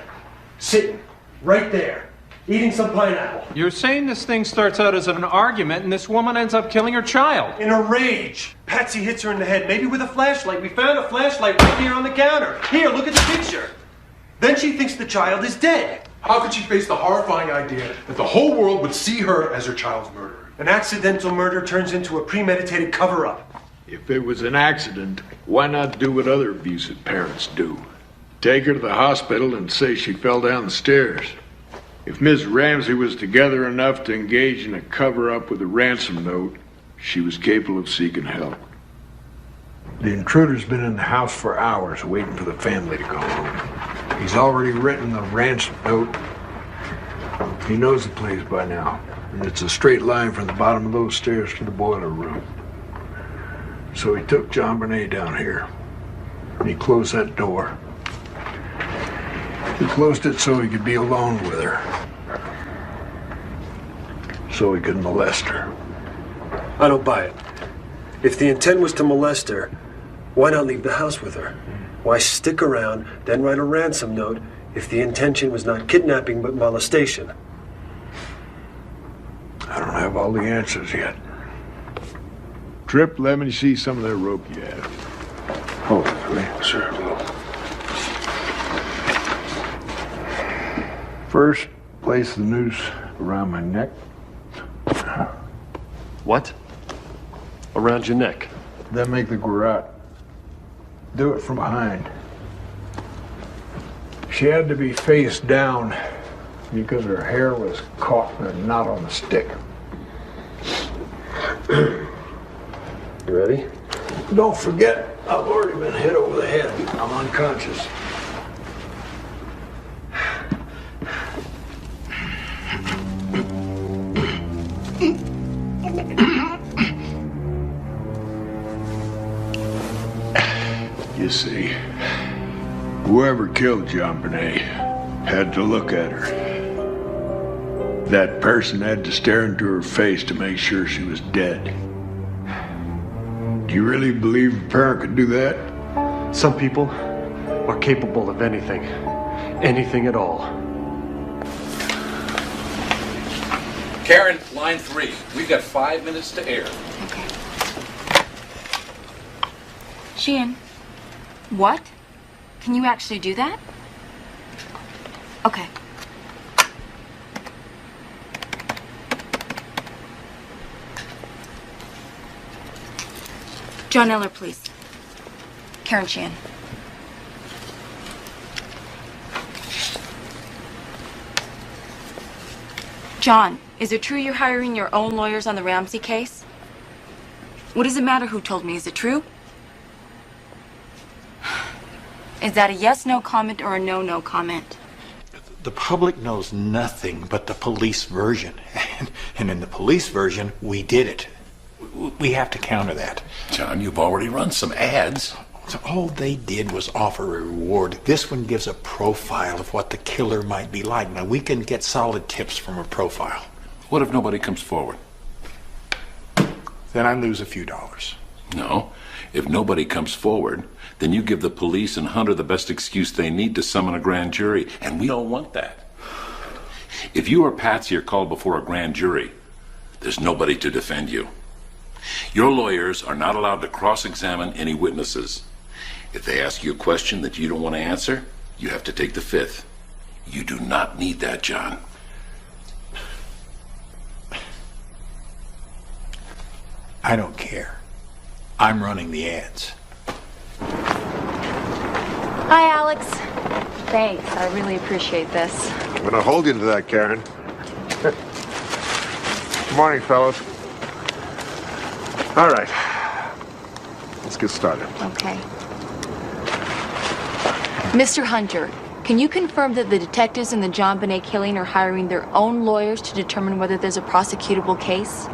sitting right there, eating some pineapple. You're saying this thing starts out as an argument and this woman ends up killing her child. In a rage. Patsy hits her in the head, maybe with a flashlight. We found a flashlight right here on the counter. Here, look at the picture. Then she thinks the child is dead. How could she face the horrifying idea that the whole world would see her as her child's murderer? An accidental murder turns into a premeditated cover-up. If it was an accident, why not do what other abusive parents do? Take her to the hospital and say she fell down the stairs. If Miss Ramsey was together enough to engage in a cover-up with a ransom note, she was capable of seeking help. The intruder's been in the house for hours waiting for the family to come home. He's already written the ransom note. He knows the place by now, and it's a straight line from the bottom of those stairs to the boiler room. So he took JonBenét down here, and he closed that door. He closed it so he could be alone with her, so he could molest her. I don't buy it. If the intent was to molest her, why not leave the house with her? Why stick around, then write a ransom note if the intention was not kidnapping but molestation? I don't have all the answers yet. Trip, let me see some of that rope you have. Hold it for me. Sure. First, place the noose around my neck. What? Around your neck. Then make the garrote. Do it from behind. She had to be face down because her hair was caught in a knot on the stick. You ready? Don't forget, I've already been hit over the head. I'm unconscious. You see, whoever killed JonBenét had to look at her. That person had to stare into her face to make sure she was dead. Do you really believe a parent could do that? Some people are capable of anything. Anything at all. Karen, line 3. We've got 5 minutes to air. Okay. Sheehan, what? Can you actually do that? Okay. John Eller, please. Karen Sheehan. John, is it true you're hiring your own lawyers on the Ramsey case? What does it matter who told me? Is it true? Is that a yes/no comment or a no/no comment? The public knows nothing but the police version. And in the police version, we did it. We have to counter that. John, you've already run some ads. So all they did was offer a reward. This one gives a profile of what the killer might be like. Now, we can get solid tips from a profile. What if nobody comes forward? Then I lose a few dollars. No. If nobody comes forward, then you give the police and Hunter the best excuse they need to summon a grand jury, and we don't want that. If you or Patsy are called before a grand jury, there's nobody to defend you. Your lawyers are not allowed to cross-examine any witnesses. If they ask you a question that you don't want to answer, you have to take the fifth. You do not need that, John. I don't care. I'm running the ads. Hi, Alex. Thanks. I really appreciate this. I'm going to hold you to that, Karen. Good morning, fellas. All right. Let's get started. Okay. Mr. Hunter, can you confirm that the detectives in the JonBenét killing are hiring their own lawyers to determine whether there's a prosecutable case?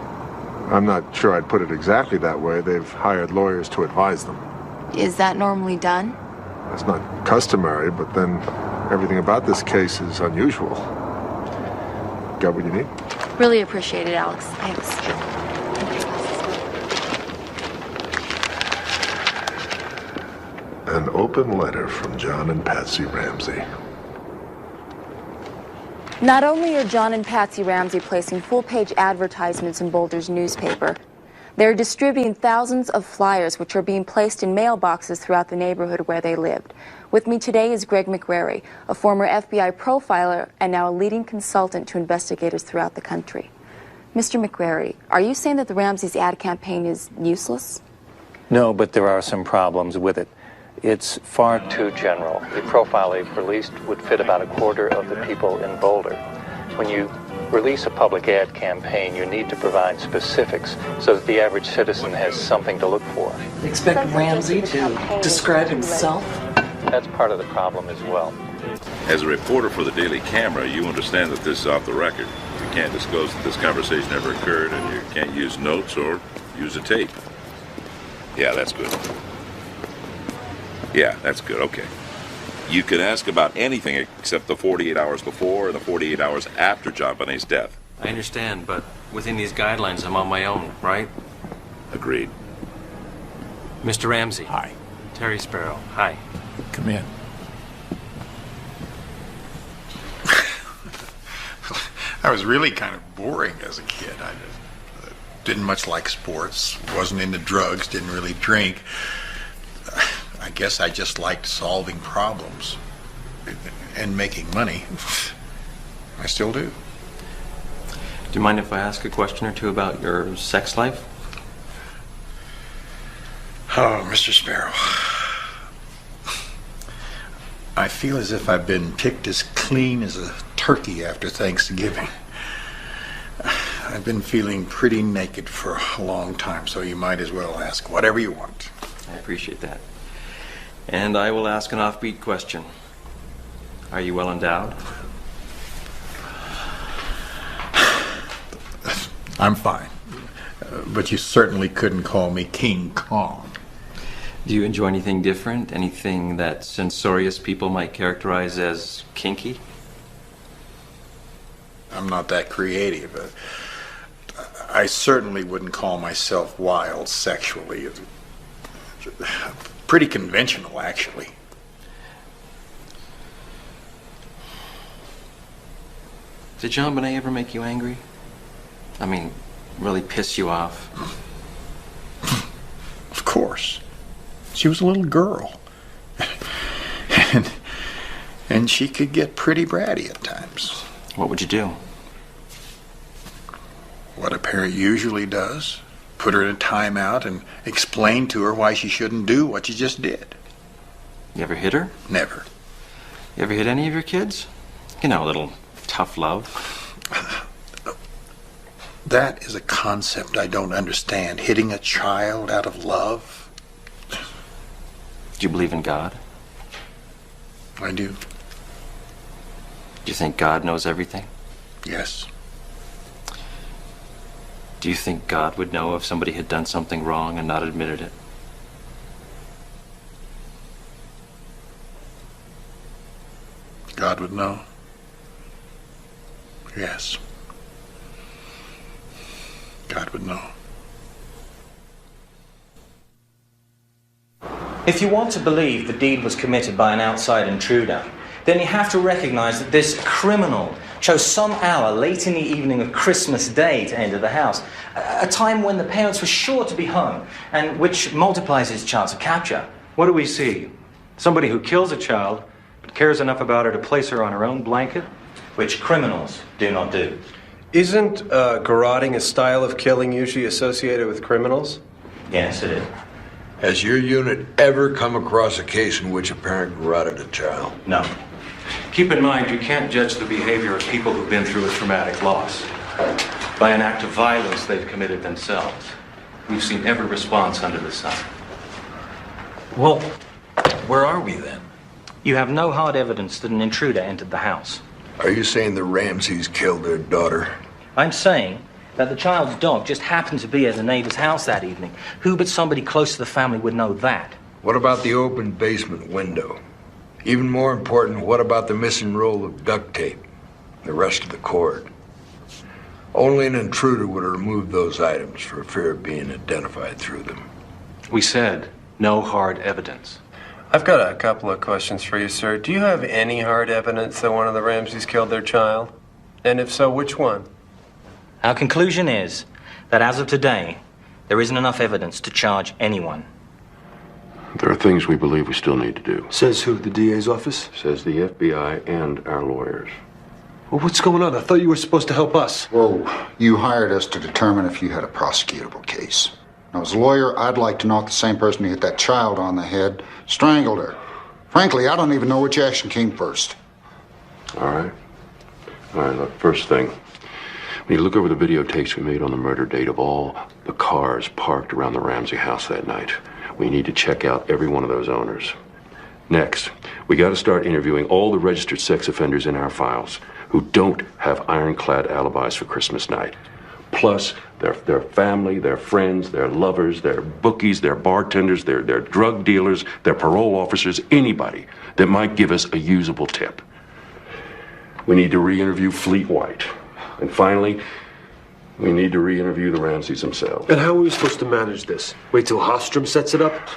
I'm not sure I'd put it exactly that way. They've hired lawyers to advise them. Is that normally done? That's not customary, but then everything about this case is unusual. Got what you need? Really appreciate it, Alex. Thanks. An open letter from John and Patsy Ramsey. Not only are John and Patsy Ramsey placing full-page advertisements in Boulder's newspaper, they're distributing thousands of flyers which are being placed in mailboxes throughout the neighborhood where they lived. With me today is Greg McRary, a former FBI profiler and now a leading consultant to investigators throughout the country. Mr. McRary, are you saying that the Ramsey's ad campaign is useless? No, but there are some problems with it. It's far too general. The profile they've released would fit about a quarter of the people in Boulder. When you release a public ad campaign, you need to provide specifics so that the average citizen has something to look for. Expect Ramsey to describe himself? That's part of the problem as well. As a reporter for the Daily Camera, you understand that this is off the record. You can't disclose that this conversation ever occurred, and you can't use notes or use a tape. Yeah, that's good. Yeah, that's good. Okay. You can ask about anything except the 48 hours before and the 48 hours after JonBenét's death. I understand, but within these guidelines, I'm on my own, right? Agreed. Mr. Ramsey. Hi. Terry Sparrow. Hi. Come in. I was really kind of boring as a kid. I didn't much like sports, wasn't into drugs, didn't really drink. I guess I just liked solving problems and making money. I still do. you mind if I ask a question or two about your sex life? Oh, Mr. Sparrow. I feel as if I've been picked as clean as a turkey after Thanksgiving. I've been feeling pretty naked for a long time, so you might as well ask whatever you want. I appreciate that. And I will ask an offbeat question. Are you well endowed? I'm fine. But you certainly couldn't call me King Kong. Do you enjoy anything different? Anything that censorious people might characterize as kinky? I'm not that creative. I certainly wouldn't call myself wild sexually. Pretty conventional, actually. Did JonBenét ever make you angry? I mean, really piss you off? Of course. She was a little girl. and she could get pretty bratty at times. What would you do? What a parent usually does. Put her in a timeout and explain to her why she shouldn't do what she just did. You ever hit her? Never. You ever hit any of your kids? You know, a little tough love. That is a concept I don't understand. Hitting a child out of love. Do you believe in God? I do. Do you think God knows everything? Yes. Do you think God would know if somebody had done something wrong and not admitted it? God would know. Yes. God would know. If you want to believe the deed was committed by an outside intruder, then you have to recognize that this criminal chose some hour late in the evening of Christmas Day to enter the house, a time when the parents were sure to be home, and which multiplies his chance of capture. What do we see? Somebody who kills a child, but cares enough about her to place her on her own blanket? Which criminals do not do. Isn't garroting a style of killing usually associated with criminals? Yes, it is. Has your unit ever come across a case in which a parent garroted a child? No. Keep in mind, you can't judge the behavior of people who've been through a traumatic loss by an act of violence they've committed themselves. We've seen every response under the sun. Well, where are we then? You have no hard evidence that an intruder entered the house. Are you saying the Ramseys killed their daughter? I'm saying that the child's dog just happened to be at the neighbor's house that evening. Who but somebody close to the family would know that? What about the open basement window? Even more important, what about the missing roll of duct tape? The rest of the cord? Only an intruder would have removed those items for fear of being identified through them. We said no hard evidence. I've got a couple of questions for you, sir. Do you have any hard evidence that one of the Ramseys killed their child? And if so, which one? Our conclusion is that as of today, there isn't enough evidence to charge anyone. There are things we believe we still need to do. Says who? The DA's office? Says the FBI and our lawyers. Well, what's going on? I thought you were supposed to help us. Well, you hired us to determine if you had a prosecutable case. Now, as a lawyer, I'd like to know if the same person who hit that child on the head strangled her. Frankly, I don't even know which action came first. All right, look, first thing. When you look over the videotapes we made on the murder date of all the cars parked around the Ramsey house that night, we need to check out every one of those owners. Next, we got to start interviewing all the registered sex offenders in our files who don't have ironclad alibis for Christmas night. Plus, their family, their friends, their lovers, their bookies, their bartenders, their drug dealers, their parole officers, anybody that might give us a usable tip. We need to re-interview Fleet White. And finally, we need to re-interview the Ramseys themselves. And how are we supposed to manage this? Wait till Hofstrom sets it up?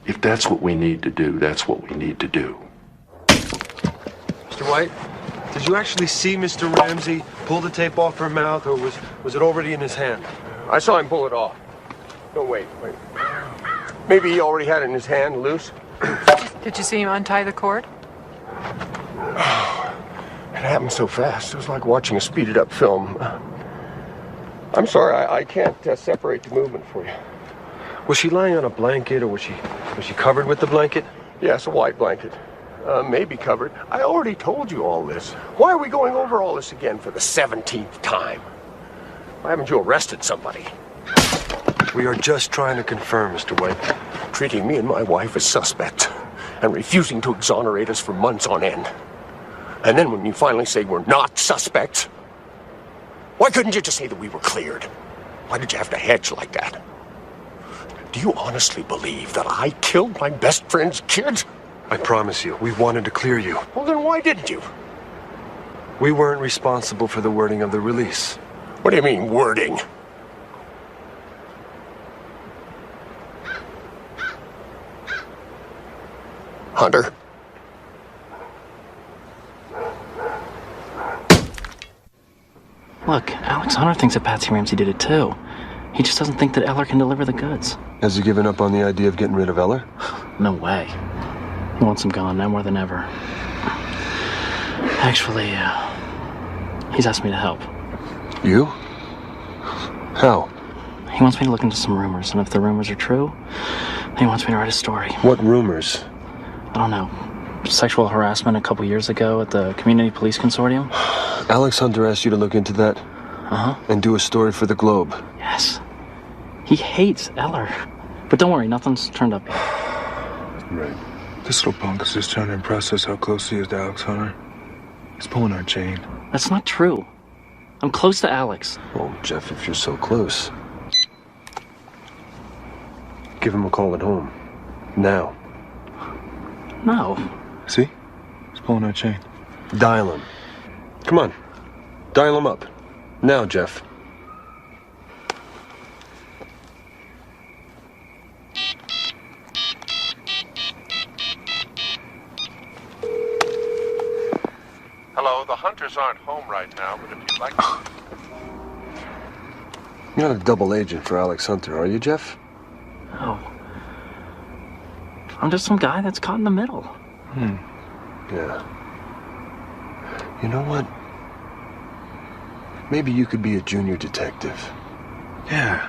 If that's what we need to do, that's what we need to do. Mr. White, did you actually see Mr. Ramsey pull the tape off her mouth, or was it already in his hand? I saw him pull it off. No, wait. Maybe he already had it in his hand, loose. Did you see him untie the cord? It happened so fast. It was like watching a speeded up film. I'm sorry, I can't separate the movement for you. Was she lying on a blanket, or was she covered with the blanket? Yes, a white blanket. Maybe covered. I already told you all this. Why are we going over all this again for the 17th time? Why haven't you arrested somebody? We are just trying to confirm, Mr. White. Treating me and my wife as suspects and refusing to exonerate us for months on end. And then when you finally say we're not suspects, why couldn't you just say that we were cleared? Why did you have to hedge like that? Do you honestly believe that I killed my best friend's kids? I promise you, we wanted to clear you. Well, then why didn't you? We weren't responsible for the wording of the release. What do you mean, wording? Hunter? Look, Alex Hunter thinks that Patsy Ramsey did it too. He just doesn't think that Eller can deliver the goods. Has he given up on the idea of getting rid of Eller? No way. He wants him gone now more than ever. Actually, he's asked me to help. You? How? He wants me to look into some rumors, and if the rumors are true, he wants me to write a story. What rumors? I don't know. Sexual harassment a couple years ago at the Community Police Consortium. Alex Hunter asked you to look into that? Uh-huh. And do a story for the Globe? Yes. He hates Eller. But don't worry, nothing's turned up yet. Right. This little punk is just trying to impress us how close he is to Alex Hunter. He's pulling our chain. That's not true. I'm close to Alex. Oh, Jeff, if you're so close. Give him a call at home. Now. No. See? He's pulling our chain. Dial him. Come on. Dial him up. Now, Jeff. Hello, the Hunters aren't home right now, but if you'd like to... You're not a double agent for Alex Hunter, are you, Jeff? No. I'm just some guy that's caught in the middle. Yeah. You know what? Maybe you could be a junior detective. Yeah.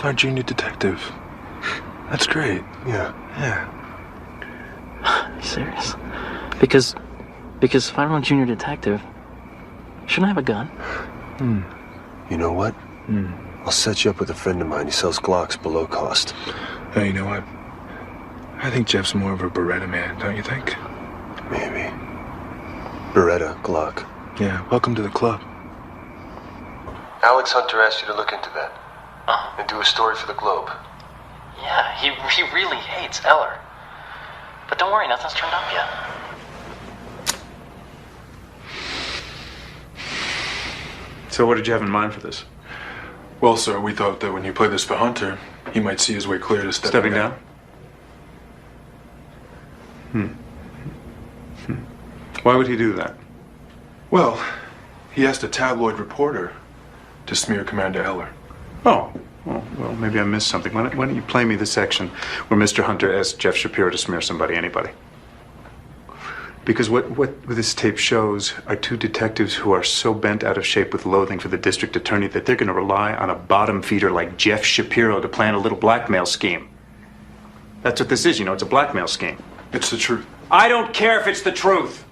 Our junior detective. That's great. Yeah. Are you serious? Because if I'm a junior detective, shouldn't I have a gun? You know what? I'll set you up with a friend of mine. He sells Glocks below cost. Hey, you know what? I think Jeff's more of a Beretta man, don't you think? Maybe. Beretta, Glock. Yeah, welcome to the club. Alex Hunter asked you to look into that. And do a story for the Globe. Yeah, he really hates Eller. But don't worry, nothing's turned up yet. So what did you have in mind for this? Well, sir, we thought that when you play this for Hunter, he might see his way clear to Stepping down? Why would he do that? Well, he asked a tabloid reporter to smear Commander Eller. Oh, well, maybe I missed something. Why don't you play me the section where Mr. Hunter asked Jeff Shapiro to smear somebody, anybody? Because what this tape shows are two detectives who are so bent out of shape with loathing for the district attorney that they're going to rely on a bottom feeder like Jeff Shapiro to plan a little blackmail scheme. That's what this is, it's a blackmail scheme. It's the truth. I don't care if it's the truth.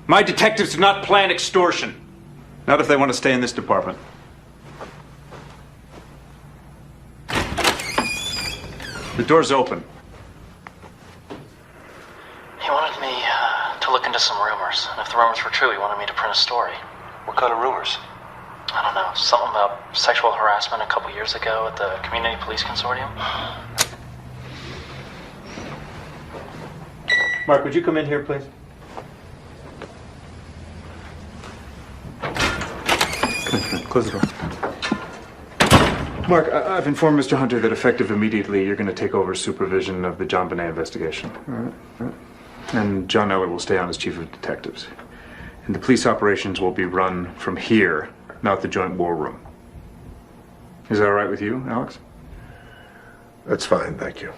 My detectives do not plan extortion. Not if they want to stay in this department. The door's open. He wanted me to look into some rumors. And if the rumors were true, he wanted me to print a story. What kind of rumors? I don't know, something about sexual harassment a couple years ago at the Community Police Consortium. Mark, would you come in here, please? Close the door. Mark, I've informed Mr. Hunter that effective immediately, you're going to take over supervision of the JonBenét investigation. All right. And John Eller will stay on as chief of detectives. And the police operations will be run from here, not the joint war room. Is that all right with you, Alex? That's fine, thank you.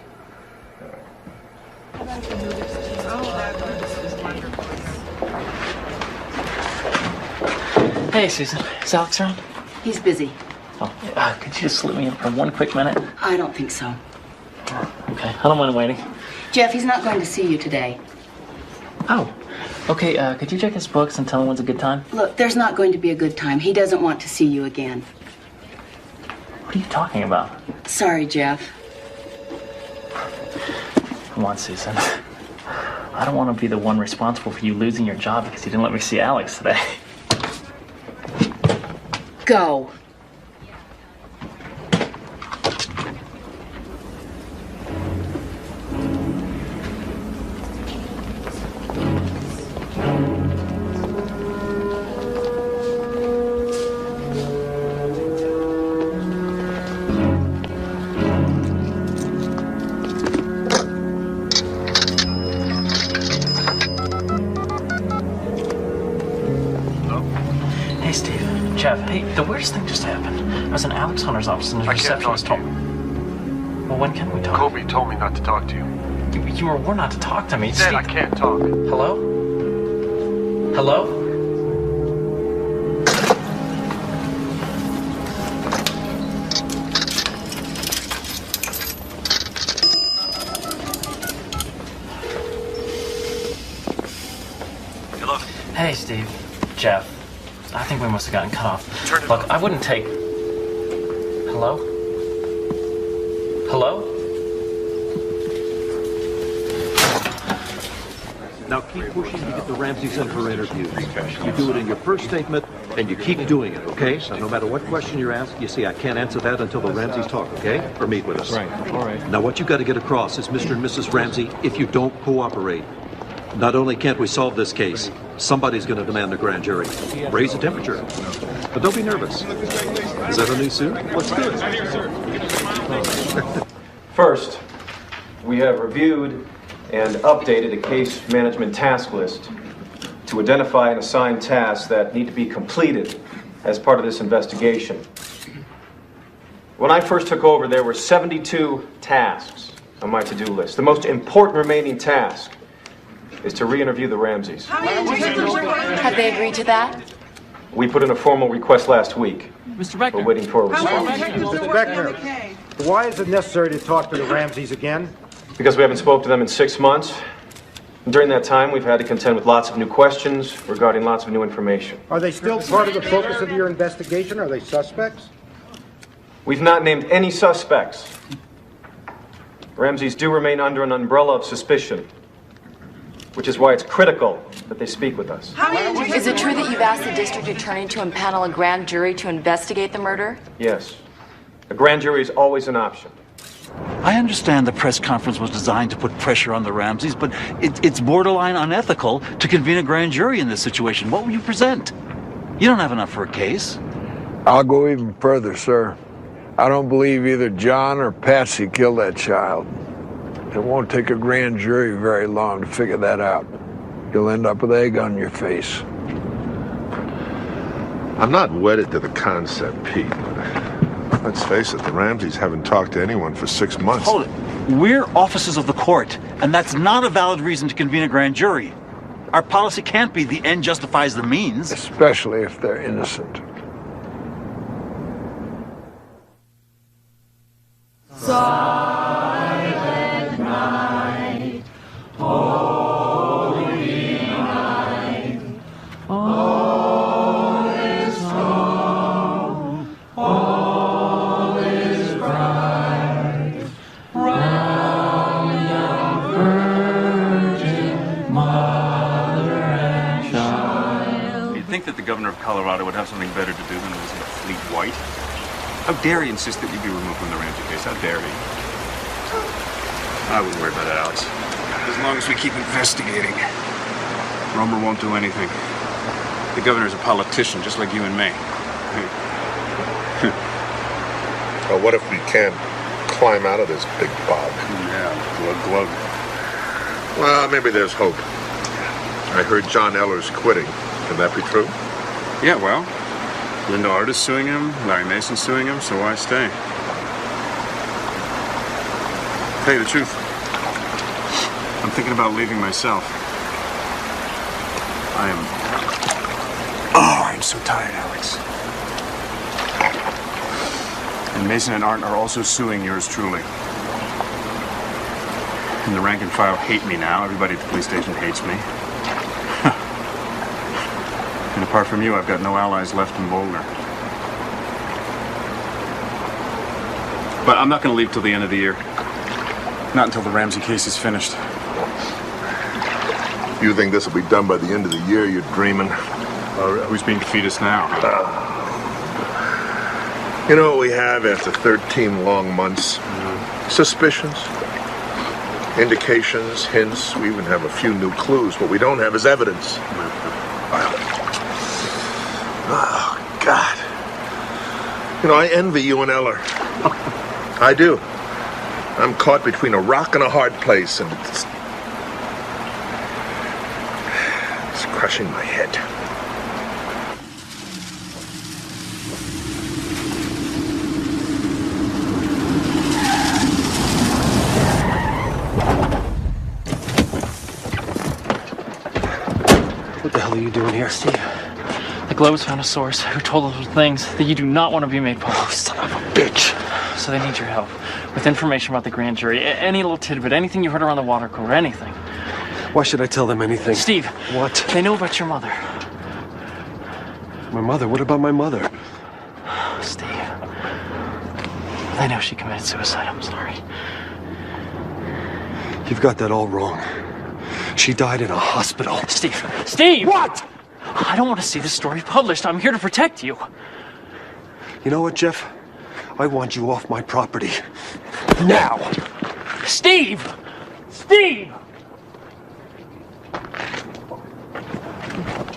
Hey, Susan. Is Alex around? He's busy. Oh, could you just slip me in for 1 quick minute? I don't think so. Okay, I don't mind waiting. Jeff, he's not going to see you today. Oh, okay, could you check his books and tell him when's a good time? Look, there's not going to be a good time. He doesn't want to see you again. What are you talking about? Sorry, Jeff. Come on, Susan. I don't want to be the one responsible for you losing your job because you didn't let me see Alex today. Go. Hey, Steve. Jeff, hey, the weirdest thing just happened. I was in Alex Hunter's office and his receptionist told me. Well, when can we talk? Kobe told me not to talk to you. You were warned not to talk to me. He said Steve. I can't talk. Hello? Hello? Hello? Hey, Steve. Jeff. I think we must have gotten cut off. Look, I wouldn't take... Hello? Hello? Now keep pushing to get the Ramseys in for interviews. You do it in your first statement, and you keep doing it, okay? Now, no matter what question you're asked, you see, I can't answer that until the Ramseys talk, okay? Or meet with us. Right, all right. Now, what you got to get across is, Mr. and Mrs. Ramsey, if you don't cooperate, not only can't we solve this case, somebody's going to demand a grand jury. Raise the temperature. But don't be nervous. Is that a new suit? What's good? First, we have reviewed and updated a case management task list to identify and assign tasks that need to be completed as part of this investigation. When I first took over, there were 72 tasks on my to-do list. The most important remaining task is to re-interview the Ramseys. Have they agreed to that? We put in a formal request last week. Mr. Beckner. We're waiting for a response. Mr. Beckner, why is it necessary to talk to the Ramseys again? Because we haven't spoke to them in 6 months. During that time, we've had to contend with lots of new questions regarding lots of new information. Are they still part of the focus of your investigation? Are they suspects? We've not named any suspects. Ramseys do remain under an umbrella of suspicion, which is why it's critical that they speak with us. Is it true that you've asked the district attorney to impanel a grand jury to investigate the murder? Yes. A grand jury is always an option. I understand the press conference was designed to put pressure on the Ramseys, but it's borderline unethical to convene a grand jury in this situation. What will you present? You don't have enough for a case. I'll go even further, sir. I don't believe either John or Patsy killed that child. It won't take a grand jury very long to figure that out. You'll end up with egg on your face. I'm not wedded to the concept, Pete. Let's face it, the Ramseys haven't talked to anyone for 6 months. Hold it. We're officers of the court, and that's not a valid reason to convene a grand jury. Our policy can't be the end justifies the means. Especially if they're innocent. Silent night, holy night, all is calm, all is bright, round young Virgin Mother and Child. You'd think that the governor of Colorado would have something better to do than listen to Fleet White. How dare he insist that you be removed from the Ramsey case? How dare he? I wouldn't worry about it, Alex. As long as we keep investigating. Romer won't do anything. The governor's a politician, just like you and me. Well, what if we can't climb out of this big bog? Yeah, glug. Well, maybe there's hope. I heard John Eller's quitting. Can that be true? Yeah, well, Linda Art is suing him, Larry Mason's suing him, so why stay? Tell you the truth, I'm thinking about leaving myself. I am... All right, so tired, Alex. And Mason and Art are also suing yours truly. And the rank and file hate me now. Everybody at the police station hates me. And apart from you, I've got no allies left in Boulder. But I'm not going to leave till the end of the year. Not until the Ramsey case is finished. You think this will be done by the end of the year? You're dreaming. Who's being defeatist now? You know what we have after 13 long months? Suspicions, indications, hints. We even have a few new clues. What we don't have is evidence. Oh, God. You know, I envy you and Eller. I do. I'm caught between a rock and a hard place, and it's crushing my head. What the hell are you doing here? Steve, the Globe's found a source who told us things that you do not want to be made public. Oh, son of a bitch. So they need your help with information about the grand jury. Any little tidbit, anything you heard around the water cooler, anything. Why should I tell them anything? Steve. What? They know about your mother. My mother? What about my mother? Steve. They know she committed suicide. I'm sorry. You've got that all wrong. She died in a hospital. Steve! Steve! What? I don't want to see this story published. I'm here to protect you. You know what, Jeff? I want you off my property. Now! Steve! Steve!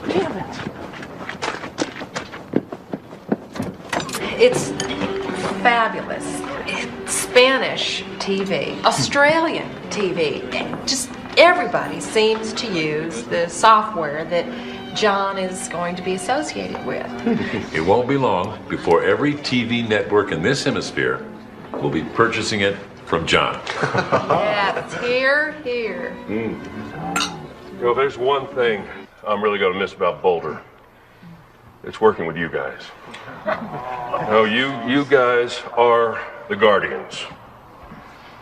Damn it! It's fabulous. It's Spanish TV, Australian TV. Just everybody seems to use the software that John is going to be associated with. It won't be long before every TV network in this hemisphere will be purchasing it from John. Yes, here. You know, there's one thing I'm really going to miss about Boulder. It's working with you guys. No, you guys are the guardians.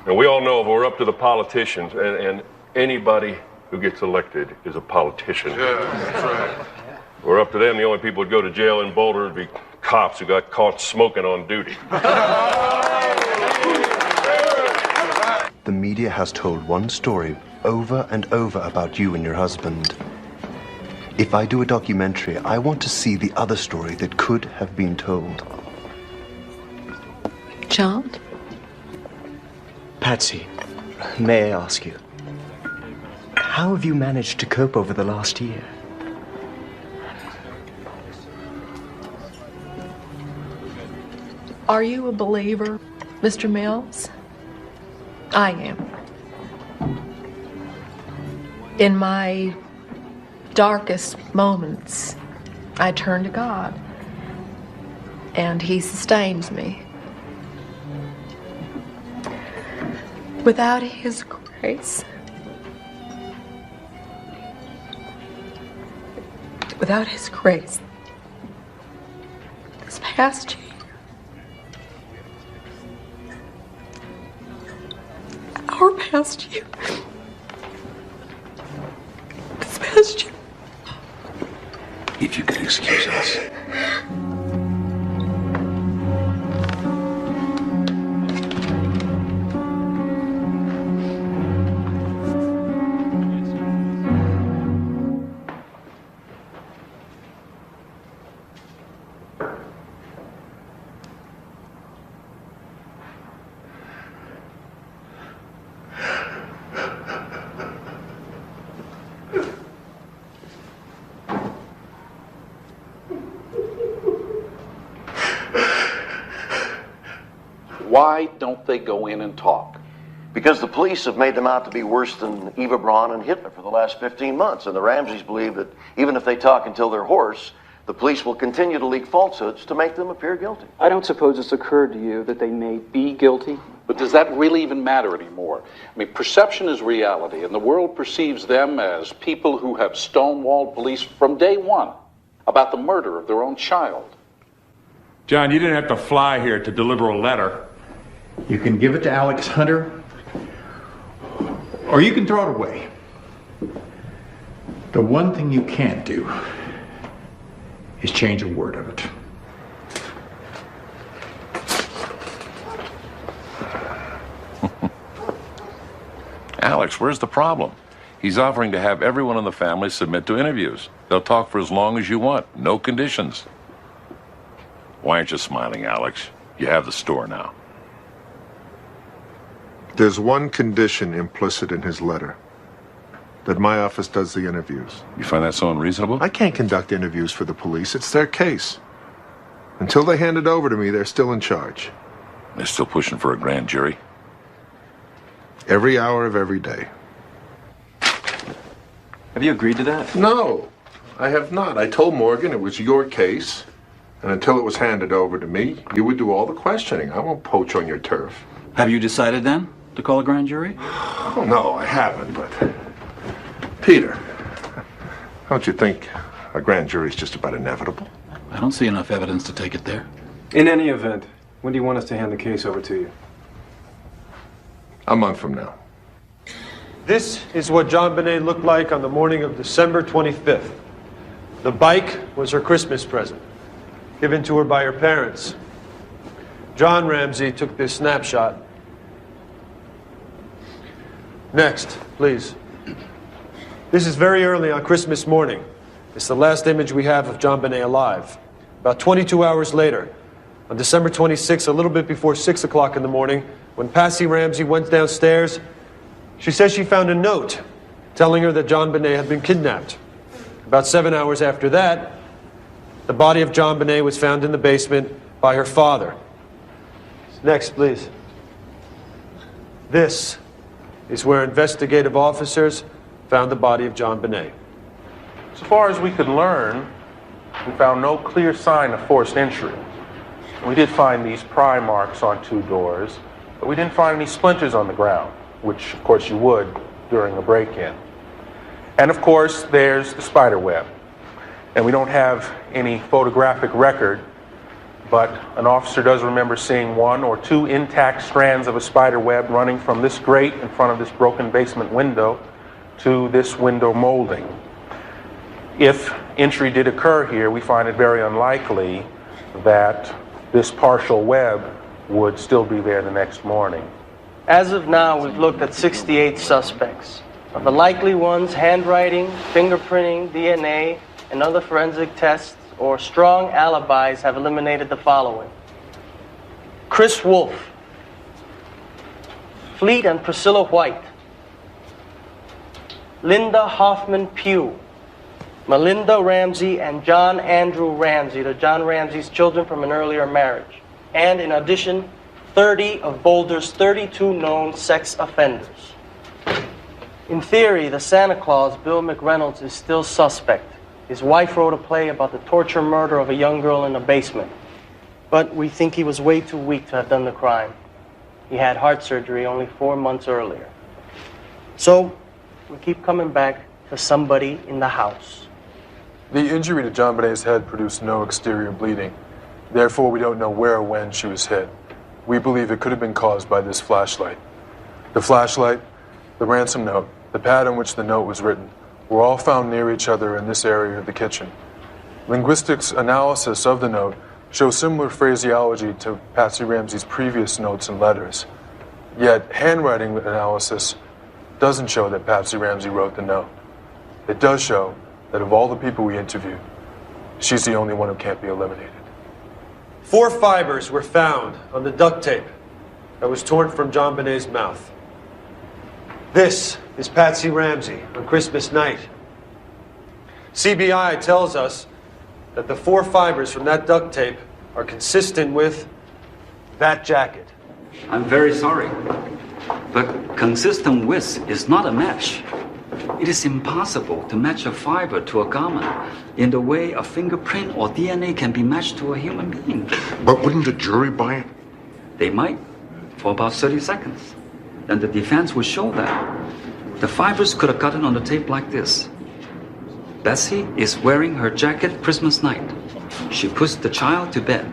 And we all know if we're up to the politicians, and anybody who gets elected is a politician. Yeah, that's right. We're up to them. The only people who'd go to jail in Boulder would be cops who got caught smoking on duty. The media has told one story over and over about you and your husband. If I do a documentary, I want to see the other story that could have been told. John? Patsy, may I ask you, how have you managed to cope over the last year? Are you a believer, Mr. Mills? I am. In my darkest moments, I turn to God, and He sustains me. Without His grace, this past year, our past year, this past year. If you could excuse us. Why don't they go in and talk? Because the police have made them out to be worse than Eva Braun and Hitler for the last 15 months. And the Ramseys believe that even if they talk until they're hoarse, the police will continue to leak falsehoods to make them appear guilty. I don't suppose it's occurred to you that they may be guilty? But does that really even matter anymore? I mean, perception is reality, and the world perceives them as people who have stonewalled police from day one. about the murder of their own child. John, you didn't have to fly here to deliver a letter. You can give it to Alex Hunter, or you can throw it away. The one thing you can't do is change a word of it. Alex, where's the problem? He's offering to have everyone in the family submit to interviews. They'll talk for as long as you want, no conditions. Why aren't you smiling, Alex? You have the store now. There's one condition implicit in his letter. That my office does the interviews. You find that so unreasonable? I can't conduct interviews for the police. It's their case. Until they hand it over to me, they're still in charge. They're still pushing for a grand jury? Every hour of every day. Have you agreed to that? No, I have not. I told Morgan it was your case, and until it was handed over to me, you would do all the questioning. I won't poach on your turf. Have you decided then to call a grand jury? Oh, no, I haven't, but... Peter, don't you think a grand jury is just about inevitable? I don't see enough evidence to take it there. In any event, when do you want us to hand the case over to you? A month from now. This is what JonBenét looked like on the morning of December 25th. The bike was her Christmas present, given to her by her parents. John Ramsey took this snapshot. Next, please. This is very early on Christmas morning. It's the last image we have of JonBenét alive. About 22 hours later, on December 26th, a little bit before 6 o'clock in the morning, when Patsy Ramsey went downstairs, she says she found a note telling her that JonBenét had been kidnapped. About 7 hours after that, the body of JonBenét was found in the basement by her father. Next, please. This is where investigative officers found the body of JonBenét. So far as we could learn, we found no clear sign of forced entry. We did find these pry marks on 2 doors, but we didn't find any splinters on the ground, which of course you would during a break-in. And of course, there's the spider web. And we don't have any photographic record, but an officer does remember seeing 1 or 2 intact strands of a spider web running from this grate in front of this broken basement window to this window molding. If entry did occur here, we find it very unlikely that this partial web would still be there the next morning. As of now, we've looked at 68 suspects. Of the likely ones, handwriting, fingerprinting, DNA, and other forensic tests or strong alibis have eliminated the following: Chris Wolf, Fleet and Priscilla White, Linda Hoffman Pugh, Melinda Ramsey, and John Andrew Ramsey, the John Ramsey's children from an earlier marriage. And in addition, 30 of Boulder's 32 known sex offenders. In theory, the Santa Claus, Bill McReynolds, is still suspect. His wife wrote a play about the torture murder of a young girl in a basement. But we think he was way too weak to have done the crime. He had heart surgery only 4 months earlier. So, we keep coming back to somebody in the house. The injury to JonBenét's head produced no exterior bleeding. Therefore, we don't know where or when she was hit. We believe it could have been caused by this flashlight. The flashlight, the ransom note, the pad on which the note was written, were all found near each other in this area of the kitchen. Linguistics analysis of the note shows similar phraseology to Patsy Ramsey's previous notes and letters. Yet, handwriting analysis doesn't show that Patsy Ramsey wrote the note. It does show that of all the people we interviewed, she's the only one who can't be eliminated. 4 fibers were found on the duct tape that was torn from JonBenét's mouth. This is Patsy Ramsey on Christmas night. CBI tells us that the 4 fibers from that duct tape are consistent with that jacket. I'm very sorry, but consistent with is not a match. It is impossible to match a fiber to a garment in the way a fingerprint or DNA can be matched to a human being. But wouldn't the jury buy it? They might, for about 30 seconds. Then the defense would show that the fibers could have gotten on the tape like this. Bessie is wearing her jacket Christmas night. She puts the child to bed.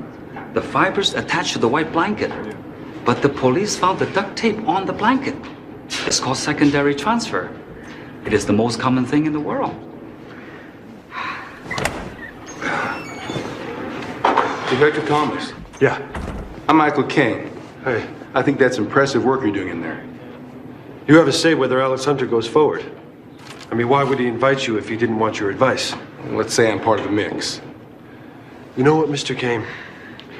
The fibers attached to the white blanket. But the police found the duct tape on the blanket. It's called secondary transfer. It is the most common thing in the world. Detective Thomas. Yeah. I'm Michael King. Hey. I think that's impressive work you're doing in there. You have a say whether Alex Hunter goes forward. I mean, why would he invite you if he didn't want your advice? Let's say I'm part of the mix. You know what, Mr. Kane?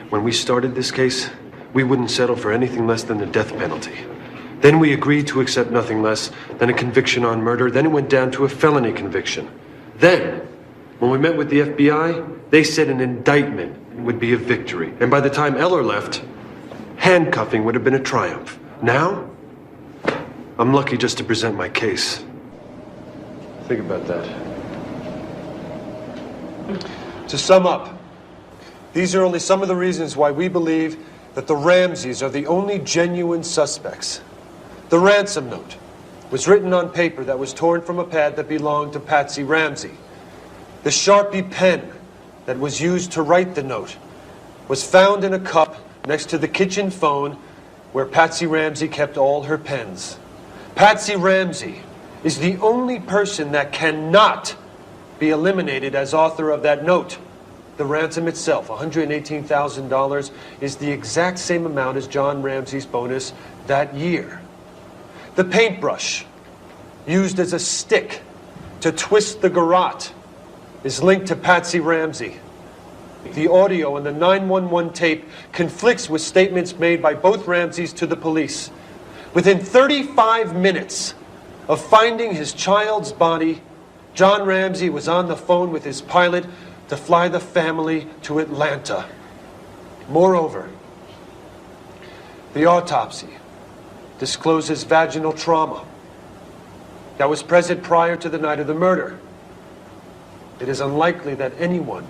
When we started this case, we wouldn't settle for anything less than the death penalty. Then we agreed to accept nothing less than a conviction on murder. Then it went down to a felony conviction. Then, when we met with the FBI, they said an indictment would be a victory. And by the time Eller left, handcuffing would have been a triumph. Now, I'm lucky just to present my case. Think about that. To sum up, these are only some of the reasons why we believe that the Ramseys are the only genuine suspects. The ransom note was written on paper that was torn from a pad that belonged to Patsy Ramsey. The Sharpie pen that was used to write the note was found in a cup next to the kitchen phone where Patsy Ramsey kept all her pens. Patsy Ramsey is the only person that cannot be eliminated as author of that note. The ransom itself, $118,000, is the exact same amount as John Ramsey's bonus that year. The paintbrush, used as a stick to twist the garrote, is linked to Patsy Ramsey. The audio on the 911 tape conflicts with statements made by both Ramseys to the police. Within 35 minutes of finding his child's body, John Ramsey was on the phone with his pilot to fly the family to Atlanta. Moreover, the autopsy discloses vaginal trauma that was present prior to the night of the murder. It is unlikely that anyone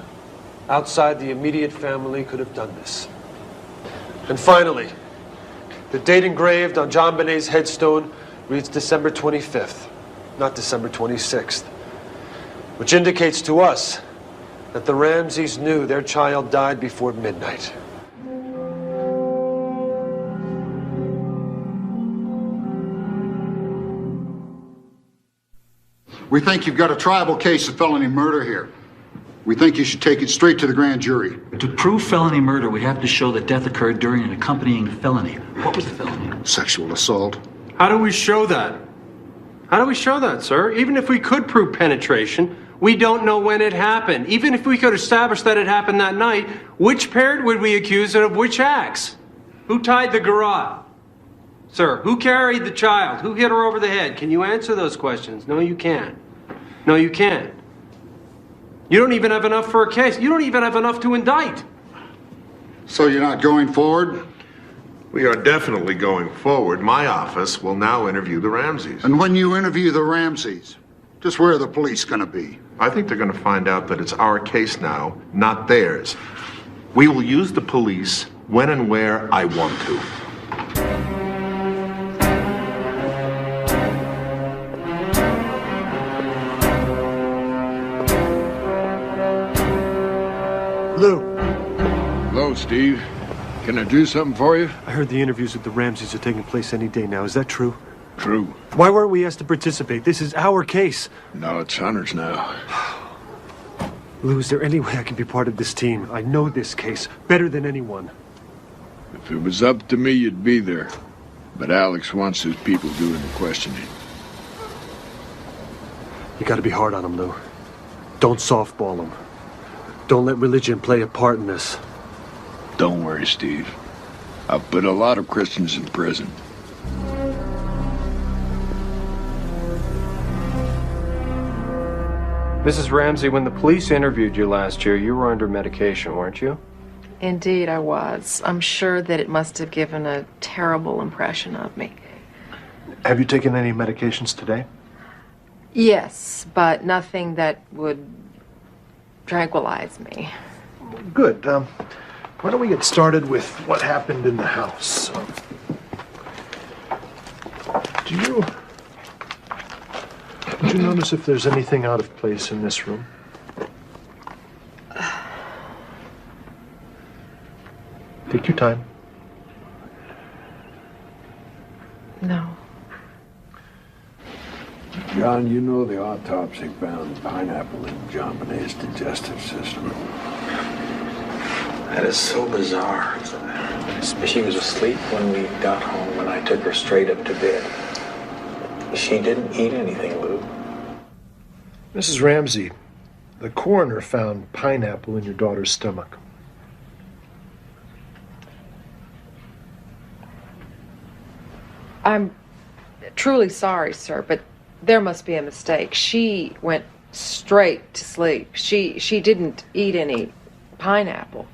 outside the immediate family could have done this. And finally, the date engraved on JonBenét's headstone reads December 25th, not December 26th, which indicates to us that the Ramseys knew their child died before midnight. We think you've got a triable case of felony murder here. We think you should take it straight to the grand jury. To prove felony murder, we have to show that death occurred during an accompanying felony. What was the felony? Sexual assault. How do we show that? How do we show that, sir? Even if we could prove penetration, we don't know when it happened. Even if we could establish that it happened that night, which parent would we accuse of which acts? Who tied the garrote? Sir, who carried the child? Who hit her over the head? Can you answer those questions? No, you can't. No, you can't. You don't even have enough for a case. You don't even have enough to indict. So you're not going forward? We are definitely going forward. My office will now interview the Ramseys. And when you interview the Ramseys, just where are the police going to be? I think they're going to find out that it's our case now, not theirs. We will use the police when and where I want to. Lou. Hello, Steve. Can I do something for you? I heard the interviews with the Ramseys are taking place any day now. Is that true? True. Why weren't we asked to participate? This is our case. No, it's Hunter's now. Lou, is there any way I can be part of this team? I know this case better than anyone. If it was up to me, you'd be there. But Alex wants his people doing the questioning. You gotta be hard on him, Lou. Don't softball him. Don't let religion play a part in this. Don't worry, Steve. I've put a lot of Christians in prison. Mrs. Ramsey, when the police interviewed you last year, you were under medication, weren't you? Indeed, I was. I'm sure that it must have given a terrible impression of me. Have you taken any medications today? Yes, but nothing that would tranquilize me. Good. Why don't we get started with what happened in the house? Do Did you notice if there's anything out of place in this room? Take your time. No. John, you know the autopsy found pineapple in JonBenét's digestive system. That is so bizarre. She was asleep when we got home, and I took her straight up to bed. She didn't eat anything, Lou. Mrs. Ramsey, the coroner found pineapple in your daughter's stomach. I'm truly sorry, sir, but there must be a mistake. She went straight to sleep. She didn't eat any pineapple.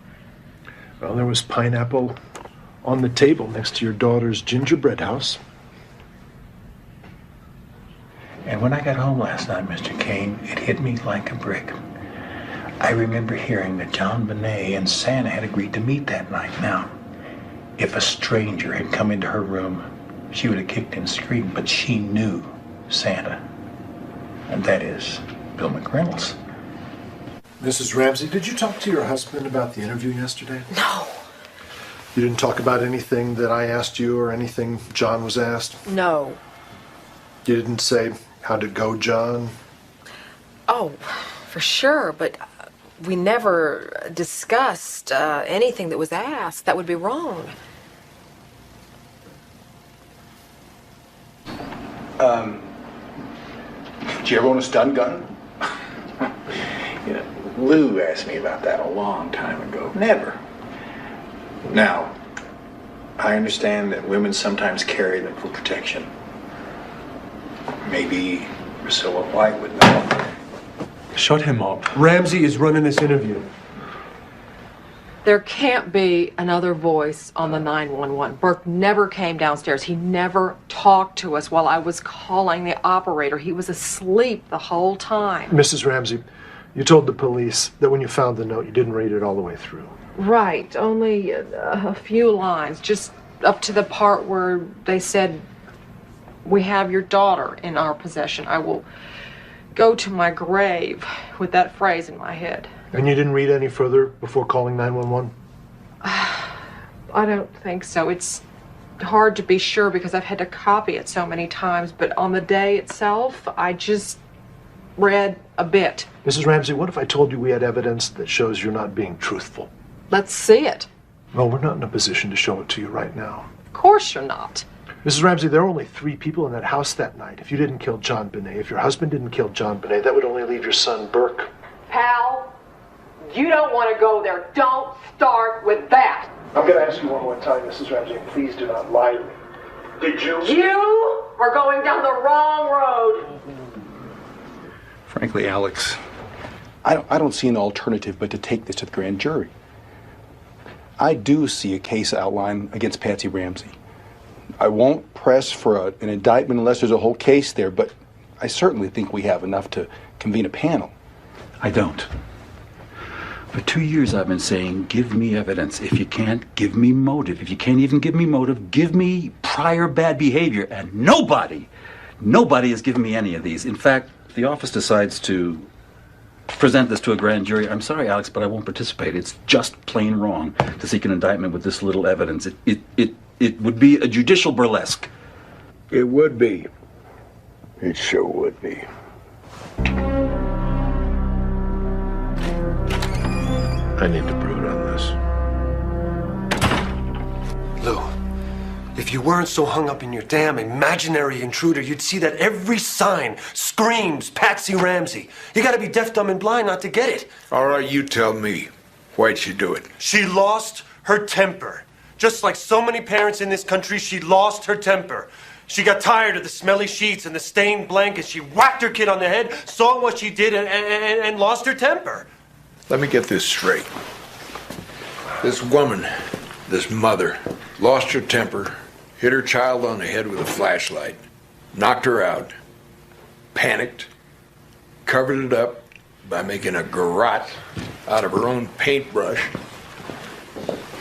Well, there was pineapple on the table next to your daughter's gingerbread house. And when I got home last night, Mr. Kane, it hit me like a brick. I remember hearing that JonBenét and Santa had agreed to meet that night. Now, if a stranger had come into her room, she would have kicked and screamed, but she knew Santa. And that is Bill McReynolds. Mrs. Ramsey, did you talk to your husband about the interview yesterday? No. You didn't talk about anything that I asked you or anything John was asked? No. You didn't say, how'd it go, John? Oh, for sure, but we never discussed anything that was asked. That would be wrong. Did you ever own a stun gun? You know, Lou asked me about that a long time ago. Never. Now, I understand that women sometimes carry them for protection. Maybe Priscilla White would know. Shut him up. Ramsey is running this interview. There can't be another voice on the 911. Burke never came downstairs. He never talked to us while I was calling the operator. He was asleep the whole time. Mrs. Ramsey, you told the police that when you found the note, you didn't read it all the way through. Right, only a few lines, just up to the part where they said, "We have your daughter in our possession. I will go to my grave," with that phrase in my head. And you didn't read any further before calling 911? I don't think so. It's hard to be sure because I've had to copy it so many times, but on the day itself, I just read a bit. Mrs. Ramsey, what if I told you we had evidence that shows you're not being truthful? Let's see it. Well, we're not in a position to show it to you right now. Of course you're not. Mrs. Ramsey, there were only 3 people in that house that night. If you didn't kill JonBenét, if your husband didn't kill JonBenét, that would only leave your son, Burke. Pal, you don't want to go there. Don't start with that. I'm going to ask you one more time, Mrs. Ramsey, and please do not lie to me. Did you? You are going down the wrong road. Frankly, Alex, I don't see an alternative but to take this to the grand jury. I do see a case outline against Patsy Ramsey. I won't press for an indictment unless there's a whole case there, but I certainly think we have enough to convene a panel. I don't. For 2 years I've been saying, give me evidence. If you can't, give me motive. If you can't even give me motive, give me prior bad behavior. And nobody has given me any of these. In fact, if the office decides to present this to a grand jury, I'm sorry, Alex, but I won't participate. It's just plain wrong to seek an indictment with this little evidence. It would be a judicial burlesque. It would be. It sure would be. I need to brood on this. Lou, if you weren't so hung up in your damn imaginary intruder, you'd see that every sign screams Patsy Ramsey. You gotta be deaf, dumb, and blind not to get it. All right, you tell me. Why'd she do it? She lost her temper. Just like so many parents in this country, she lost her temper. She got tired of the smelly sheets and the stained blankets. She whacked her kid on the head, saw what she did, and lost her temper. Let me get this straight. This woman, this mother, lost her temper, hit her child on the head with a flashlight, knocked her out, panicked, covered it up by making a garrote out of her own paintbrush,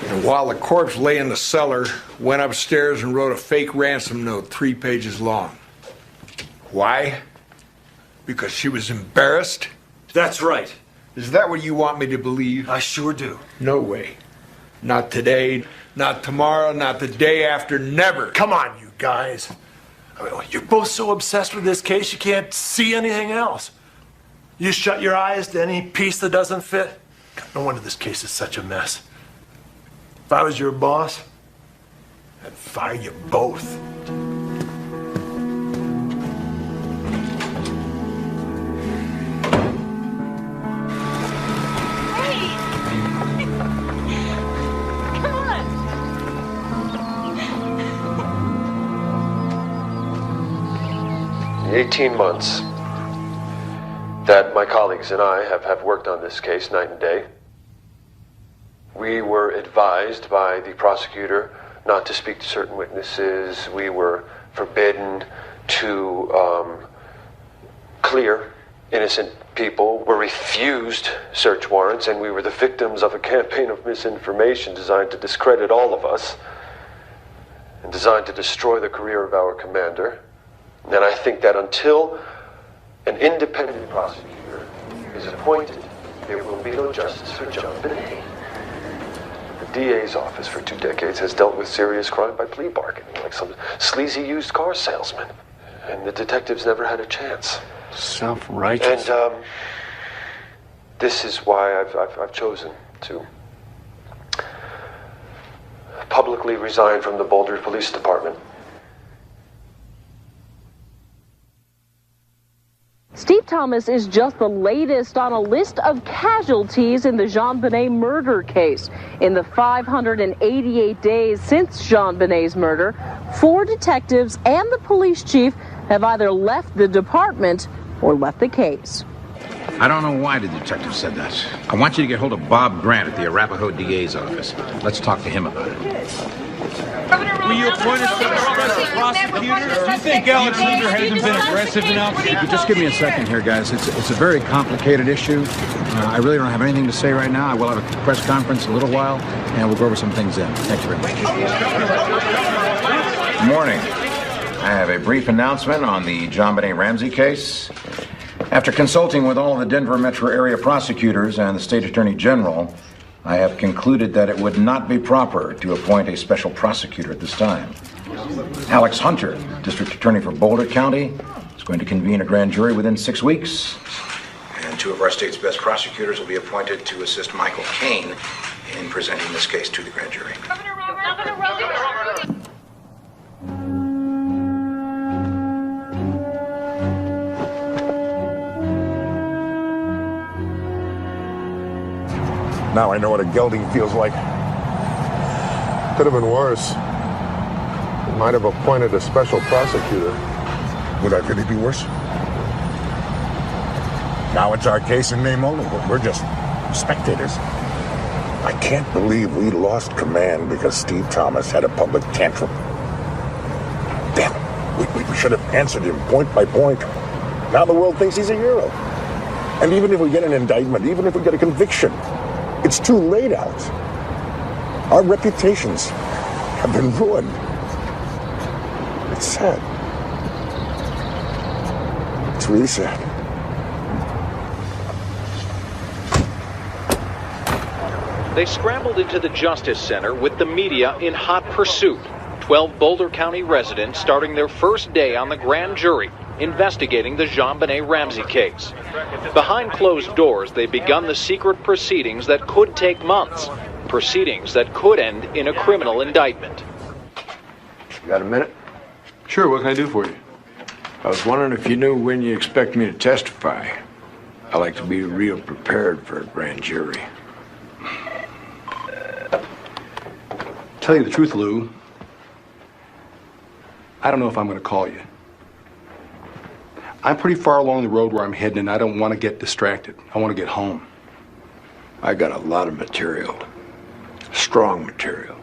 and while the corpse lay in the cellar, went upstairs and wrote a fake ransom note 3 pages long. Why? Because she was embarrassed? That's right. Is that what you want me to believe? I sure do. No way. Not today, not tomorrow, not the day after, never. Come on, you guys. I mean, you're both so obsessed with this case you can't see anything else. You shut your eyes to any piece that doesn't fit. No wonder this case is such a mess. If I was your boss, I'd fire you both. The 18 months that my colleagues and I have worked on this case night and day, we were advised by the prosecutor not to speak to certain witnesses. We were forbidden to clear innocent people. We refused search warrants, and we were the victims of a campaign of misinformation designed to discredit all of us and designed to destroy the career of our commander. And I think that until an independent prosecutor is appointed, there will be no justice for JonBenét. The DA's office for 2 decades has dealt with serious crime by plea bargaining, like some sleazy used car salesman. And the detectives never had a chance. Self-righteous. And this is why I've chosen to publicly resign from the Boulder Police Department. Steve Thomas is just the latest on a list of casualties in the JonBenét murder case. In the 588 days since JonBenét's murder, 4 detectives and the police chief have either left the department or left the case. I don't know why the detective said that. I want you to get hold of Bob Grant at the Arapahoe DA's office. Let's talk to him about it. Were you appointed special prosecutor? Do you think Alex Luger hasn't been aggressive enough? Just give me a second here, guys. It's a very complicated issue. I really don't have anything to say right now. I will have a press conference in a little while, and we'll go over some things then. Thank you very much. Good morning. I have a brief announcement on the JonBenét Ramsey case. After consulting with all of the Denver metro area prosecutors and the state attorney general, I have concluded that it would not be proper to appoint a special prosecutor at this time. Alex Hunter, district attorney for Boulder County, is going to convene a grand jury within 6 weeks. And 2 of our state's best prosecutors will be appointed to assist Michael Caine in presenting this case to the grand jury. Now I know what a gelding feels like. Could have been worse. Might have appointed a special prosecutor. Would that really be worse? Now it's our case in name only. We're just spectators. I can't believe we lost command because Steve Thomas had a public tantrum. Damn it. We should have answered him point by point. Now the world thinks he's a hero. And even if we get an indictment, even if we get a conviction, it's too late, Alex. Our reputations have been ruined. It's sad. It's really sad. They scrambled into the Justice Center with the media in hot pursuit. 12 Boulder County residents starting their first day on the grand jury investigating the JonBenét Ramsey case. Behind closed doors, they've begun the secret proceedings that could take months. Proceedings that could end in a criminal indictment. You got a minute? Sure, what can I do for you? I was wondering if you knew when you expect me to testify. I like to be real prepared for a grand jury. Tell you the truth, Lou, I don't know if I'm going to call you. I'm pretty far along the road where I'm heading, and I don't want to get distracted. I want to get home. I got a lot of material. Strong material.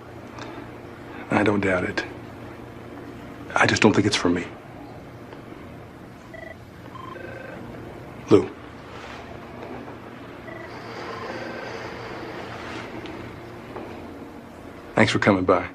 I don't doubt it. I just don't think it's for me. Lou. Thanks for coming by.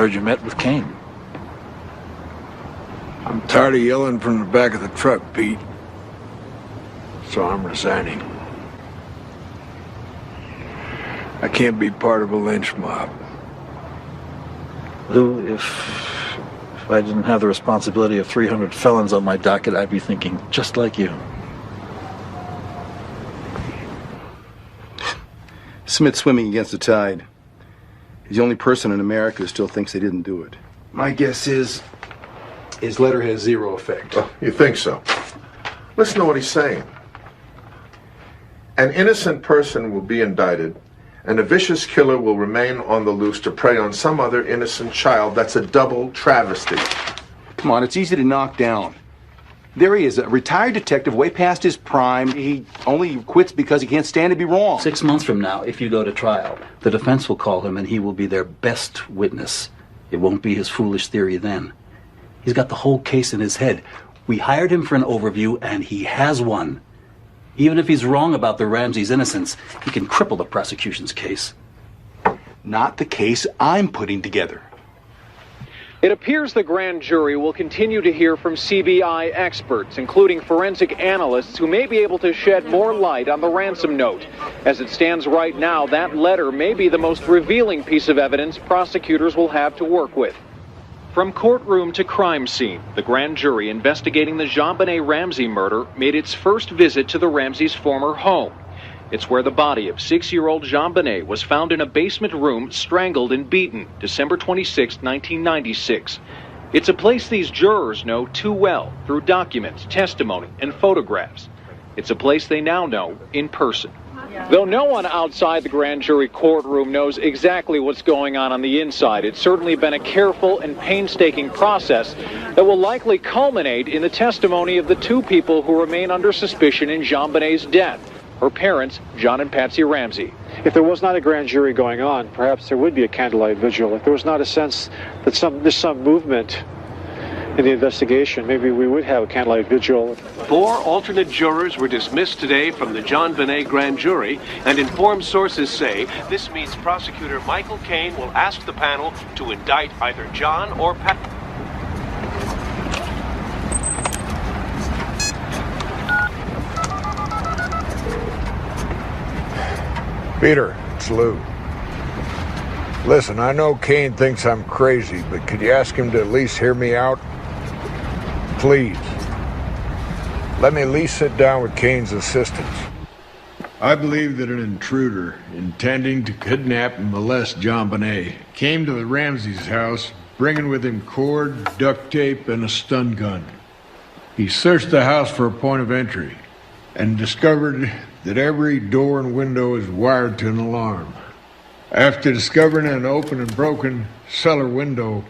heard you met with Kane. I'm tired of yelling from the back of the truck, Pete. So I'm resigning. I can't be part of a lynch mob. Lou, if I didn't have the responsibility of 300 felons on my docket, I'd be thinking just like you. Smith's swimming against the tide. He's the only person in America who still thinks they didn't do it. My guess is his letter has zero effect. Oh, you think so? Listen to what he's saying. An innocent person will be indicted, and a vicious killer will remain on the loose to prey on some other innocent child. That's a double travesty. Come on, it's easy to knock down. There he is, a retired detective way past his prime. He only quits because he can't stand to be wrong. 6 months from now, if you go to trial, the defense will call him and he will be their best witness. It won't be his foolish theory then. He's got the whole case in his head. We hired him for an overview and he has one. Even if he's wrong about the Ramsey's innocence, he can cripple the prosecution's case. Not the case I'm putting together. It appears the grand jury will continue to hear from CBI experts, including forensic analysts who may be able to shed more light on the ransom note. As it stands right now, that letter may be the most revealing piece of evidence prosecutors will have to work with. From courtroom to crime scene, the grand jury investigating the JonBenét Ramsey murder made its first visit to the Ramseys' former home. It's where the body of 6-year-old JonBenét was found in a basement room, strangled and beaten, December 26, 1996. It's a place these jurors know too well through documents, testimony, and photographs. It's a place they now know in person. Though no one outside the grand jury courtroom knows exactly what's going on the inside, it's certainly been a careful and painstaking process that will likely culminate in the testimony of the two people who remain under suspicion in JonBenét's death, her parents, John and Patsy Ramsey. If there was not a grand jury going on, perhaps there would be a candlelight vigil. If there was not a sense that there's some movement in the investigation, maybe we would have a candlelight vigil. 4 alternate jurors were dismissed today from the JonBenét grand jury, and informed sources say this means prosecutor Michael Caine will ask the panel to indict either John or Pat. Peter, it's Lou. Listen, I know Caine thinks I'm crazy, but could you ask him to at least hear me out? Please. Let me at least sit down with Caine's assistants. I believe that an intruder intending to kidnap and molest JonBenét came to the Ramseys' house, bringing with him cord, duct tape, and a stun gun. He searched the house for a point of entry and discovered that every door and window is wired to an alarm. After discovering an open and broken cellar window,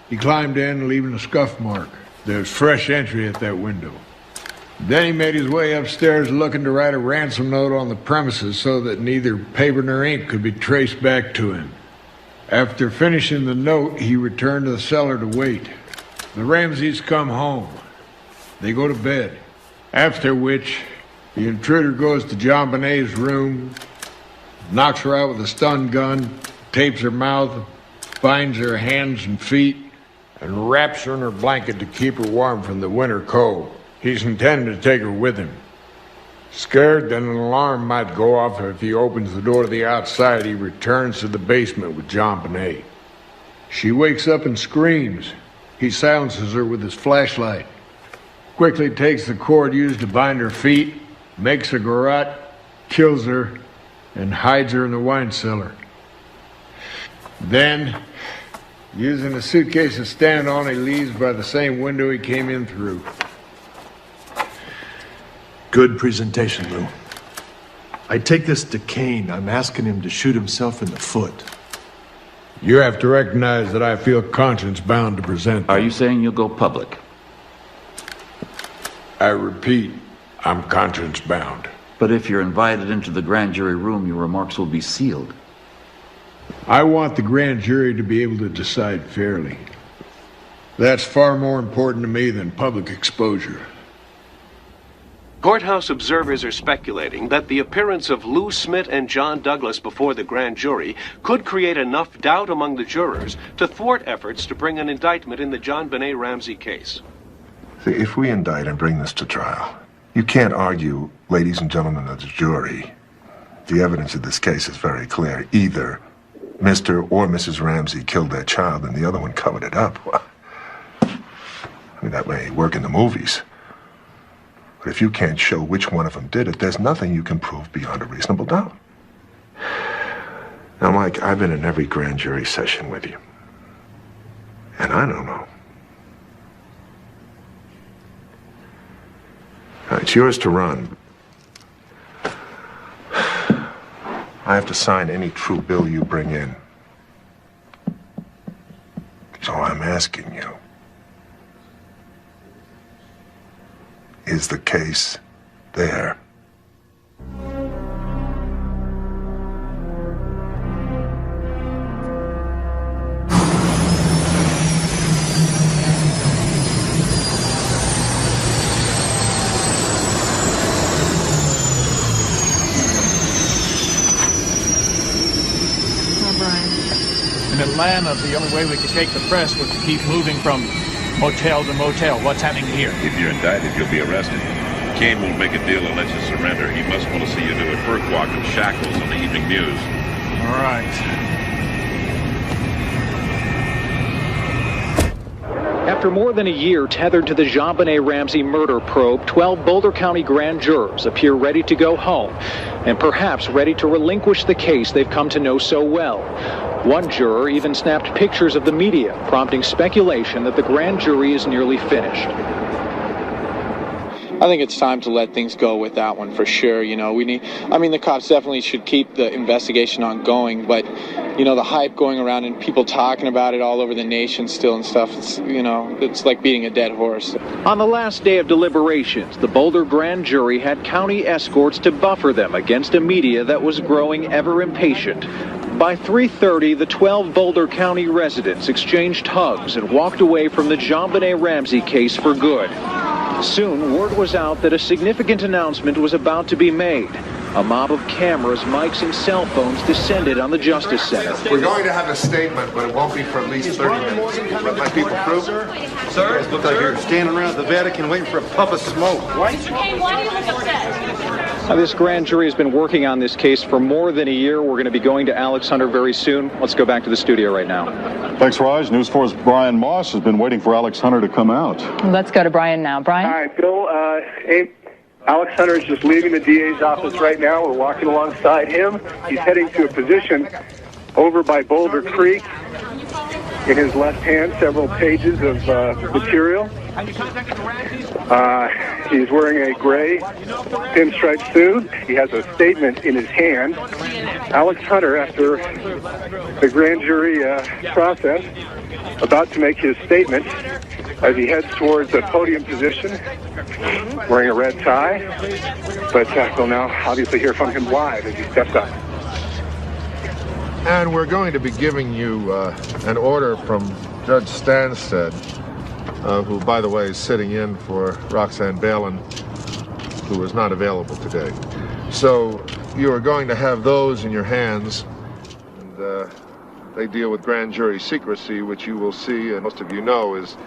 he climbed in, leaving a scuff mark. There's fresh entry at that window. Then he made his way upstairs looking to write a ransom note on the premises so that neither paper nor ink could be traced back to him. After finishing the note, he returned to the cellar to wait. The Ramseys come home. They go to bed, after which the intruder goes to JonBenét's room, knocks her out with a stun gun, tapes her mouth, binds her hands and feet, and wraps her in her blanket to keep her warm from the winter cold. He's intending to take her with him. Scared that an alarm might go off if he opens the door to the outside, he returns to the basement with JonBenét. She wakes up and screams. He silences her with his flashlight, quickly takes the cord used to bind her feet, makes a garrote, kills her, and hides her in the wine cellar. Then, using a suitcase to stand on, he leaves by the same window he came in through. Good presentation, Lou. I take this to Caine. I'm asking him to shoot himself in the foot. You have to recognize that I feel conscience-bound to present. Are you saying you'll go public? I repeat, I'm conscience-bound. But if you're invited into the grand jury room, your remarks will be sealed. I want the grand jury to be able to decide fairly. That's far more important to me than public exposure. Courthouse observers are speculating that the appearance of Lou Smit and John Douglas before the grand jury could create enough doubt among the jurors to thwart efforts to bring an indictment in the JonBenét Ramsey case. See, if we indict and bring this to trial, you can't argue, ladies and gentlemen of the jury, the evidence of this case is very clear. Either Mr. or Mrs. Ramsey killed their child and the other one covered it up. Well, I mean, that may work in the movies. But if you can't show which one of them did it, there's nothing you can prove beyond a reasonable doubt. Now, Mike, I've been in every grand jury session with you. And I don't know. Now, it's yours to run. I have to sign any true bill you bring in. So I'm asking you, is the case there? In Atlanta, the only way we could take the press was to keep moving from motel to motel. What's happening here? If you're indicted, you'll be arrested. Kane won't make a deal and let you surrender. He must want to see you do a perk walk in shackles on the evening news. All right. After more than a year tethered to the JonBenét Ramsey murder probe, 12 Boulder County grand jurors appear ready to go home and perhaps ready to relinquish the case they've come to know so well. One juror even snapped pictures of the media, prompting speculation that the grand jury is nearly finished. I think it's time to let things go with that one for sure. You know, the cops definitely should keep the investigation ongoing, but, the hype going around and people talking about it all over the nation still and stuff, it's like beating a dead horse. On the last day of deliberations, the Boulder grand jury had county escorts to buffer them against a media that was growing ever impatient. By 3:30, the 12 Boulder County residents exchanged hugs and walked away from the JonBenét Ramsey case for good. Soon, word was out that a significant announcement was about to be made. A mob of cameras, mics, and cell phones descended on the Justice Center. We're going to have a statement, but it won't be for at least 30 minutes. Let my people through. Sir? You guys look like you're standing around at the Vatican waiting for a puff of smoke. Mr. Kane, why do you look upset? Now, this grand jury has been working on this case for more than a year. We're going to be going to Alex Hunter very soon. Let's go back to the studio right now. Thanks, Raj. News 4's Brian Moss has been waiting for Alex Hunter to come out. Let's go to Brian now. Brian? Hi, Bill. Alex Hunter is just leaving the DA's office right now. We're walking alongside him. He's heading to a position over by Boulder Creek. In his left hand, several pages of material. He's wearing a gray pinstripe suit. He has a statement in his hand. Alex Hunter, after the grand jury process, about to make his statement as he heads towards a podium position, wearing a red tie. But we'll now obviously hear from him live as he steps up. And we're going to be giving you an order from Judge Stansted, who, by the way, is sitting in for Roxanne Balin, who is not available today. So you are going to have those in your hands, and they deal with grand jury secrecy, which you will see, and most of you know, is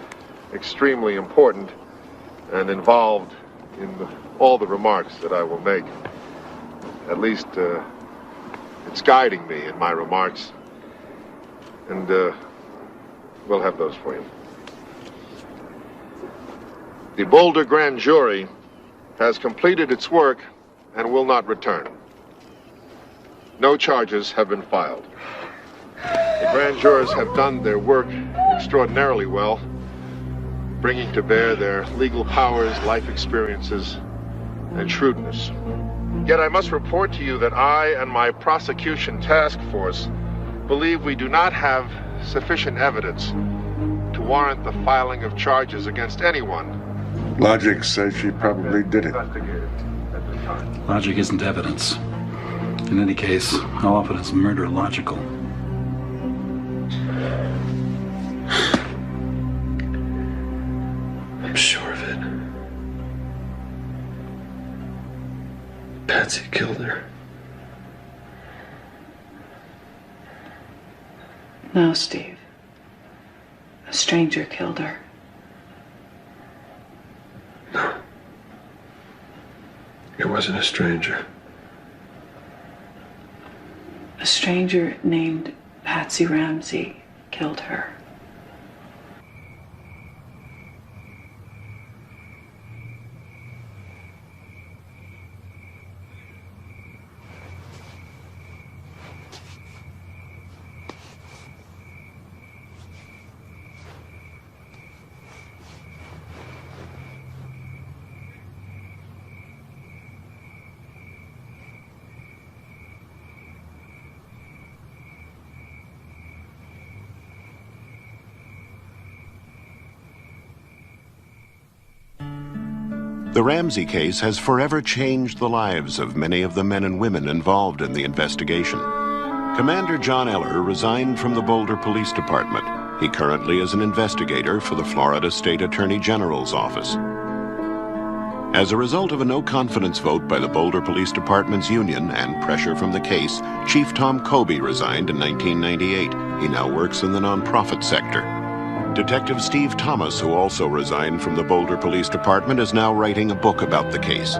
extremely important and involved in all the remarks that I will make. At least it's guiding me in my remarks, and we'll have those for you. The Boulder Grand Jury has completed its work and will not return. No charges have been filed. The grand jurors have done their work extraordinarily well, bringing to bear their legal powers, life experiences, and shrewdness. Yet I must report to you that I and my prosecution task force believe we do not have sufficient evidence to warrant the filing of charges against anyone. Logic says she probably did it. Logic isn't evidence. In any case, how often is murder logical? I'm sure of it. Patsy killed her. No, Steve. A stranger killed her. No. It wasn't a stranger. A stranger named Patsy Ramsey killed her. The Ramsey case has forever changed the lives of many of the men and women involved in the investigation. Commander John Eller resigned from the Boulder Police Department. He currently is an investigator for the Florida State Attorney General's office. As a result of a no-confidence vote by the Boulder Police Department's union and pressure from the case, Chief Tom Kobe resigned in 1998. He now works in the nonprofit sector. Detective Steve Thomas, who also resigned from the Boulder Police Department, is now writing a book about the case.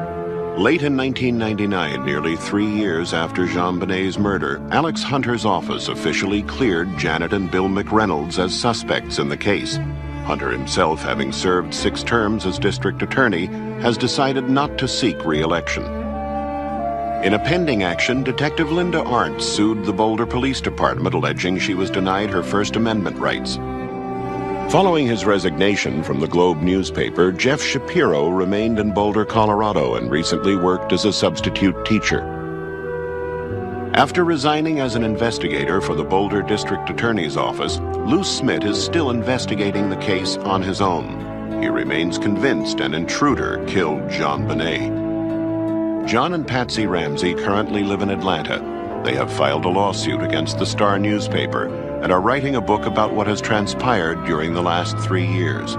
Late in 1999, nearly 3 years after JonBenét's murder, Alex Hunter's office officially cleared Janet and Bill McReynolds as suspects in the case. Hunter himself, having served 6 terms as district attorney, has decided not to seek re-election. In a pending action, Detective Linda Arndt sued the Boulder Police Department, alleging she was denied her First Amendment rights. Following his resignation from the Globe newspaper, Jeff Shapiro remained in Boulder, Colorado, and recently worked as a substitute teacher. After resigning as an investigator for the Boulder District Attorney's Office, Lou Smith is still investigating the case on his own. He remains convinced an intruder killed JonBenét. John and Patsy Ramsey currently live in Atlanta. They have filed a lawsuit against the Star newspaper and are writing a book about what has transpired during the last 3 years.